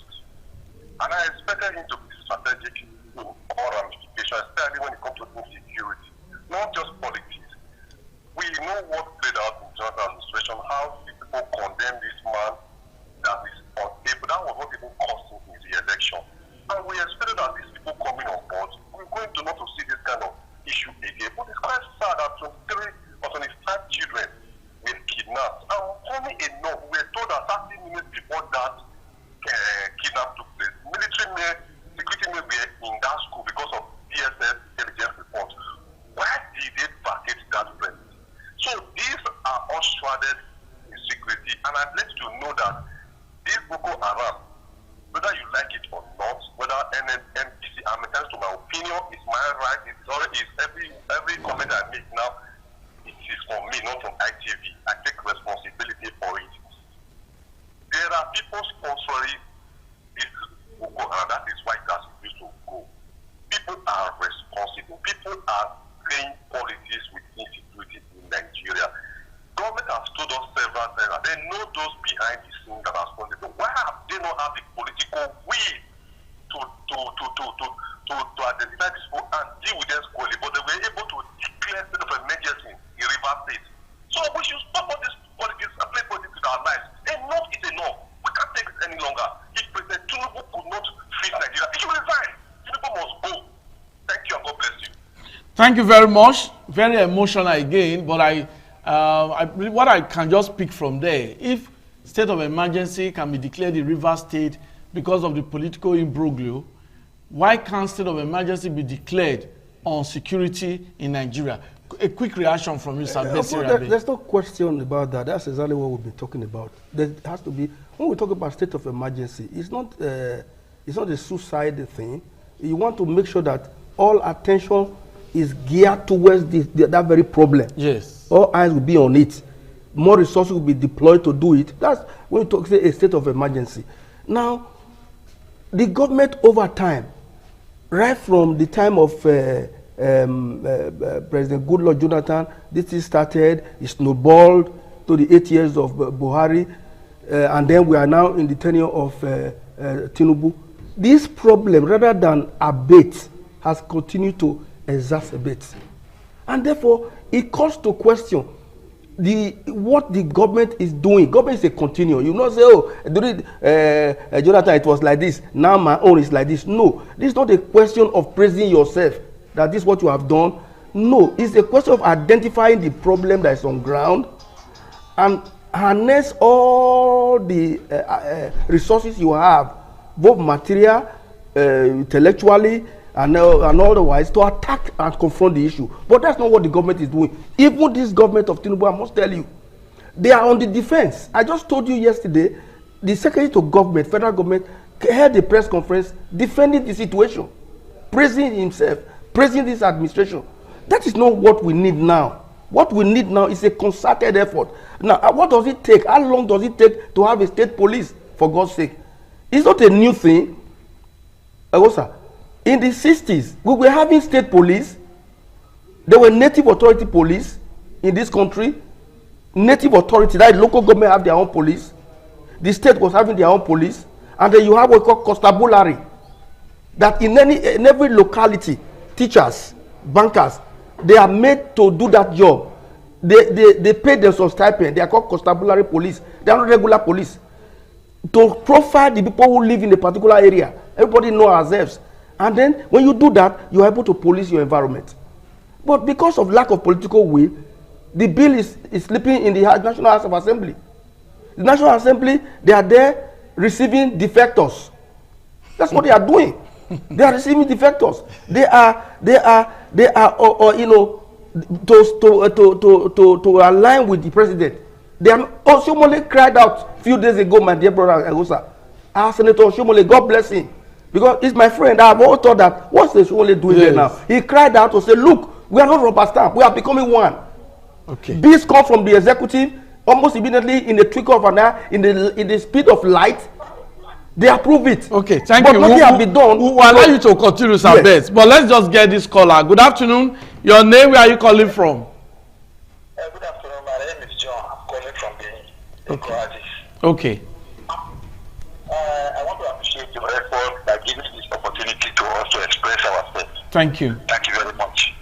And I expected him to be strategic in all ramifications, especially when it comes to insecurity, not just politics. We know what played out in Jonathan's administration, how people condemn this man that is unstable. That was what people cost him in the election. And we expected that these people coming on board, we're going to not to see this kind of issue again. But it's quite sad that 23 or 25 children were kidnapped. And funny enough, we were told that 30 minutes before that kidnap took place, security men were in that school because of DSS intelligence reports. Why did they vacate that place? So these are all shrouded in security, and I'd like to know that this Boko Haram, whether you like it or not, whether NNPC, I'm entitled to my opinion, it's my right, every comment I make now, it is for me, not from ITV. I take responsibility for it. There are people sponsoring this Boko Haram, that is why that's supposed to go. People are responsible. People are playing politics with insecurity in Nigeria. Government has told us several times that they know those behind the scenes that are responsible. Why have they not have the political will to identify these people and deal with them squarely? But they were able to declare state of emergency in Rivers State. So we should stop all this politics and play politics with our lives. Enough is enough. We can't take this any longer. If President Tinubu could not fix Nigeria, he should resign. Tinubu must go. Thank you and God bless you. Thank you very much. Very emotional again, but I what I can just pick from there, if state of emergency can be declared in Rivers State because of the political imbroglio, why can't state of emergency be declared on security in Nigeria? A quick reaction from you, Sir Bessie. There's no question about that. That's exactly what we've been talking about. There has to be, when we talk about state of emergency, it's not a suicide thing. You want to make sure that all attention is geared towards that very problem. Yes. All eyes will be on it. More resources will be deployed to do it. That's when we talk say a state of emergency. Now, the government over time, right from the time of President Goodluck Jonathan, this thing started, it snowballed to the 8 years of Buhari, and then we are now in the tenure of Tinubu. This problem, rather than abate, has continued to exacerbate. And therefore, it calls to question what the government is doing. Government is a continuum. You not say, oh, during Jonathan it was like this, now my own is like this. No, this is not a question of praising yourself, that this is what you have done. No, it's a question of identifying the problem that is on ground and harness all the resources you have, both material, intellectually, and otherwise, to attack and confront the issue. But that's not what the government is doing. Even this government of Tinubu, I must tell you, they are on the defense. I just told you yesterday, the Secretary to Government, federal government, held a press conference defending the situation, praising himself, praising this administration. That is not what we need now. What we need now is a concerted effort. Now, what does it take? How long does it take to have a state police, for God's sake? It's not a new thing. In the 60s, we were having state police. There were native authority police in this country. Native authority, that local government have their own police. The state was having their own police. And then you have what we call constabulary. That in every locality, teachers, bankers, they are made to do that job. They pay them some stipend. They are called constabulary police. They are not regular police. To profile the people who live in a particular area. Everybody knows ourselves. And then when you do that, you are able to police your environment. But because of lack of political will, the bill is sleeping in the National House of Assembly. The National Assembly, they are there receiving defectors. That's what they are doing. They are receiving defectors. They are you know, to align with the president. They are also cried out a few days ago, my dear brother Agosa. Our Senator Shomole, God bless him. Because he's my friend. I've always thought that, what's the Shomole doing there now? He cried out to say, look, we are not rubber stamp. We are becoming one. Okay. Bills come from the executive almost immediately in the twinkle of an eye, in the speed of light. They approve it. Okay, thank but you. Nothing has been done. We'll allow you to continue, Sir Yes. Best. But let's just get this caller. Good afternoon. Your name, where are you calling from? Good afternoon. My name is John. I'm calling from the Okay. Okay. I want to appreciate your effort by giving this opportunity to us to express ourselves. Thank you. Thank you very much.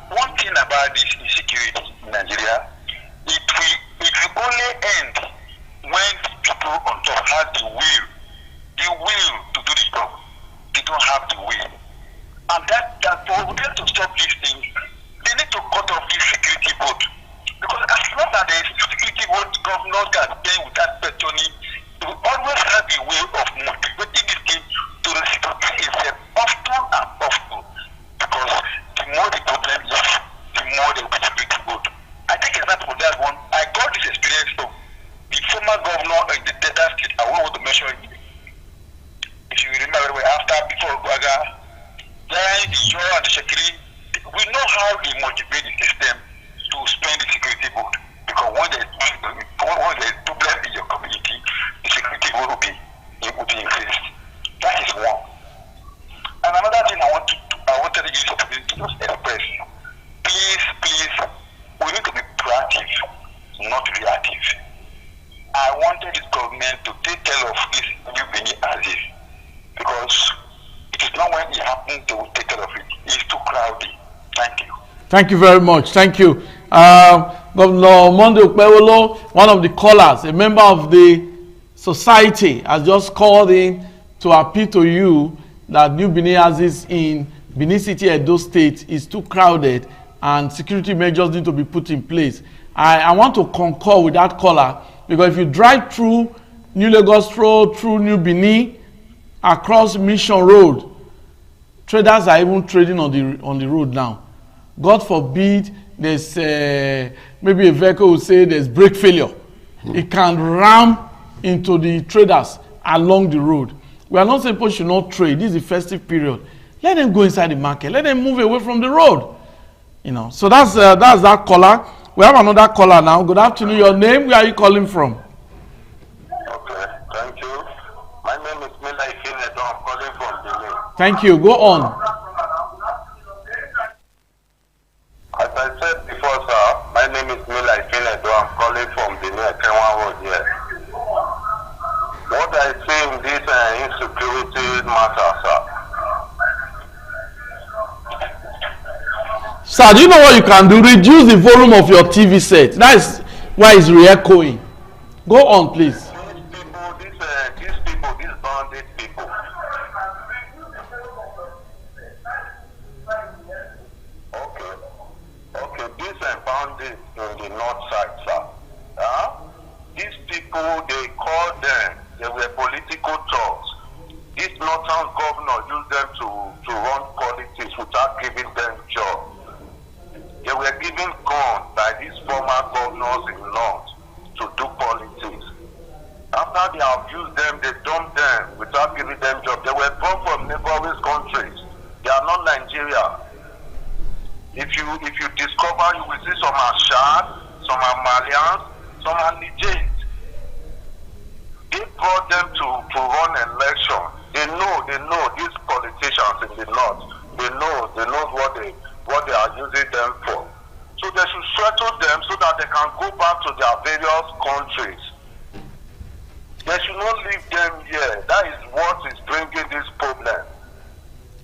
One thing about this insecurity in Nigeria, it will only end when people on top have the will to do the job. They don't have the will. And that for them to stop these things, they need to cut off this security vote. Because as long as there is security vote, governors can stay without questioning. They will always have a way of motivating this thing to reciprocate itself often and often. Because the more the problem is, the more the security vote. I take an example of that one. I got this experience from the former governor in the Delta State. I won't want to mention it. If you remember, before Gwaga, during the Joe and the Shekiri, we know how they motivate the system to spend the security vote. Because when there is problem in your community, the security vote will be increased. That is one. And another thing I wanted to use the opportunity to just express. Please, we need to be proactive, not reactive. I wanted this government to take care of this new Benin as is. Because it is not when it happens they will take care of it. It's too crowded. Thank you. Thank you very much. Thank you. Governor Monday Okpewolo, one of the callers, a member of the society, has just called in to appeal to you that New Benin Aziz in Benin City, Edo State is too crowded and security measures need to be put in place. I want to concur with that caller, because if you drive through New Lagos Road, through New Benin, across Mission Road, traders are even trading on the road now. God forbid there's maybe a vehicle will say there's brake failure. It can ram into the traders along the road. We are not saying people should not trade. This is the festive period. Let them go inside the market. Let them move away from the road. You know. So that's that caller. We have another caller now. Good afternoon. Your name? Where are you calling from? Okay, thank you. My name is Mila Ifenedo. I'm calling from Benin. Thank you. Go on. As I said before, sir, my name is Mila Ifenedo. I'm calling from Benin, Kenwa Road here. What I see in this insecurity matter, sir. Sir, do you know what you can do? Reduce the volume of your TV set. That is why it's re-echoing. Go on, please. These bandit people. Okay, these bandits in the north side, sir. These people, they call them, they were political thugs. This northern governor used them to run politics without giving them jobs. They were given guns by these former governors in North to do politics. After they have used them, they dumped them without giving them jobs. They were brought from neighboring countries. They are not Nigeria. If you discover, you will see some are Shad, some are Malians, some are Nigerians. They brought them to run election. They know these politicians in the north. They know what they are using them for. So they should settle them so that they can go back to their various countries. They should not leave them here. That is what is bringing this problem.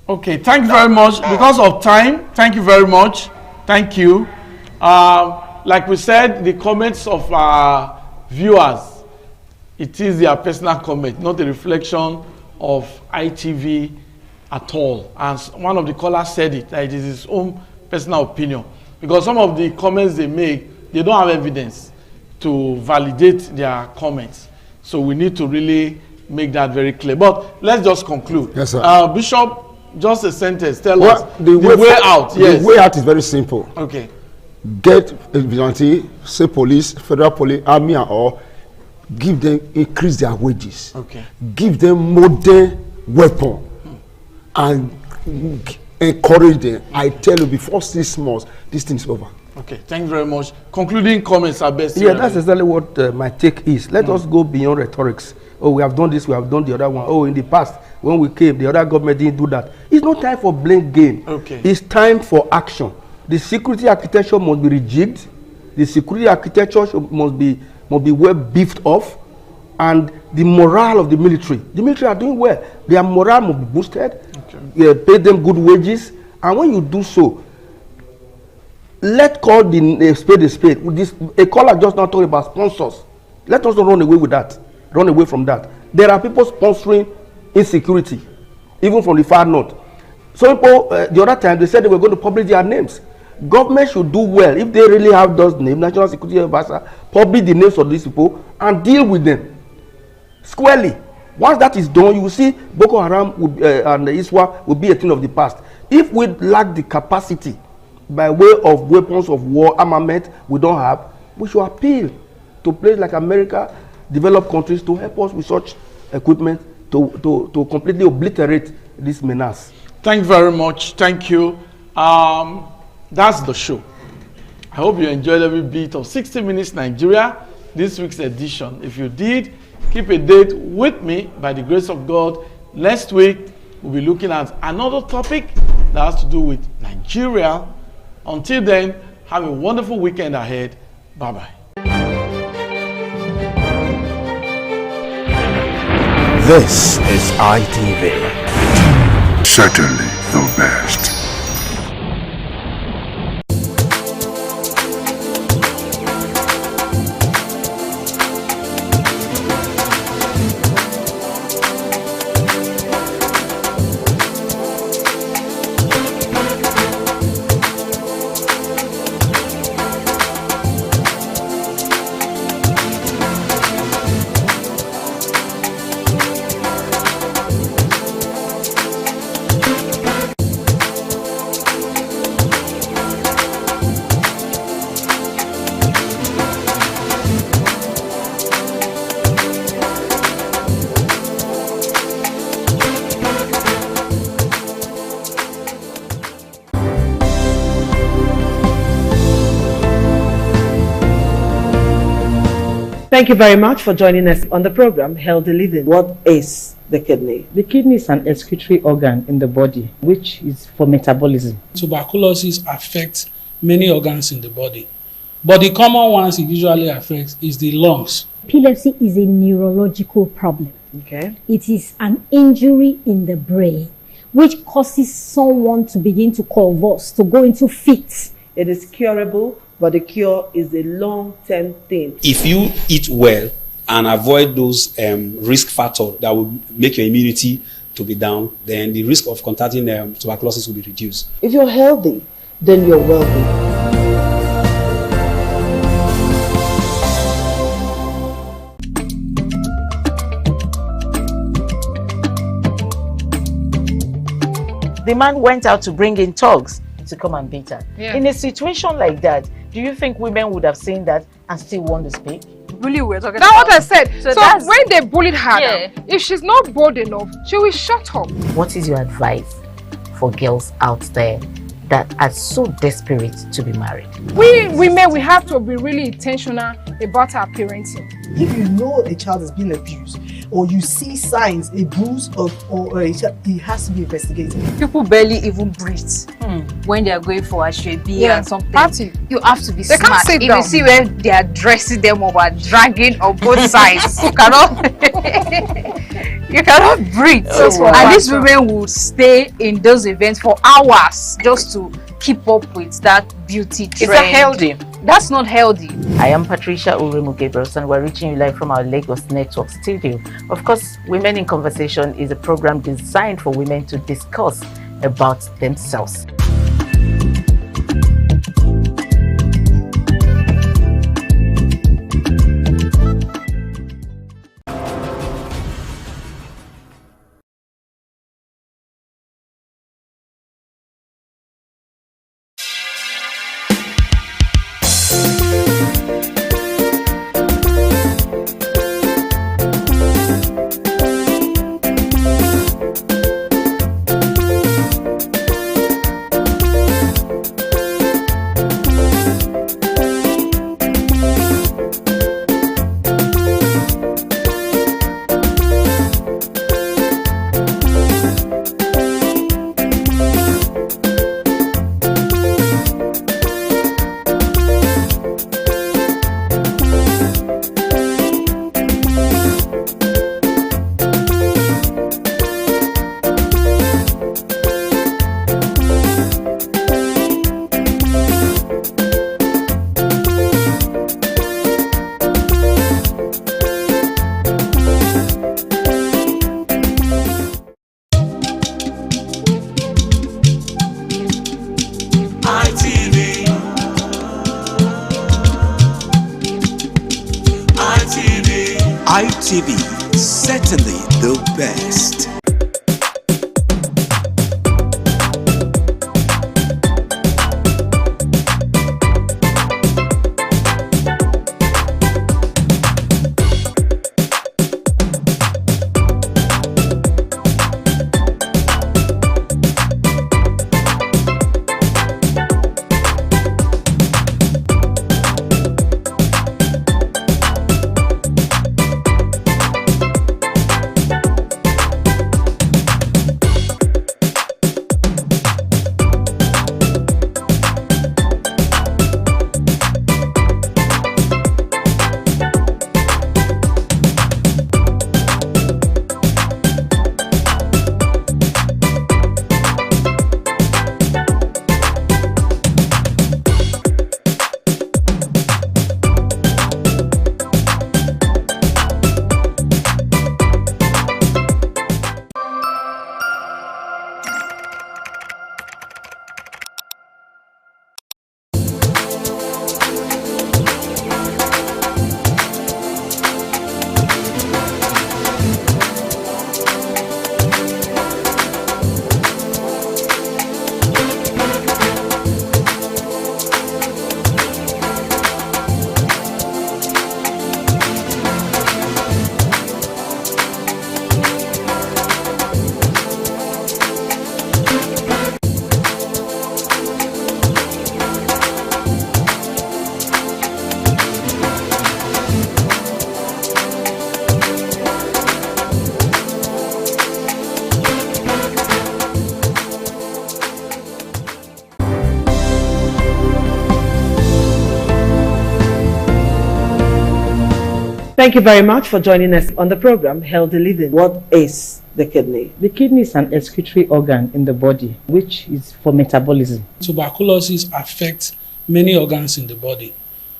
Okay, thank you very much. Because of time, thank you very much. Thank you. Like we said, the comments of our viewers, it is their personal comment, not a reflection of ITV at all. And one of the callers said it, that it is his own personal opinion. Because some of the comments they make, they don't have evidence to validate their comments. So we need to really make that very clear. But let's just conclude. Yes, sir. Bishop, just a sentence. Tell us the way out. Yes. The way out is very simple. Okay. Get a vigilante, say police, federal police, army, or give them, increase their wages. Okay. Give them modern weapon and encourage them. I tell you, before 6 months, this thing is over. Okay, thank you very much. Concluding comments are best. Yeah, that's exactly what my take is. Let us go beyond rhetorics. Oh, we have done this, we have done the other one. Oh, in the past, when we came, the other government didn't do that. It's not time for blame game. Okay. It's time for action. The security architecture must be rejigged. The security architecture must be well beefed off. And the morale of the military are doing well. Their morale must be boosted. Okay. Pay them good wages. And when you do so, let's call the spade a spade. A caller just now talking about sponsors. Let us not run away with that. Run away from that. There are people sponsoring insecurity, even from the far north. Some people, the other time, they said they were going to publish their names. Government should do well if they really have those names, National Security Advisor, publish the names of these people and deal with them squarely. Once that is done, you will see Boko Haram and the ISWA will be a thing of the past. If we lack the capacity by way of weapons of war, armament we don't have, we should appeal to places like America, developed countries, to help us with such equipment to completely obliterate this menace. Thank you very much. Thank you. That's the show. I hope you enjoyed every bit of 60 Minutes Nigeria, this week's edition. If you did, keep a date with me by the grace of God. Next week, we'll be looking at another topic that has to do with Nigeria. Until then, have a wonderful weekend ahead. Bye-bye. This is ITV. Certainly the best. Thank you very much for joining us on the program Healthy Living. What is the kidney? The kidney is an excretory organ in the body which is for metabolism. Tuberculosis affects many organs in the body, but the common ones it usually affects is the lungs. Epilepsy is a neurological problem. Okay. It is an injury in the brain which causes someone to begin to convulse, to go into fits. It is curable, but the cure is a long-term thing. If you eat well and avoid those risk factors that will make your immunity to be down, then the risk of contracting tuberculosis will be reduced. If you're healthy, then you're wealthy. The man went out to bring in thugs to come and beat her. Yeah. In a situation like that, do you think women would have seen that and still want to speak? Really, we're talking That's about. what I said. So that's- when they bullied her, Yeah. now, if she's not bold enough, she will shut up. What is your advice for girls out there that are so desperate to be married? We women, we have to be really intentional about our parenting. If you know a child is being abused, or you see signs, a bruise or a child, it has to be investigated. People barely even breathe when they are going for a shrebi and something. You have to be They can't smart. sit If down. you see when they are dressing them up or dragging on both sides, you cannot breathe. And these women would stay in those events for hours just to keep up with that beauty trend. Is that healthy? That's not healthy. I am Patricia Uremu Gabriels and we're reaching you live from our Lagos Network studio. Of course, Women in Conversation is a program designed for women to discuss about themselves. ITV, certainly the best. Thank you very much for joining us on the program Healthy Living. What is the kidney? The kidney is an excretory organ in the body which is for metabolism. Tuberculosis affects many organs in the body,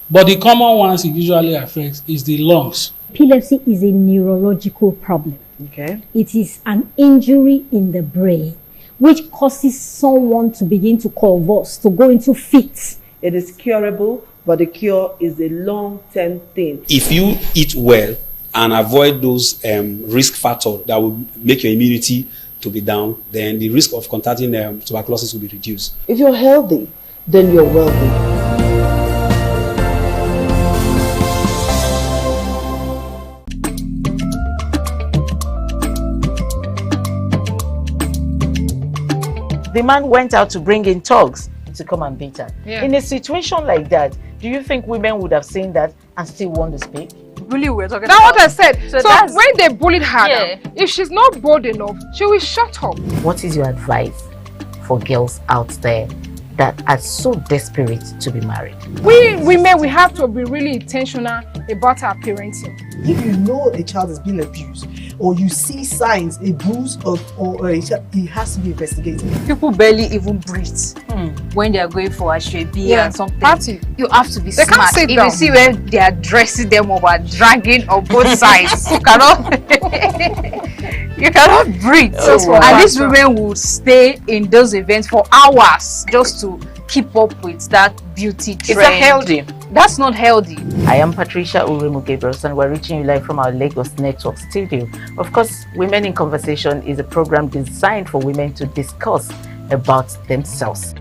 but the common ones it usually affects is the lungs. Epilepsy is a neurological problem. Okay. It is an injury in the brain which causes someone to begin to convulse, to go into fits. It is curable, but the cure is a long-term thing. If you eat well and avoid those risk factors that will make your immunity to be down, then the risk of contracting tuberculosis will be reduced. If you're healthy, then you're wealthy. The man went out to bring in thugs to come and beat her. Yeah. In a situation like that, do you think women would have seen that and still want to speak? Really, we're talking That's about what I said. So that's- when they bullied her, Yeah. now, if she's not bold enough, she will shut up. What is your advice for girls out there that are so desperate to be married? We women, we have to be really intentional about our parenting. If you know a child is being abused, or you see signs, a bruise or a child, it has to be investigated. People barely even breathe when they are going for a shrebi and something. You have to be They can't smart. sit If down. you see when they are dressing them up and dragging on both sides, you cannot breathe. And these women will stay in those events for hours just to keep up with that beauty trend. Is that healthy? That's not healthy. I am Patricia Uremu Gabriels and we're reaching you live from our Lagos Network studio. Of course, Women in Conversation is a program designed for women to discuss about themselves.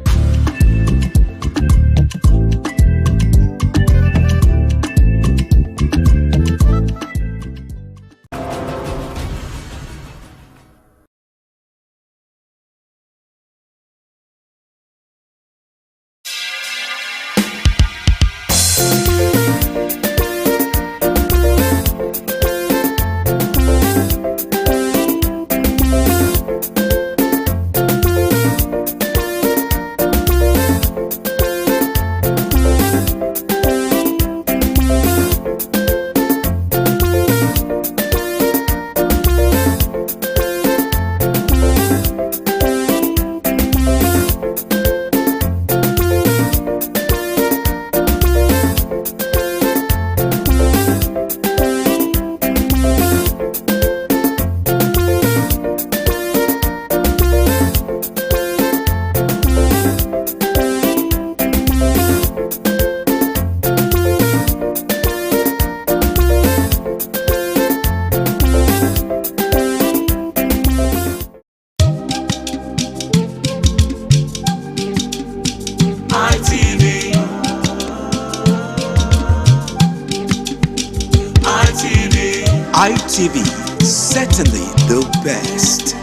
ITV, certainly the best.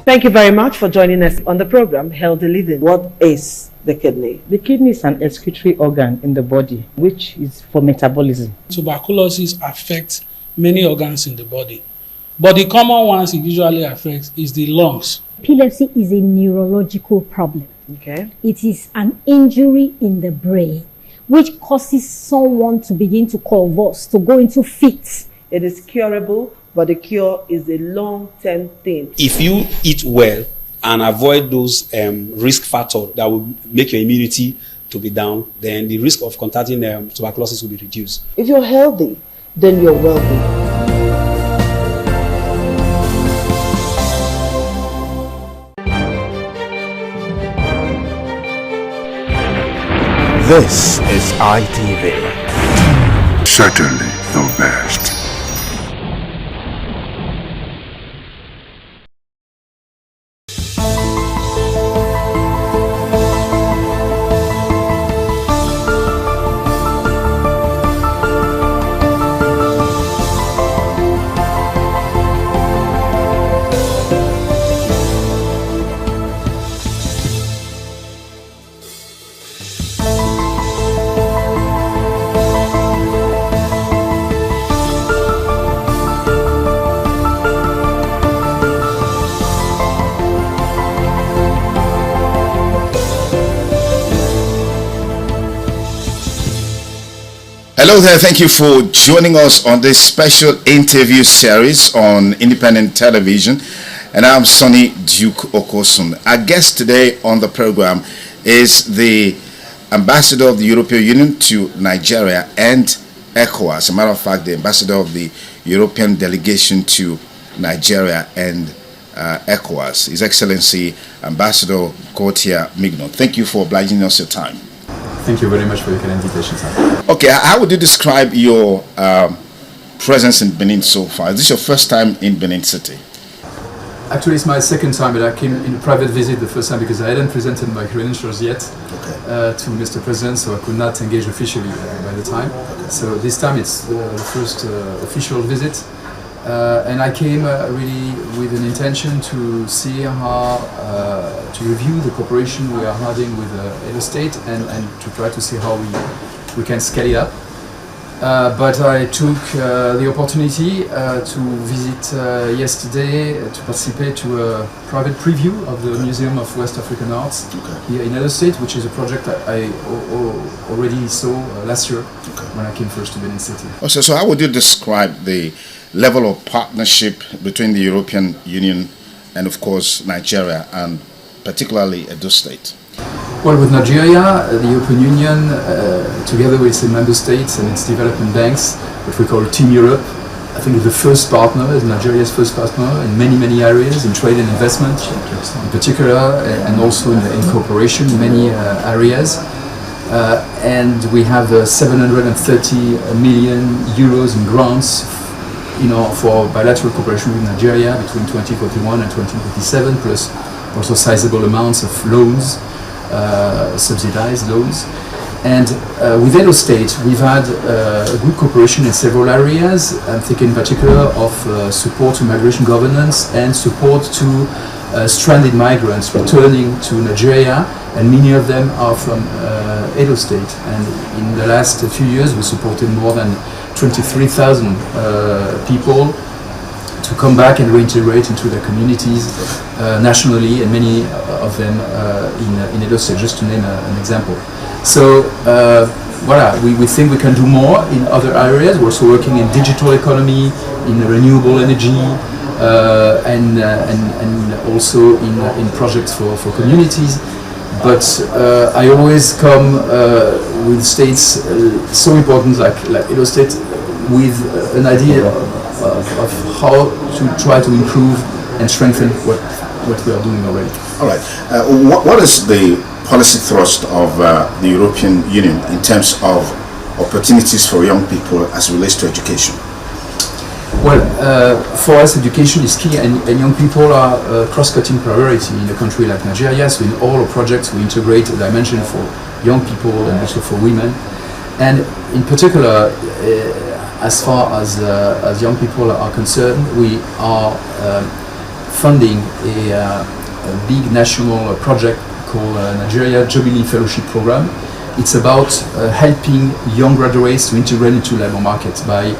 Thank you very much for joining us on the program, Healthy Living. What is the kidney? The kidney is an excretory organ in the body, which is for metabolism. Tuberculosis affects many organs in the body, but the common ones it usually affects is the lungs. Epilepsy is a neurological problem. Okay. It is an injury in the brain which causes someone to begin to convulse, to go into fits. It is curable, but the cure is a long-term thing. If you eat well and avoid those risk factors that will make your immunity to be down, then the risk of contracting tuberculosis will be reduced. If you're healthy, then you're wealthy. This is ITV. Certainly the best. Hello there, thank you for joining us on this special interview series on independent television. And I'm Sonny Duke Okosun. Our guest today on the program is the Ambassador of the European Union to Nigeria and ECOWAS. As a matter of fact, the Ambassador of the European Delegation to Nigeria and ECOWAS, His Excellency Ambassador Gauthier Mignon. Thank you for obliging us your time. Thank you very much for your kind invitation, sir. Okay, how would you describe your presence in Benin so far? Is this your first time in Benin City? Actually, it's my second time, but I came in a private visit the first time because I hadn't presented my credentials yet to Mr. President, so I could not engage officially by the time. So this time it's the first official visit. And I came really with an intention to see how, to review the cooperation we are having with Edo State and to try to see how we can scale it up. But I took the opportunity to visit yesterday to participate to a private preview of the Museum of West African Arts here in Edo State, which is a project that I already saw last year when I came first to Benin City. Also, so how would you describe the level of partnership between the European Union and, of course, Nigeria, and particularly Edo State? Well, with Nigeria, the European Union, together with its member states and its development banks, which we call Team Europe, I think is the first partner, is Nigeria's first partner in many areas, in trade and investment in particular, and also in cooperation in many areas. And we have 730 million euros in grants for bilateral cooperation with Nigeria between 2041 and 2027, plus also sizable amounts of loans, subsidized loans. And with Edo State, we've had good cooperation in several areas. I'm thinking in particular of support to migration governance and support to stranded migrants returning to Nigeria, and many of them are from Edo State. And in the last few years, we supported more than 23,000 people to come back and reintegrate into their communities nationally, and many of them in Edo State, just to name an example. So we think we can do more in other areas. We're also working in digital economy, in renewable energy, and also in projects for communities. But I always come with states so important like Edo State with an idea of how to try to improve and strengthen what we are doing already. All right. What is the policy thrust of the European Union in terms of opportunities for young people as it relates to education? Well, for us, education is key, and young people are a cross-cutting priority in a country like Nigeria. So in all our projects, we integrate a dimension for young people and also for women. And in particular, as far as young people are concerned, we are funding a big national project called Nigeria Jubilee Fellowship Program. It's about helping young graduates to integrate into labor markets by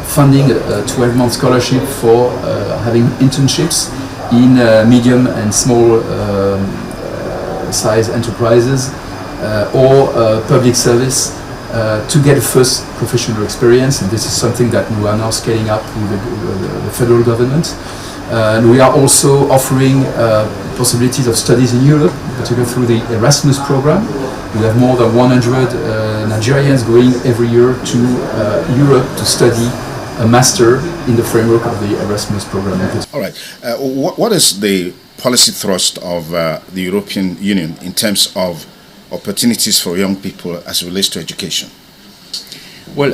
funding a 12-month scholarship for having internships in medium and small size enterprises or public service to get a first professional experience, and this is something that we are now scaling up with the federal government. And we are also offering possibilities of studies in Europe, particularly through the Erasmus program. We have more than 100 Nigerians going every year to Europe to study a master in the framework of the Erasmus program. All right. What is the policy thrust of the European Union in terms of opportunities for young people as it relates to education? Well,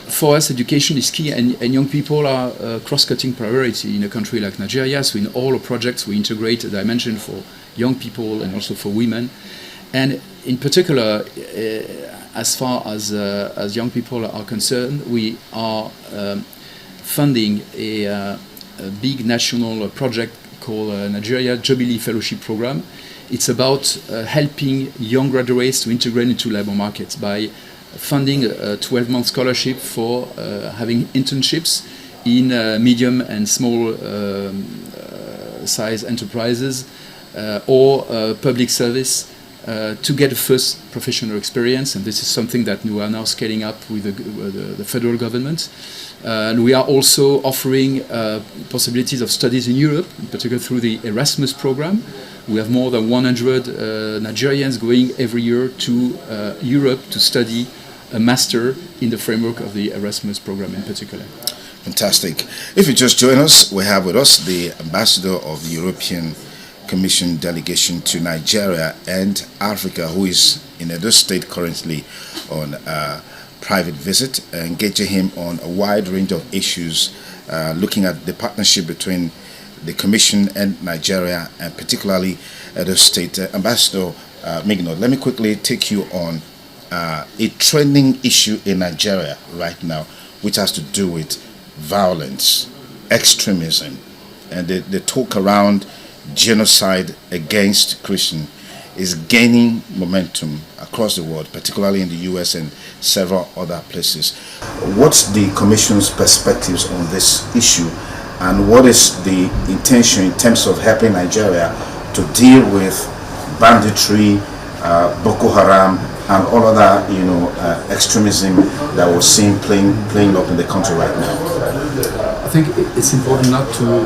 for us, education is key, and young people are a cross-cutting priority in a country like Nigeria. So in all our projects, we integrate a dimension for young people and also for women. And in particular, as far as young people are concerned, we are funding a big national project called Nigeria Jubilee Fellowship Program. It's about helping young graduates to integrate into labor markets by funding a 12-month scholarship for having internships in medium and small size enterprises or public service to get a first professional experience, and this is something that we are now scaling up with the federal government. And we are also offering possibilities of studies in Europe, in particular through the Erasmus program. We have more than 100 Nigerians going every year to Europe to study a master in the framework of the Erasmus program in particular. Fantastic. If you just join us, we have with us the ambassador of the European Commission delegation to Nigeria and Africa, who is in Edo State currently on a private visit, engaging him on a wide range of issues, looking at the partnership between the Commission and Nigeria, and particularly Edo State. Ambassador Mignot, let me quickly take you on a trending issue in Nigeria right now, which has to do with violence, extremism, and the talk around genocide against Christians is gaining momentum across the world, particularly in the US and several other places. What's the Commission's perspectives on this issue, and what is the intention in terms of helping Nigeria to deal with banditry, Boko Haram, and all other, extremism that we're seeing playing up in the country right now? I think it's important not to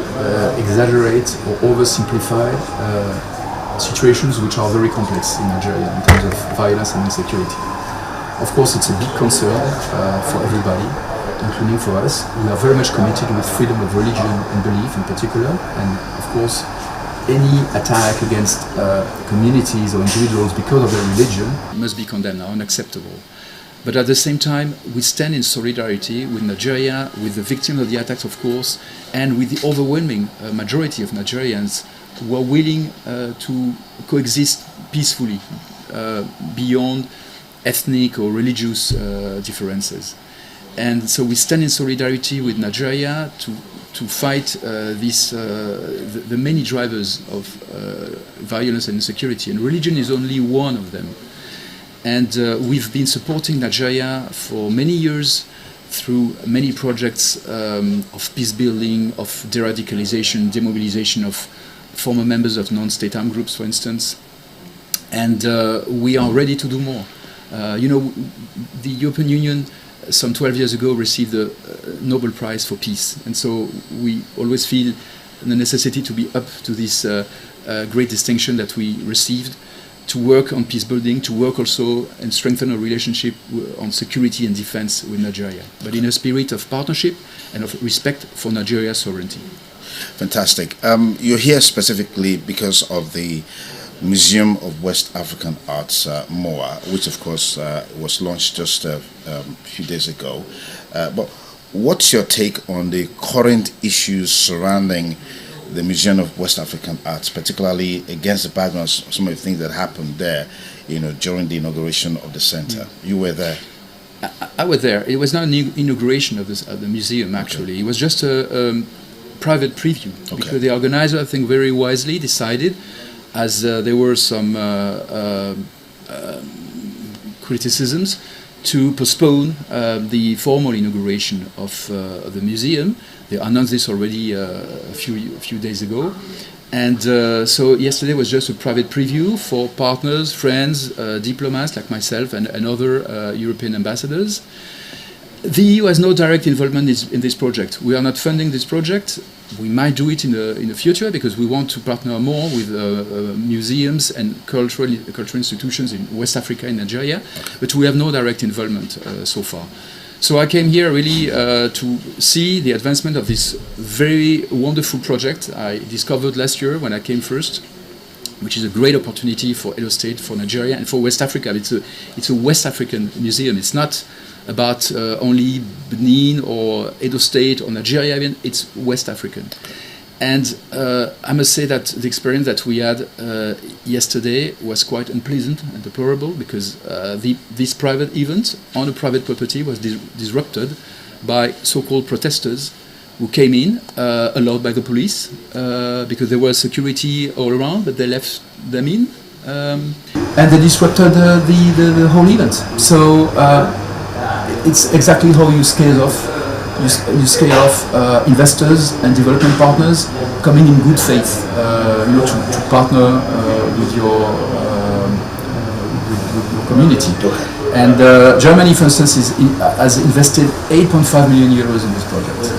exaggerate or oversimplify situations which are very complex in Nigeria in terms of violence and insecurity. Of course, it's a big concern for everybody, including for us. We are very much committed with freedom of religion and belief in particular, and of course, any attack against communities or individuals because of their religion must be condemned, unacceptable. But at the same time, we stand in solidarity with Nigeria, with the victims of the attacks, of course, and with the overwhelming majority of Nigerians who are willing to coexist peacefully beyond ethnic or religious differences. And so we stand in solidarity with Nigeria to fight the many drivers of violence and insecurity, and religion is only one of them. And we've been supporting Nigeria for many years through many projects of peace building, of de-radicalization, demobilization of former members of non-state armed groups, for instance. And we are ready to do more. The European Union some 12 years ago received the Nobel Prize for Peace. And so we always feel the necessity to be up to this great distinction that we received, to work on peace building, to work also and strengthen a relationship on security and defense with Nigeria, but in a spirit of partnership and of respect for Nigeria's sovereignty. Fantastic. You're here specifically because of the Museum of West African Arts, MOA, which of course was launched just a few days ago. But what's your take on the current issues surrounding the Museum of West African Arts, particularly against the background of some of the things that happened there, during the inauguration of the center? You were there. I was there. It was not an inauguration of the museum, actually. Okay. It was just a private preview, because the organizer, I think, very wisely decided, as there were some criticisms, to postpone the formal inauguration of the museum. They announced this already a few days ago. And so yesterday was just a private preview for partners, friends, diplomats like myself and other European ambassadors. The EU has no direct involvement in this project. We are not funding this project. We might do it in the future because we want to partner more with museums and cultural institutions in West Africa and Nigeria, but we have no direct involvement so far. So I came here really to see the advancement of this very wonderful project I discovered last year when I came first, which is a great opportunity for Edo State, for Nigeria, and for West Africa. It's a West African museum. It's not about only Benin or Edo State or Nigeria, even. It's West African. And I must say that the experience that we had yesterday was quite unpleasant and deplorable, because this private event on a private property was disrupted by so-called protesters who came in, allowed by the police, because there was security all around, but they left them in. And they disrupted the whole event. So it's exactly how you scale off. You scale off investors and development partners coming in good faith, to partner with your community. And Germany, for instance, has invested 8.5 million euros in this project.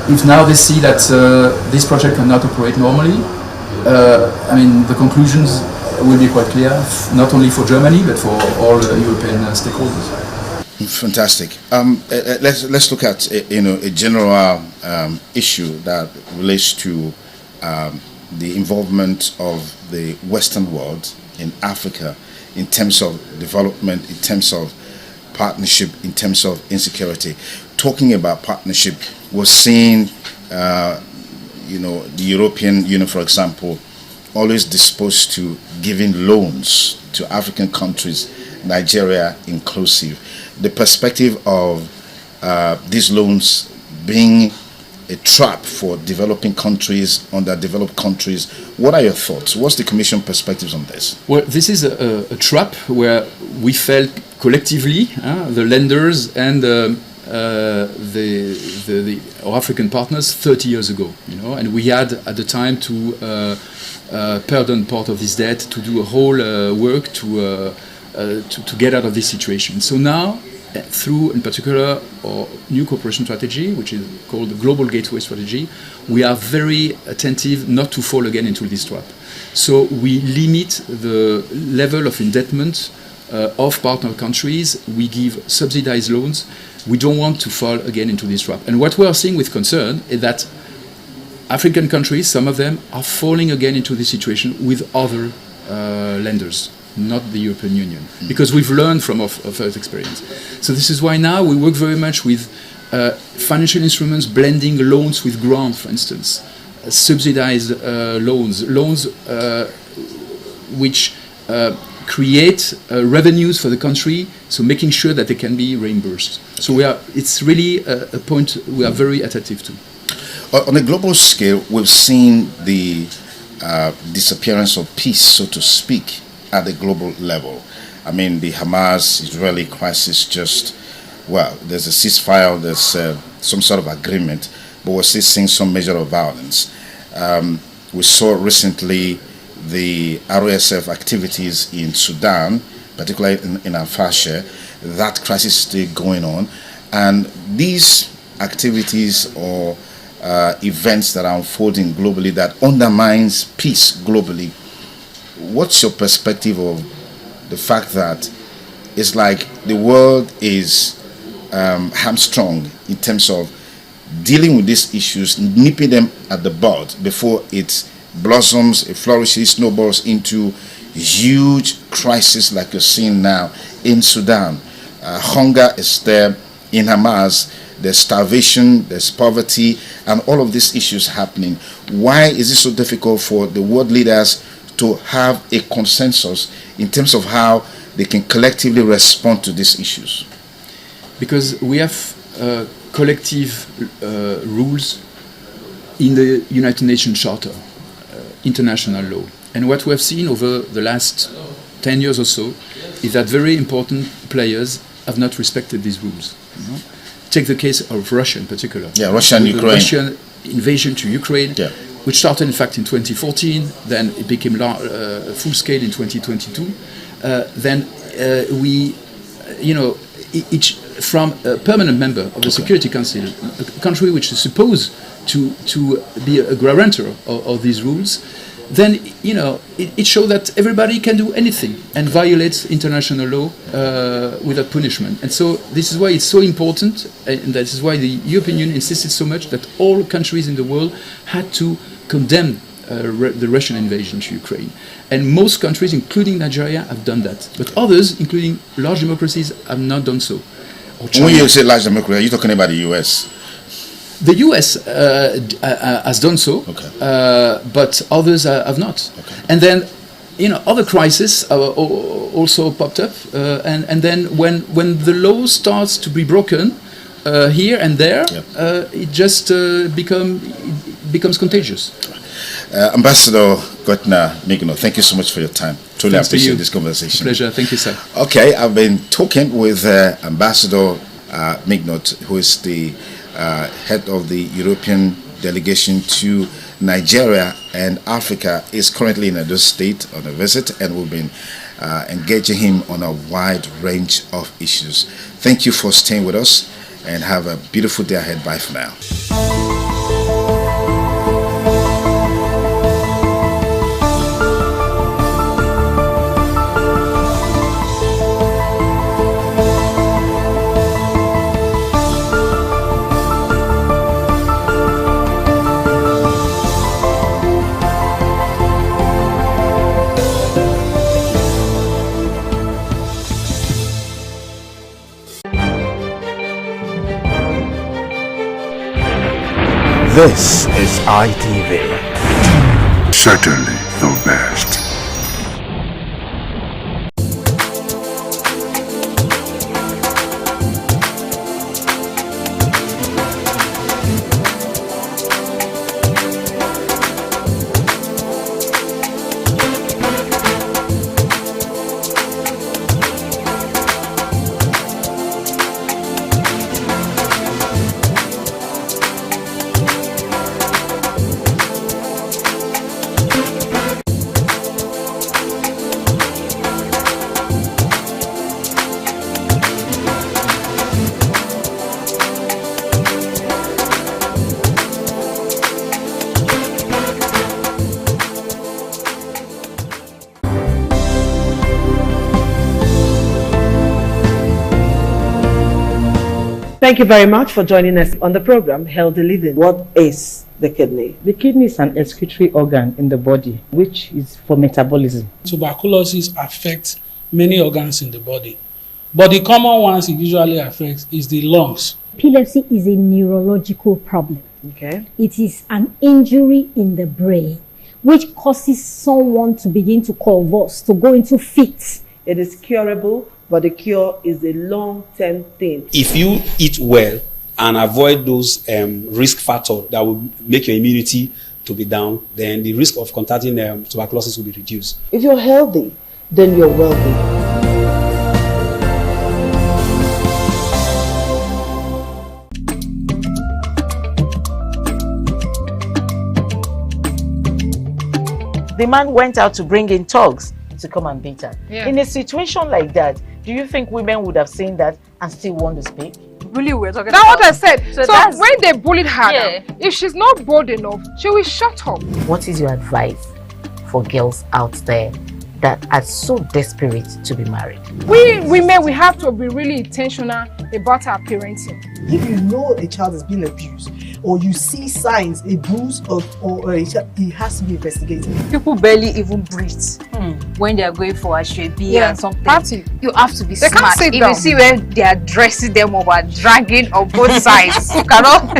If now they see that this project cannot operate normally, the conclusions will be quite clear, not only for Germany but for all European stakeholders. Fantastic. Let's look at a general issue that relates to the involvement of the Western world in Africa in terms of development, in terms of partnership, in terms of insecurity. Talking about partnership, we're seeing the European Union, for example, always disposed to giving loans to African countries, Nigeria inclusive. The perspective of these loans being a trap for developing countries, underdeveloped countries. What are your thoughts? What's the Commission perspectives on this? Well, this is a trap where we felt collectively, the lenders and our African partners 30 years ago, and we had at the time to pardon part of this debt, to do a whole work to get out of this situation. So now, through, in particular, our new cooperation strategy, which is called the Global Gateway Strategy, we are very attentive not to fall again into this trap. So we limit the level of indebtedness of partner countries. We give subsidized loans. We don't want to fall again into this trap. And what we are seeing with concern is that African countries, some of them, are falling again into this situation with other lenders, not the European Union, because we've learned from our first experience. So this is why now we work very much with financial instruments, blending loans with grants, for instance, subsidized loans which create revenues for the country, so making sure that they can be reimbursed. So it's really a point we are very attentive to. On a global scale, we've seen the disappearance of peace, so to speak, at the global level. I mean, the Hamas-Israeli crisis there's a ceasefire, there's some sort of agreement, but we're still seeing some measure of violence. We saw recently the RSF activities in Sudan, particularly in Al-Fasher. That crisis is still going on. And these activities or events that are unfolding globally that undermines peace globally, what's your perspective of the fact that it's like the world is hamstrung in terms of dealing with these issues, nipping them at the bud before it blossoms, it flourishes, snowballs into huge crisis like you're seeing now in Sudan? Hunger is there in Hamas. There's starvation, there's poverty, and all of these issues happening. Why is it so difficult for the world leaders to have a consensus in terms of how they can collectively respond to these issues? Because we have collective rules in the United Nations Charter, international law. And what we have seen over the last 10 years or so is that very important players have not respected these rules. You know? Take the case of Russia in particular. Yeah, Russia and Ukraine. Russian invasion to Ukraine, which started in fact in 2014, then it became full scale in 2022. Then we, you know, each from a permanent member of the Security Council, a country which is supposed to be a guarantor of these rules, then, you know, it shows that everybody can do anything and violates international law without punishment. And so this is why it's so important, and this is why the European Union insisted so much that all countries in the world had to condemn the Russian invasion to Ukraine. And most countries, including Nigeria, have done that. But others, including large democracies, have not done so. When you say large democracy, are you talking about the US? The US has done so, but others have not. And then, you know, other crises also popped up. And then when the law starts to be broken here and there, it just becomes contagious. Ambassador Gotna Migno, thank you so much for your time. Truly appreciate this conversation. Pleasure. Thank you, sir. Okay, I've been talking with Ambassador Mignot, who is the head of the European delegation to Nigeria and Africa, is currently in Edo State on a visit, and we've been engaging him on a wide range of issues. Thank you for staying with us, and have a beautiful day ahead. Bye for now. This is ITV. Certainly the best. Thank you very much for joining us on the program Healthy Living. What is the kidney? The kidney is an excretory organ in the body, which is for metabolism. Tuberculosis affects many organs in the body, but the common ones it usually affects is the lungs. Epilepsy is a neurological problem. Okay. It is an injury in the brain which causes someone to begin to convulse, to go into fits. It is curable, but the cure is a long-term thing. If you eat well and avoid those risk factors that will make your immunity to be down, then the risk of contracting tuberculosis will be reduced. If you're healthy, then you're wealthy. The man went out to bring in thugs to come and beat her. Yeah. In a situation like that, do you think women would have seen that and still want to speak? Really, we're talking That's about. what I said. So that's- when they bullied her, now, if she's not bold enough, she will shut up. What is your advice for girls out there that are so desperate to be married? We women, we have to be really intentional about our parenting. If you know a child is being abused, or you see signs, a bruise or a child, it has to be investigated. People barely even breathe when they are going for a shrebi and something. Party. You have to be They can't smart. sit If down. you see where they are dressing them up and dragging on both sides, you cannot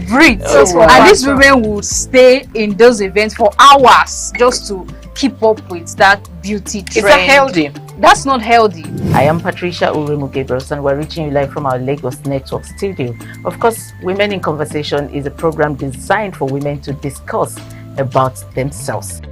breathe. And these women would stay in those events for hours just to keep up with that beauty trend. Is that healthy? That's not healthy. I am Patricia Uremu Gabriels, and we're reaching you live from our Lagos Network studio. Of course, Women in Conversation is a program designed for women to discuss about themselves.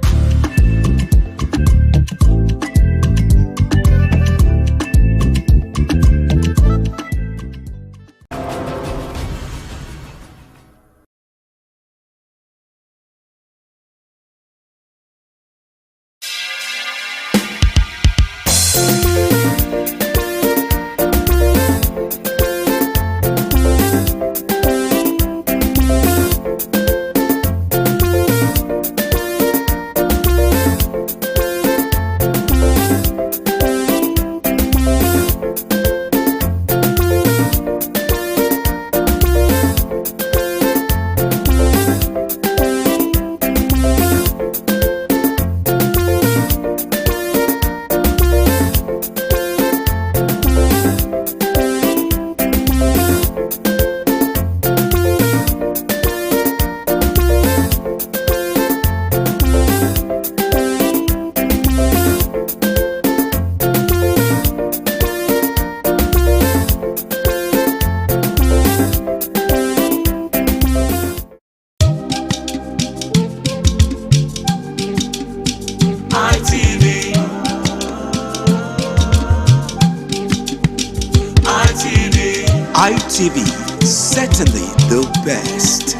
ITV, certainly the best.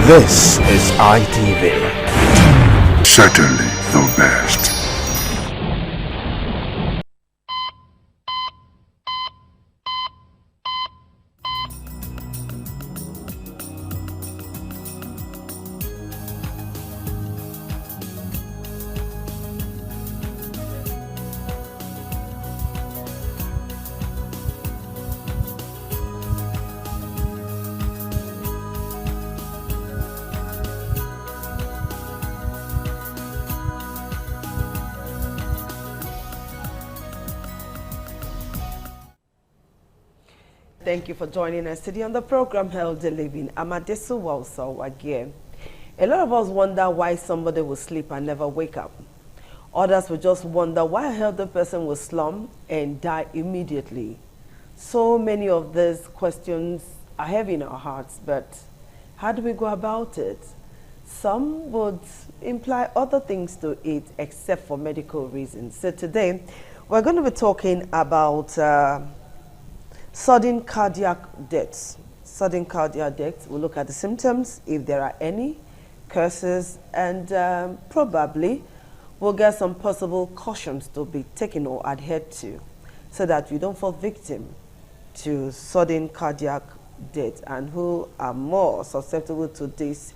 This is ITV. Certainly the best. Thank you for joining us today on the program Healthy Living. I'm Adesu Walsall again. A lot of us wonder why somebody will sleep and never wake up. Others will just wonder why a healthy person will slump and die immediately. So many of these questions are heavy in our hearts, but how do we go about it? Some would imply other things to it except for medical reasons. So today, we're going to be talking about sudden cardiac deaths. Sudden cardiac deaths. We'll look at the symptoms, if there are any, causes, and probably we'll get some possible cautions to be taken or adhered to so that we don't fall victim to sudden cardiac death. And who are more susceptible to this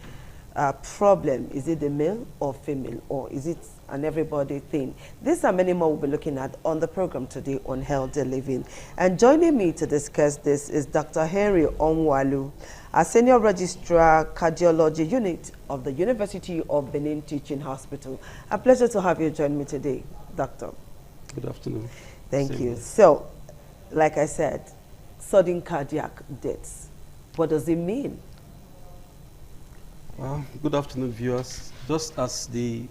problem? Is it the male or female, or is it an everybody thing? These are many more we'll be looking at on the program today on Healthy Living. And joining me to discuss this is Dr. Henry Onwalu, a Senior Registrar Cardiology Unit of the University of Benin Teaching Hospital. A pleasure to have you join me today, Doctor. Good afternoon. Thank you. So, like I said, sudden cardiac deaths. What does it mean? Well, good afternoon, viewers. Just as the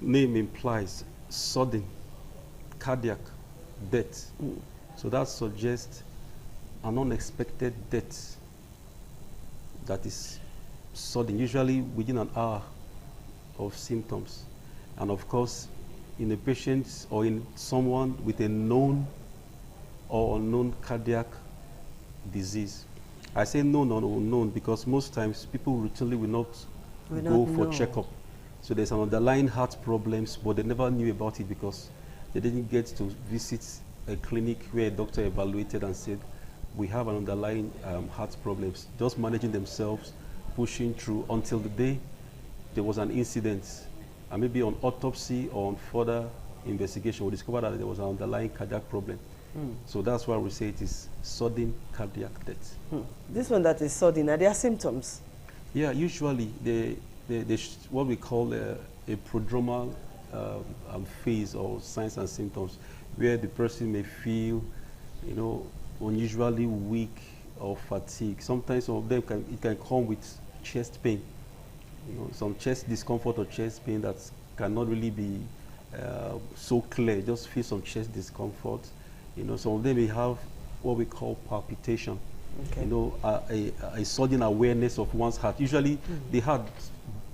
name implies, sudden cardiac death. So that suggests an unexpected death that is sudden, usually within an hour of symptoms. And of course, in a patient or in someone with a known or unknown cardiac disease. I say known or unknown because most times people routinely will not go for checkup. So there's an underlying heart problems, but they never knew about it because they didn't get to visit a clinic where a doctor evaluated and said, we have an underlying heart problems, just managing themselves, pushing through until the day there was an incident, and maybe on autopsy or on further investigation, we discovered that there was an underlying cardiac problem. So that's why we say it is sudden cardiac death. This one that is sudden, are there symptoms? Yeah, usually what we call a prodromal phase or signs and symptoms, where the person may feel, you know, unusually weak or fatigue. Sometimes some of them it can come with chest pain, you know, some chest discomfort or chest pain that cannot really be so clear. Just feel some chest discomfort. You know, some of them may have what we call palpitation. Okay. You know, a sudden awareness of one's heart. Usually, the heart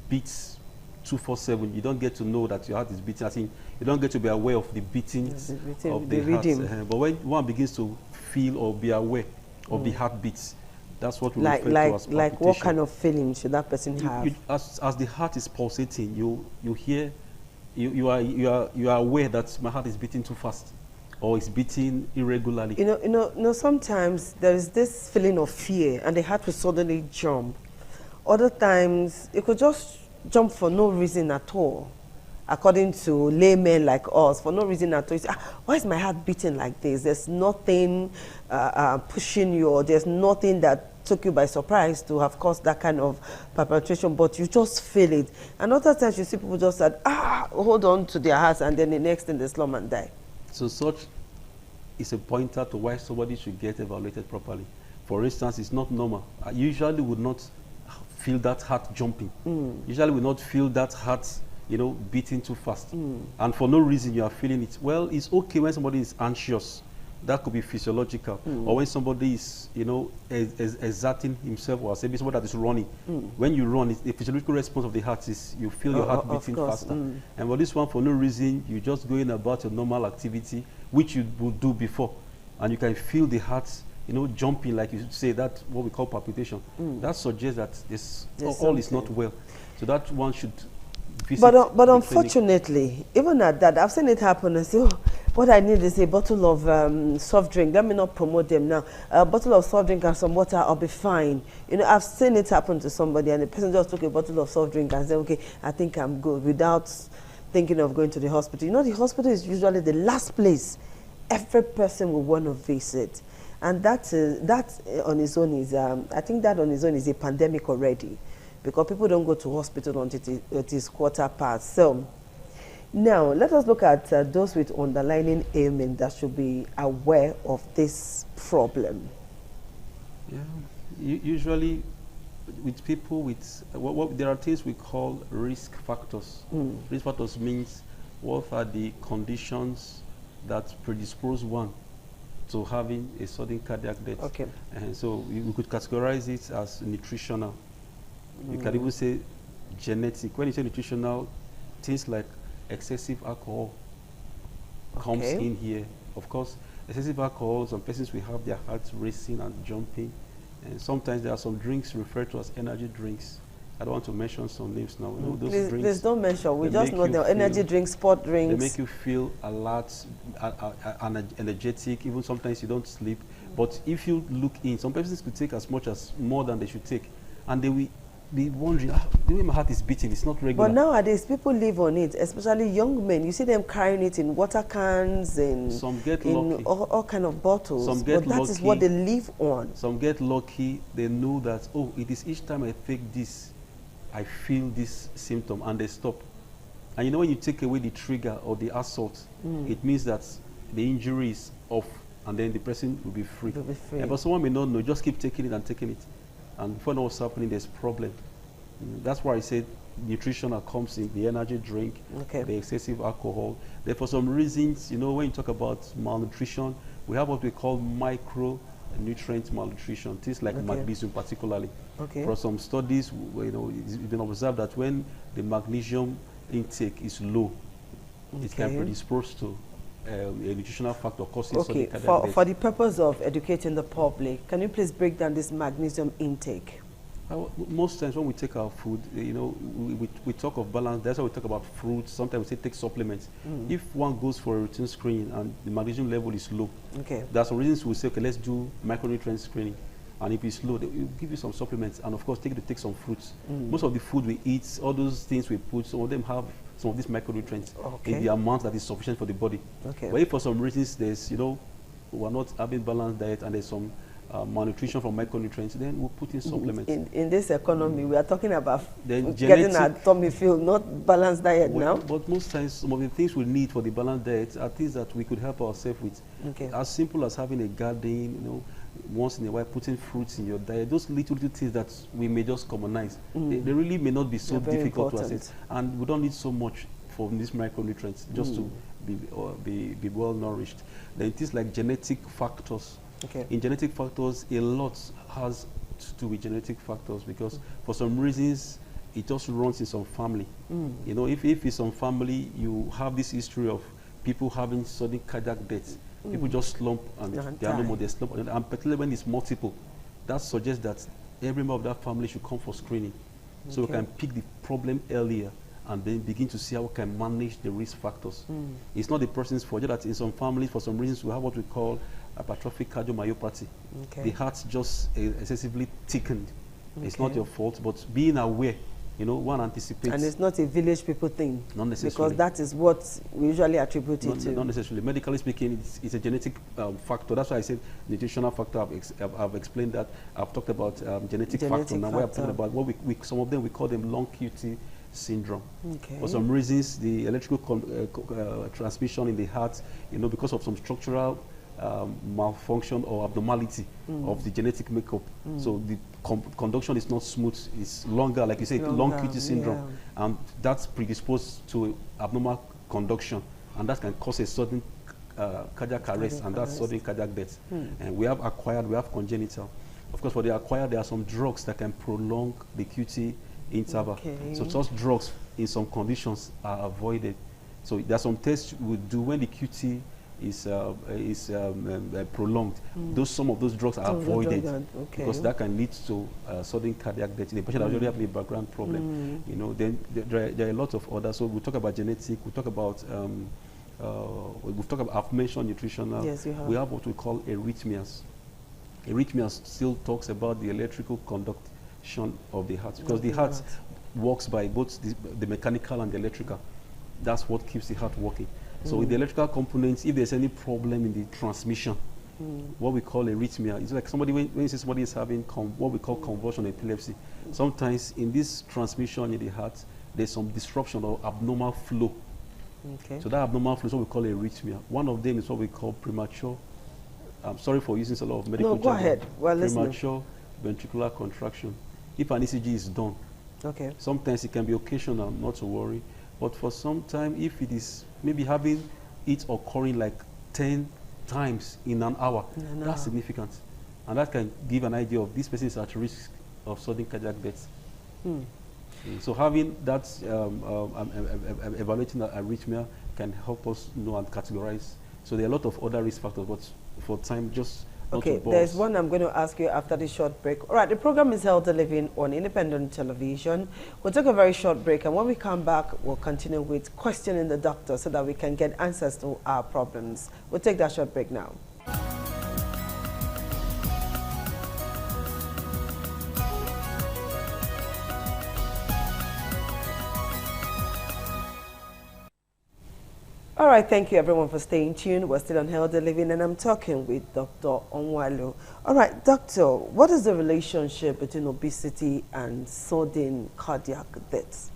beats 247. You don't get to know that your heart is beating. I think you don't get to be aware of the beatings of the heart. But when one begins to feel or be aware of the heartbeats, that's what we refer to as palpitation. Like what kind of feeling should that person have? As the heart is pulsating, you hear, you are aware that my heart is beating too fast, or it's beating irregularly. You know, sometimes there is this feeling of fear, and the heart will suddenly jump. Other times, it could just jump for no reason at all. According to laymen like us, for no reason at all. You say, why is my heart beating like this? There's nothing pushing you, or there's nothing that took you by surprise to have caused that kind of palpitation, but you just feel it. And other times you see people just said, hold on to their hearts, and then the next thing they slum and die. So such is a pointer to why somebody should get evaluated properly. For instance, it's not normal. I usually would not feel that heart jumping. Usually would not feel that heart, you know, beating too fast. And for no reason you are feeling it. Well, it's okay when somebody is anxious. That could be physiological. Or when somebody is, you know, exerting himself, or maybe somebody that is running. When you run, the physiological response of the heart is you feel your heart beating faster. And for this one, for no reason, you're just going about your normal activity, which you would do before. And you can feel the heart, you know, jumping, like you say, that's what we call palpitation. That suggests that this all is not well. So that one should visit But unfortunately, even at that, I've seen it happen. I say, oh, what I need is a bottle of soft drink. Let me not promote them now. A bottle of soft drink and some water, I'll be fine. You know, I've seen it happen to somebody, and the person just took a bottle of soft drink and said, okay, I think I'm good, without thinking of going to the hospital. You know, the hospital is usually the last place every person will want to visit. And that on its own is, I think that on its own is a pandemic already, because people don't go to hospital until it is 1:15. So now let us look at those with underlying ailment that should be aware of this problem. Yeah, usually with people with, there are things we call risk factors. Risk factors means what are the conditions that predispose one to having a sudden cardiac death. Okay. And so we could categorize it as nutritional. You can even say genetic. When you say nutritional, things like excessive alcohol comes in here. Of course, excessive alcohol, some persons will have their hearts racing and jumping. And sometimes there are some drinks referred to as energy drinks. I don't want to mention some names now. No, those drinks, please don't mention. We just know the energy drinks, sport drinks. They make you feel alert, energetic. Even sometimes you don't sleep. But if you look in, some persons could take as much as more than they should take. And they will be wondering, the way my heart is beating, it's not regular. But nowadays, people live on it, especially young men. You see them carrying it in water cans and some get in lucky. All kind of bottles. Some get but that lucky. is what they live on. Some get lucky. They know that, oh, it is each time I take this, I feel this symptom, and they stop. And you know, when you take away the trigger or the assault, it means that the injury is off, and then the person will be free. But someone may not know, just keep taking it and taking it. And before know what's happening, there's problem. That's why I said nutritional comes in, the energy drink, the excessive alcohol. There, for some reasons, you know, when you talk about malnutrition, We have what we call micronutrient malnutrition, things like magnesium particularly. For some studies, it's been observed that when the magnesium intake is low, it can predispose to a nutritional factor causing sudden cardiac death. For the purpose of educating the public, can you please break down this magnesium intake? Most times when we take our food, we talk of balance. That's why we talk about fruits. Sometimes we say take supplements. If one goes for a routine screening and the magnesium level is low, there are some reasons we say, okay, let's do micronutrient screening. And if it's low, they will give you some supplements, and of course, take some fruits. Most of the food we eat, all those things we put, some of them have some of these micronutrients in the amount that is sufficient for the body. But if for some reasons there's, we're not having balanced diet and there's some malnutrition from micronutrients, then we'll put in supplements. In this economy, we are talking about getting our tummy filled, not balanced diet now. But most times, some of the things we need for the balanced diet are things that we could help ourselves with. As simple as having a garden, once in a while putting fruits in your diet, those little things that we may just commonize. They really may not be so difficult to access, and we don't need so much from these micronutrients just to be well nourished. Then things like genetic factors. In genetic factors, a lot has to do with genetic factors because for some reasons it just runs in some family. If in some family you have this history of people having sudden cardiac death, people just slump and they are no more, they slump, and particularly when it's multiple, that suggests that every member of that family should come for screening. So we can pick the problem earlier and then begin to see how we can manage the risk factors. It's not the person's fault, just that in some families, for some reasons, we have what we call hypertrophic cardiomyopathy. The heart's just excessively thickened. It's not your fault, but being aware, one anticipates. And it's not a village people thing. Not necessarily. Because that is what we usually attribute it to. Not necessarily. Medically speaking, it's a genetic factor. That's why I said nutritional factor. I've explained that. I've talked about genetic factor. Now we're talking about what some of them, we call them long QT syndrome. For some reasons, the electrical transmission in the heart, because of some structural malfunction or abnormality of the genetic makeup. So the conduction is not smooth, it's longer, like you said, long QT syndrome. And that's predisposed to abnormal conduction, and that can cause a sudden cardiac arrest, and that's sudden cardiac death. And we have acquired, we have congenital. Of course, for the acquired, there are some drugs that can prolong the QT interval. So such drugs in some conditions are avoided. So there are some tests we do when the QT is prolonged. Some of those drugs are avoided because that can lead to sudden cardiac death. The patient already have a background problem. Then there are a lot of others. So we talk about genetic. We talk about I've mentioned nutritional. Yes, you have. We have what we call arrhythmias. Arrhythmias still talks about the electrical conduction of the heart because the heart works by both the mechanical and the electrical. That's what keeps the heart working. So with the electrical components, if there's any problem in the transmission, what we call arrhythmia, it's like somebody, when you say somebody is having what we call convulsion epilepsy, sometimes in this transmission in the heart, there's some disruption or abnormal flow. So that abnormal flow is what we call arrhythmia. One of them is what we call premature, I'm sorry for using a lot of medical No, go ahead. Well, premature ventricular contraction. If an ECG is done, sometimes it can be occasional, not to worry. But for some time, if it is maybe having it occurring like 10 times in an hour, that's significant. And that can give an idea of this person is at risk of sudden cardiac death. So having that, evaluating arrhythmia can help us know and categorize. So there are a lot of other risk factors, but for time, just there's one I'm going to ask you after this short break. All right, the program is Healthy Living on Independent Television. We'll take a very short break, and when we come back, we'll continue with questioning the doctor so that we can get answers to our problems. We'll take that short break now. All right, thank you everyone for staying tuned. We're still on Healthy Living, and I'm talking with Dr. Onwalu. All right, doctor, what is the relationship between obesity and sudden cardiac death?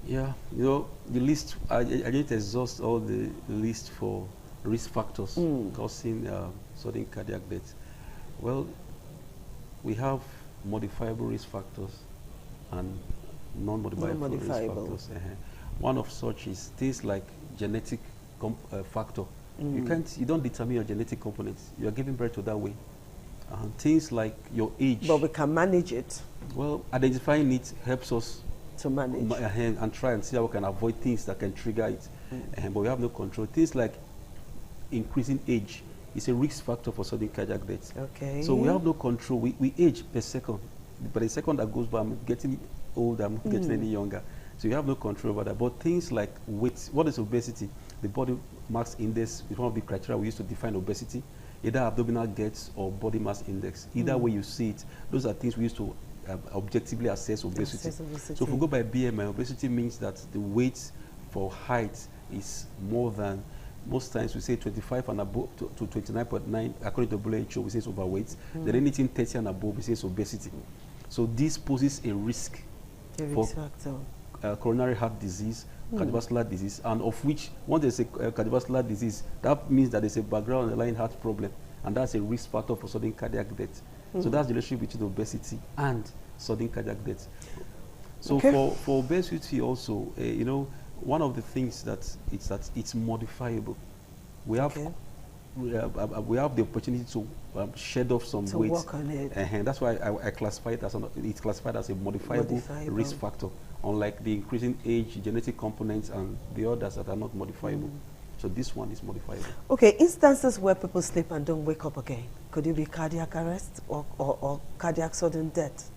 Yeah, the list, I didn't exhaust all the list for risk factors causing sudden cardiac death. Well, we have modifiable risk factors and non-modifiable risk factors. One of such is things like genetic factor. You don't determine your genetic components. You are giving birth to that way. Things like your age. But we can manage it. Well, identifying it helps us to manage and try and see how we can avoid things that can trigger it. But we have no control. Things like increasing age is a risk factor for sudden cardiac death. Okay. So we have no control. We age per second. But the second that goes by, I'm getting older, I'm not getting any younger. So you have no control over that. But things like weight, what is obesity? The body mass index is one of the criteria we use to define obesity. Either abdominal girth or body mass index. Either way you see it, those are things we use to objectively assess obesity. So if we go by BMI, obesity means that the weight for height is more than, most times we say 25 and above to 29.9, according to WHO, we say it's overweight. Then anything 30 and above, we say it's obesity. So this poses a risk for coronary heart disease, cardiovascular disease, and of which, once there's a cardiovascular disease, that means that there's a background underlying heart problem, and that's a risk factor for sudden cardiac death. So that's the relationship between obesity and sudden cardiac death. So for obesity also, you know, one of the things that it's modifiable. We have we have the opportunity to shed off some weight. Work on it. And that's why I classify it as it's classified as a modifiable risk factor, unlike the increasing age, genetic components, and the others that are not modifiable. So this one is modifiable. Okay, instances where people sleep and don't wake up again. Could it be cardiac arrest or cardiac sudden death?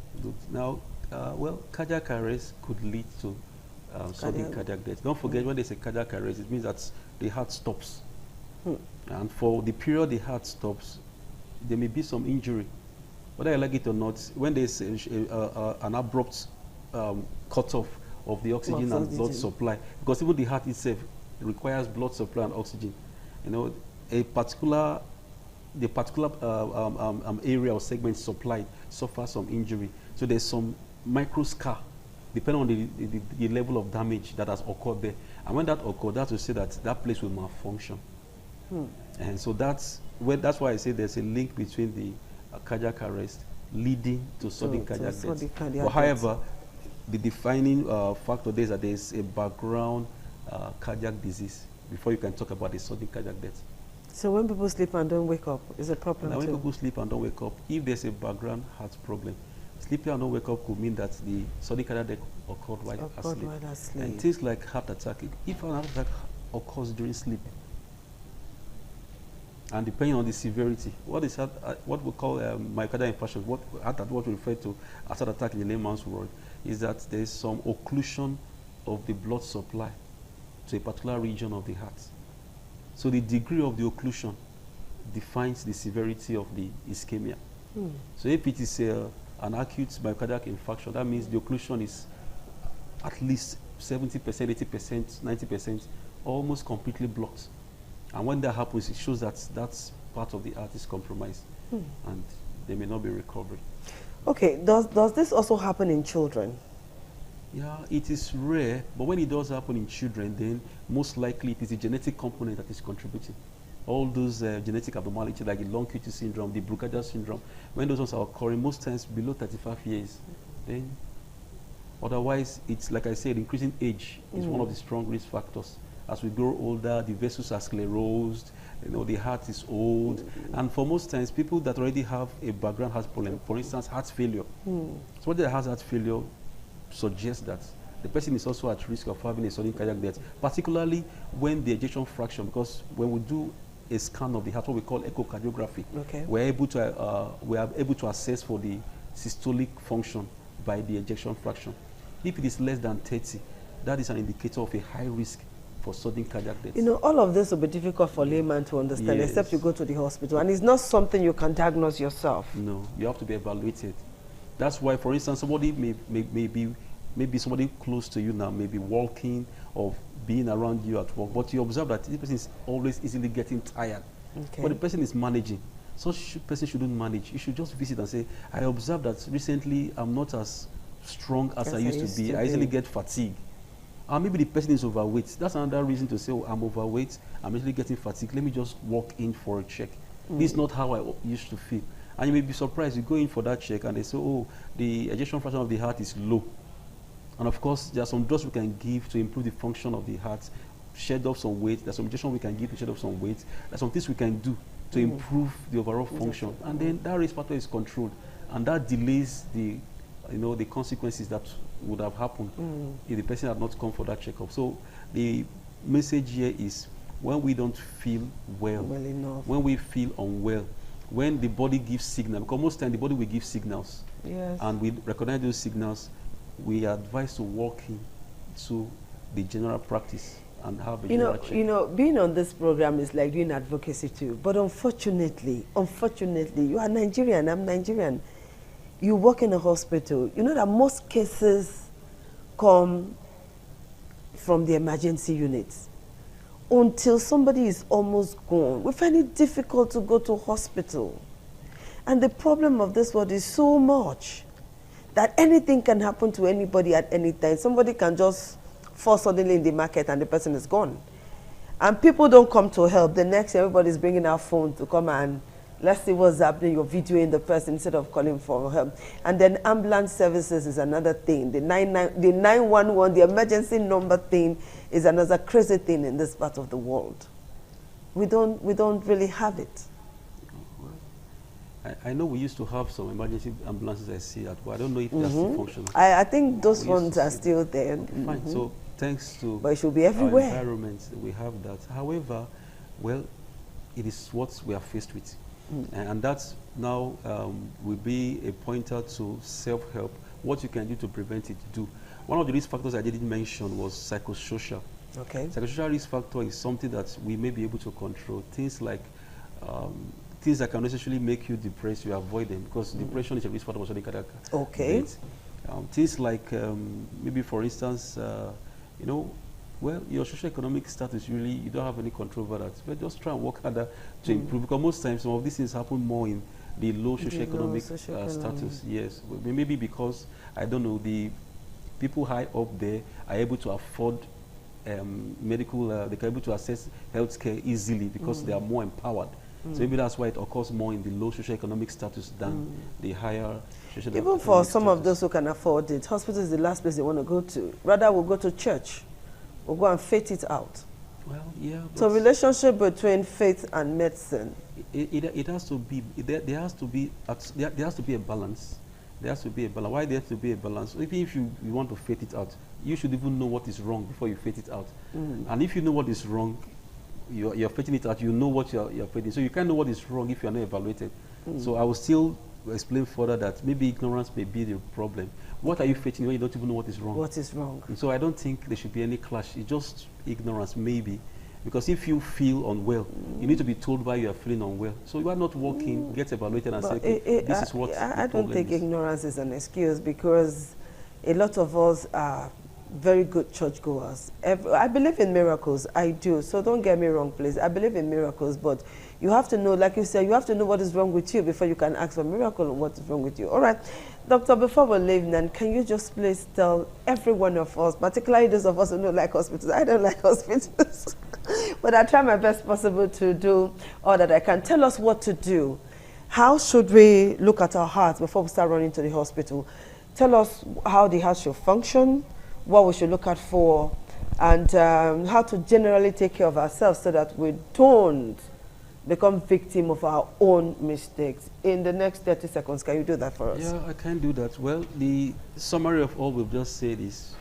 Now, well, cardiac arrest could lead to sudden cardiac death. Don't forget, when they say cardiac arrest, it means that the heart stops. And for the period the heart stops, there may be some injury. Whether I like it or not, when there's an abrupt cut-off of the oxygen and blood supply, because even the heart itself requires blood supply and oxygen. You know, the particular area or segment supplied suffers some injury. So there's some micro scar, depending on the level of damage that has occurred there. And when that occurs, that's to say that that place will malfunction. And so that's why I say there's a link between the cardiac arrest leading to sudden cardiac death. But however, the defining factor there is that there's a background cardiac disease before you can talk about the sudden cardiac death. So when people sleep and don't wake up, is a problem when people sleep and don't wake up, if there's a background heart problem, sleeping and don't wake up could mean that the sudden cardiac death occurred while asleep. And things like heart attack, if an heart attack occurs during sleep, and depending on the severity, what we call myocardial infarction, what we refer to as heart attack in the layman's word, is that there is some occlusion of the blood supply to a particular region of the heart. So the degree of the occlusion defines the severity of the ischemia. So if it is an acute myocardial infarction, that means the occlusion is at least 70%, 80%, 90%, almost completely blocked. And when that happens, it shows that that part of the heart is compromised, and they may not be recovered. Okay, does this also happen in children? Yeah, it is rare, but when it does happen in children, then most likely it is the genetic component that is contributing. All those genetic abnormalities like the long QT syndrome, the Brugada syndrome, when those ones are occurring, most times below 35 years, then otherwise, it's like I said, increasing age is one of the strong risk factors. As we grow older, the vessels are sclerosed, you know, the heart is old. And for most times, people that already have a background heart problem, for instance, heart failure. So what that has heart failure suggests that the person is also at risk of having a sudden cardiac death, particularly when the ejection fraction, because when we do a scan of the heart, what we call echocardiography, we are able to assess for the systolic function by the ejection fraction. If it is less than 30, that is an indicator of a high risk for sudden cardiac death. You know, all of this will be difficult for layman to understand, except you go to the hospital. And it's not something you can diagnose yourself. No, you have to be evaluated. That's why, for instance, somebody maybe somebody close to you now, maybe walking or being around you at work, but you observe that this person is always easily getting tired. But the person is managing. Such person shouldn't manage. You should just visit and say, I observed that recently I'm not as strong as I used to be. I easily get fatigued. Maybe the person is overweight. That's another reason to say, oh, I'm overweight, I'm actually getting fatigued. Let me just walk in for a check. This is not how I used to feel. And you may be surprised, you go in for that check and they say, oh, the ejection fraction of the heart is low. And of course, there are some drugs we can give to improve the function of the heart shed off some weight. There's some injection we can give to shed off some weight. There's some things we can do to improve the overall function. And then that risk factor is controlled, and that delays the, the consequences that would have happened if the person had not come for that checkup. So the message here is, when we don't feel well enough, when we feel unwell, when the body gives signals, because most time the body will give signals, and we recognize those signals, we are advised to walk into the general practice and have a general check. Being on this program is like doing advocacy too. But unfortunately, you are Nigerian, I'm Nigerian. You work in a hospital. You know that most cases come from the emergency units. Until somebody is almost gone, we find it difficult to go to hospital. And the problem of this world is so much that anything can happen to anybody at any time. Somebody can just fall suddenly in the market and the person is gone. And people don't come to help. The next, everybody's bringing our phone to come and let's see what's happening. You're videoing the person instead of calling for help. And then ambulance services is another thing. The 911, the emergency number thing is another crazy thing in this part of the world. We don't really have it. I know we used to have some emergency ambulances I see at, but I don't know if they're still functional. I think those ones are still there. Fine. So thanks to but it should be everywhere. Our environment, we have that. However, well, it is what we are faced with. And that now will be a pointer to self-help. What you can do to prevent it, do. One of the risk factors I didn't mention was psychosocial. Okay. Psychosocial risk factor is something that we may be able to control. Things like things that can necessarily make you depressed, you avoid them, because depression is a risk factor for Okay. Things like maybe, for instance, well, your socio-economic status, really, you don't have any control over that. But just try and work harder to improve, because most times some of these things happen more in the low socio-economic status. Yes, maybe because, I don't know, the people high up there are able to afford medical, they're able to access healthcare easily because they are more empowered. So maybe that's why it occurs more in the low socio-economic status than the higher socio-economic Even for some of those who can afford it, hospital is the last place they want to go to. Rather, we'll go to church. We'll go and faith it out. Well, yeah. So relationship between faith and medicine. It has to be, there has to be a balance. There has to be a balance. Why there has to be a balance? Even if you want to faith it out, you should even know what is wrong before you faith it out. And if you know what is wrong, you're faithing it out, you know what you're faithing. So you can't know what is wrong if you're not evaluated. So I will still explain further that maybe ignorance may be the problem. What are you faithing when you don't even know what is wrong? What is wrong? And so I don't think there should be any clash. It's just ignorance, maybe. Because if you feel unwell, you need to be told why you are feeling unwell. So you are not working, get evaluated and say, okay, this is what I don't think ignorance is an excuse, because a lot of us are very good churchgoers. I believe in miracles, I do. So don't get me wrong, please. I believe in miracles, but you have to know, like you said, you have to know what is wrong with you before you can ask for a miracle on what is wrong with you. All right, Doctor, before we leave, then, can you just please tell every one of us, particularly those of us who don't like hospitals, I don't like hospitals, but I try my best possible to do all that I can. Tell us what to do. How should we look at our hearts before we start running to the hospital? Tell us how the heart should function, what we should look out for, and how to generally take care of ourselves so that we don't become victim of our own mistakes. In the next 30 seconds, can you do that for us? Yeah, I can do that. Well, the summary of all we've just said is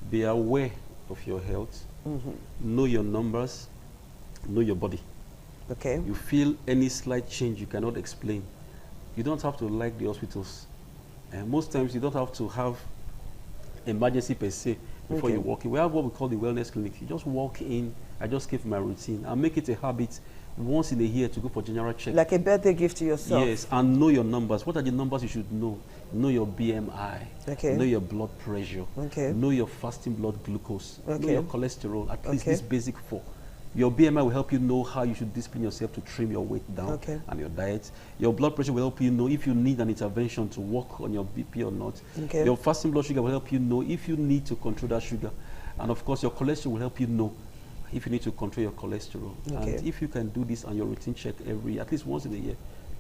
be aware of your health, know your numbers, know your body. Okay. You feel any slight change you cannot explain. You don't have to like the hospitals. Most times you don't have to have emergency per se before you walk in. We have what we call the wellness clinic. You just walk in, I just keep my routine and make it a habit once in a year to go for general check. Like a birthday gift to yourself. Yes, and know your numbers. What are the numbers you should know? Know your BMI. Okay. Know your blood pressure. Okay. Know your fasting blood glucose. Okay. Know your cholesterol. At least these basic 4. Your BMI will help you know how you should discipline yourself to trim your weight down and your diet. Your blood pressure will help you know if you need an intervention to work on your BP or not. Okay. Your fasting blood sugar will help you know if you need to control that sugar. And of course, your cholesterol will help you know if you need to control your cholesterol. And if you can do this on your routine check at least once in a year,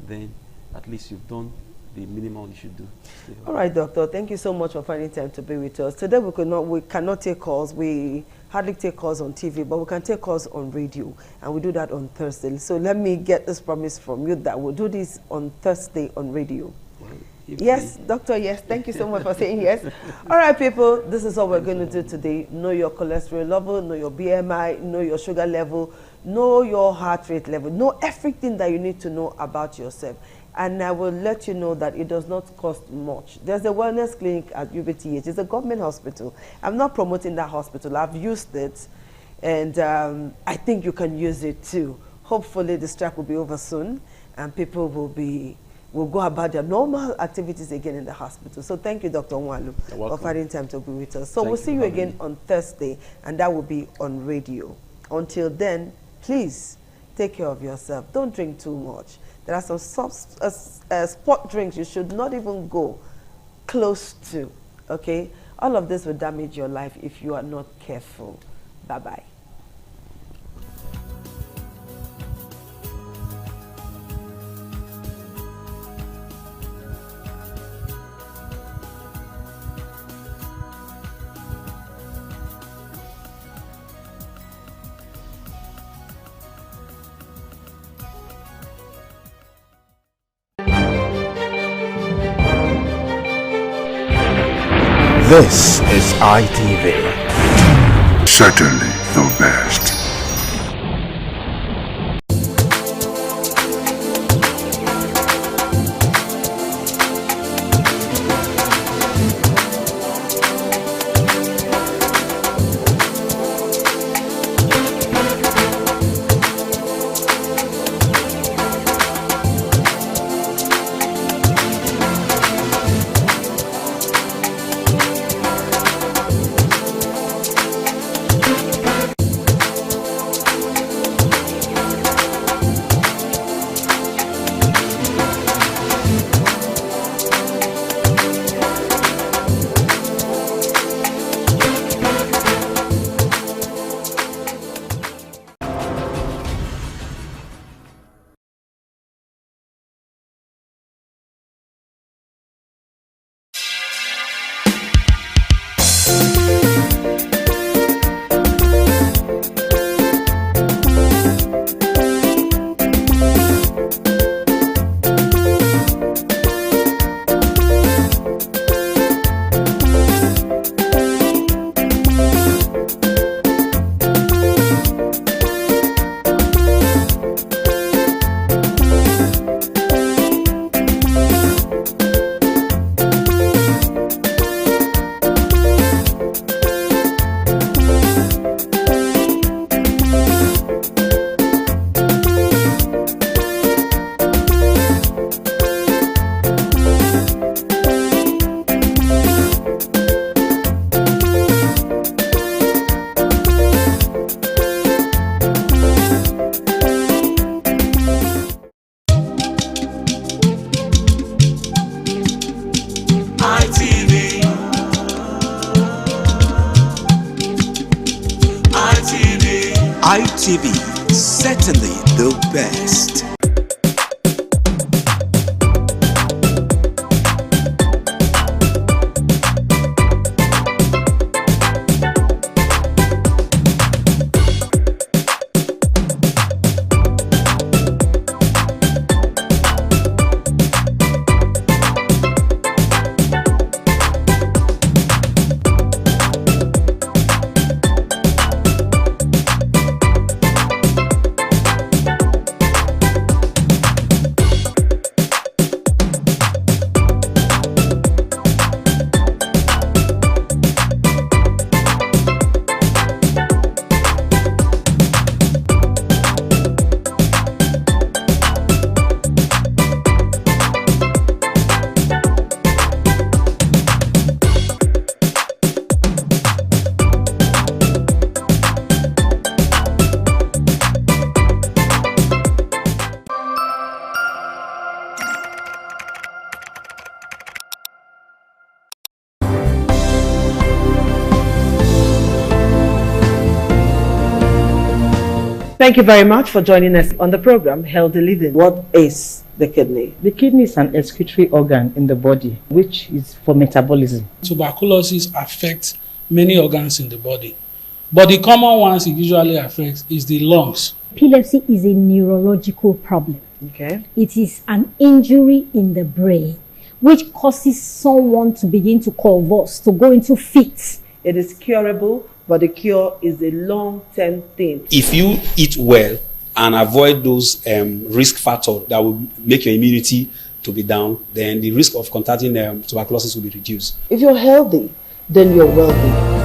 then at least you've done the minimum you should do. All right, doctor. Thank you so much for finding time to be with us. Today we cannot take calls. We hardly take calls on TV, but we can take calls on radio, and we do that on Thursday. So let me get this promise from you that we'll do this on Thursday on radio. Yes, doctor, yes. Thank you so much for saying yes. All right, people, this is what we're going to do today. Know your cholesterol level, know your BMI, know your sugar level, know your heart rate level, know everything that you need to know about yourself. And I will let you know that it does not cost much. There's a wellness clinic at UBTH. It's a government hospital. I'm not promoting that hospital. I've used it, and I think you can use it too. Hopefully the strike will be over soon, and people will go about their normal activities again in the hospital. So thank you, Dr. Nwalu, for finding time to be with us. So we'll see you again on Thursday, and that will be on radio. Until then, please take care of yourself. Don't drink too much. There are some sport drinks you should not even go close to, okay? All of this will damage your life if you are not careful. Bye-bye. This is ITV. Certainly the best. ITV, certainly the best. Thank you very much for joining us on the program Healthy Living. What is the kidney? The kidney is an excretory organ in the body which is for metabolism. Tuberculosis affects many organs in the body, but the common ones it usually affects is the lungs. Epilepsy is a neurological problem. Okay. It is an injury in the brain which causes someone to begin to convulse, to go into fits. It is curable, but the cure is a long-term thing. If you eat well and avoid those risk factors that will make your immunity to be down, then the risk of contracting tuberculosis will be reduced. If you're healthy, then you're wealthy.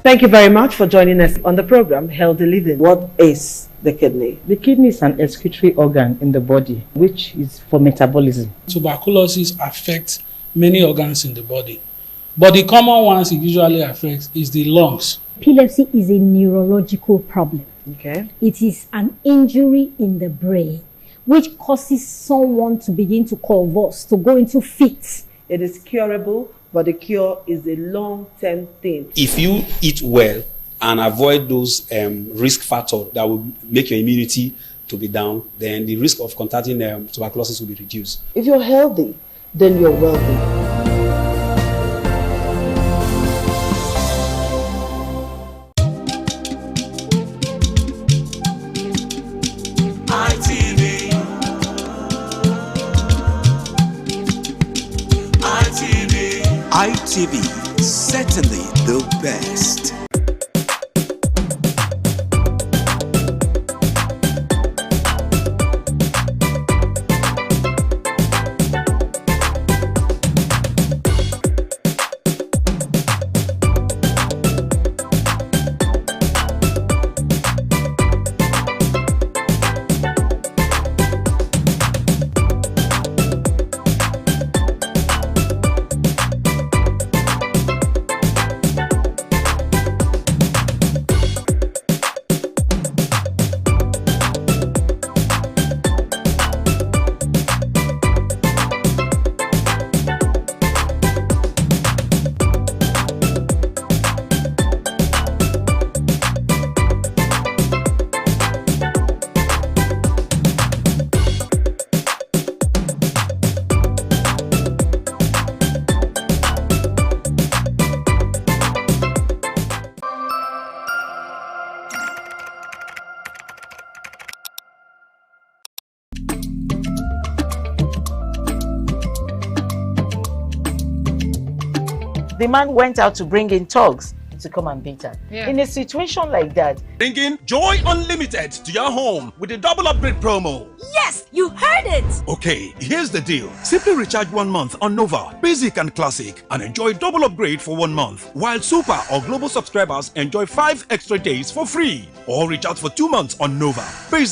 Thank you very much for joining us on the program, Healthy Living. What is the kidney? The kidney is an excretory organ in the body which is for metabolism. Tuberculosis affects many organs in the body, but the common ones it usually affects is the lungs. Epilepsy is a neurological problem. Okay. It is an injury in the brain which causes someone to begin to convulse, to go into fits. It is curable, but the cure is a long-term thing. If you eat well and avoid those risk factors that will make your immunity to be down, then the risk of contracting tuberculosis will be reduced. If you're healthy, then you're wealthy. ITV, certainly the best. The man went out to bring in thugs, to come and beat her. Yeah. In a situation like that, Bringing Joy Unlimited to your home with a double upgrade promo. Yes, you heard it! Okay, here's the deal. Simply recharge 1 month on Nova, Basic and Classic, and enjoy double upgrade for 1 month, while Super or Global subscribers enjoy 5 extra days for free. Or recharge for 2 months on Nova, Basic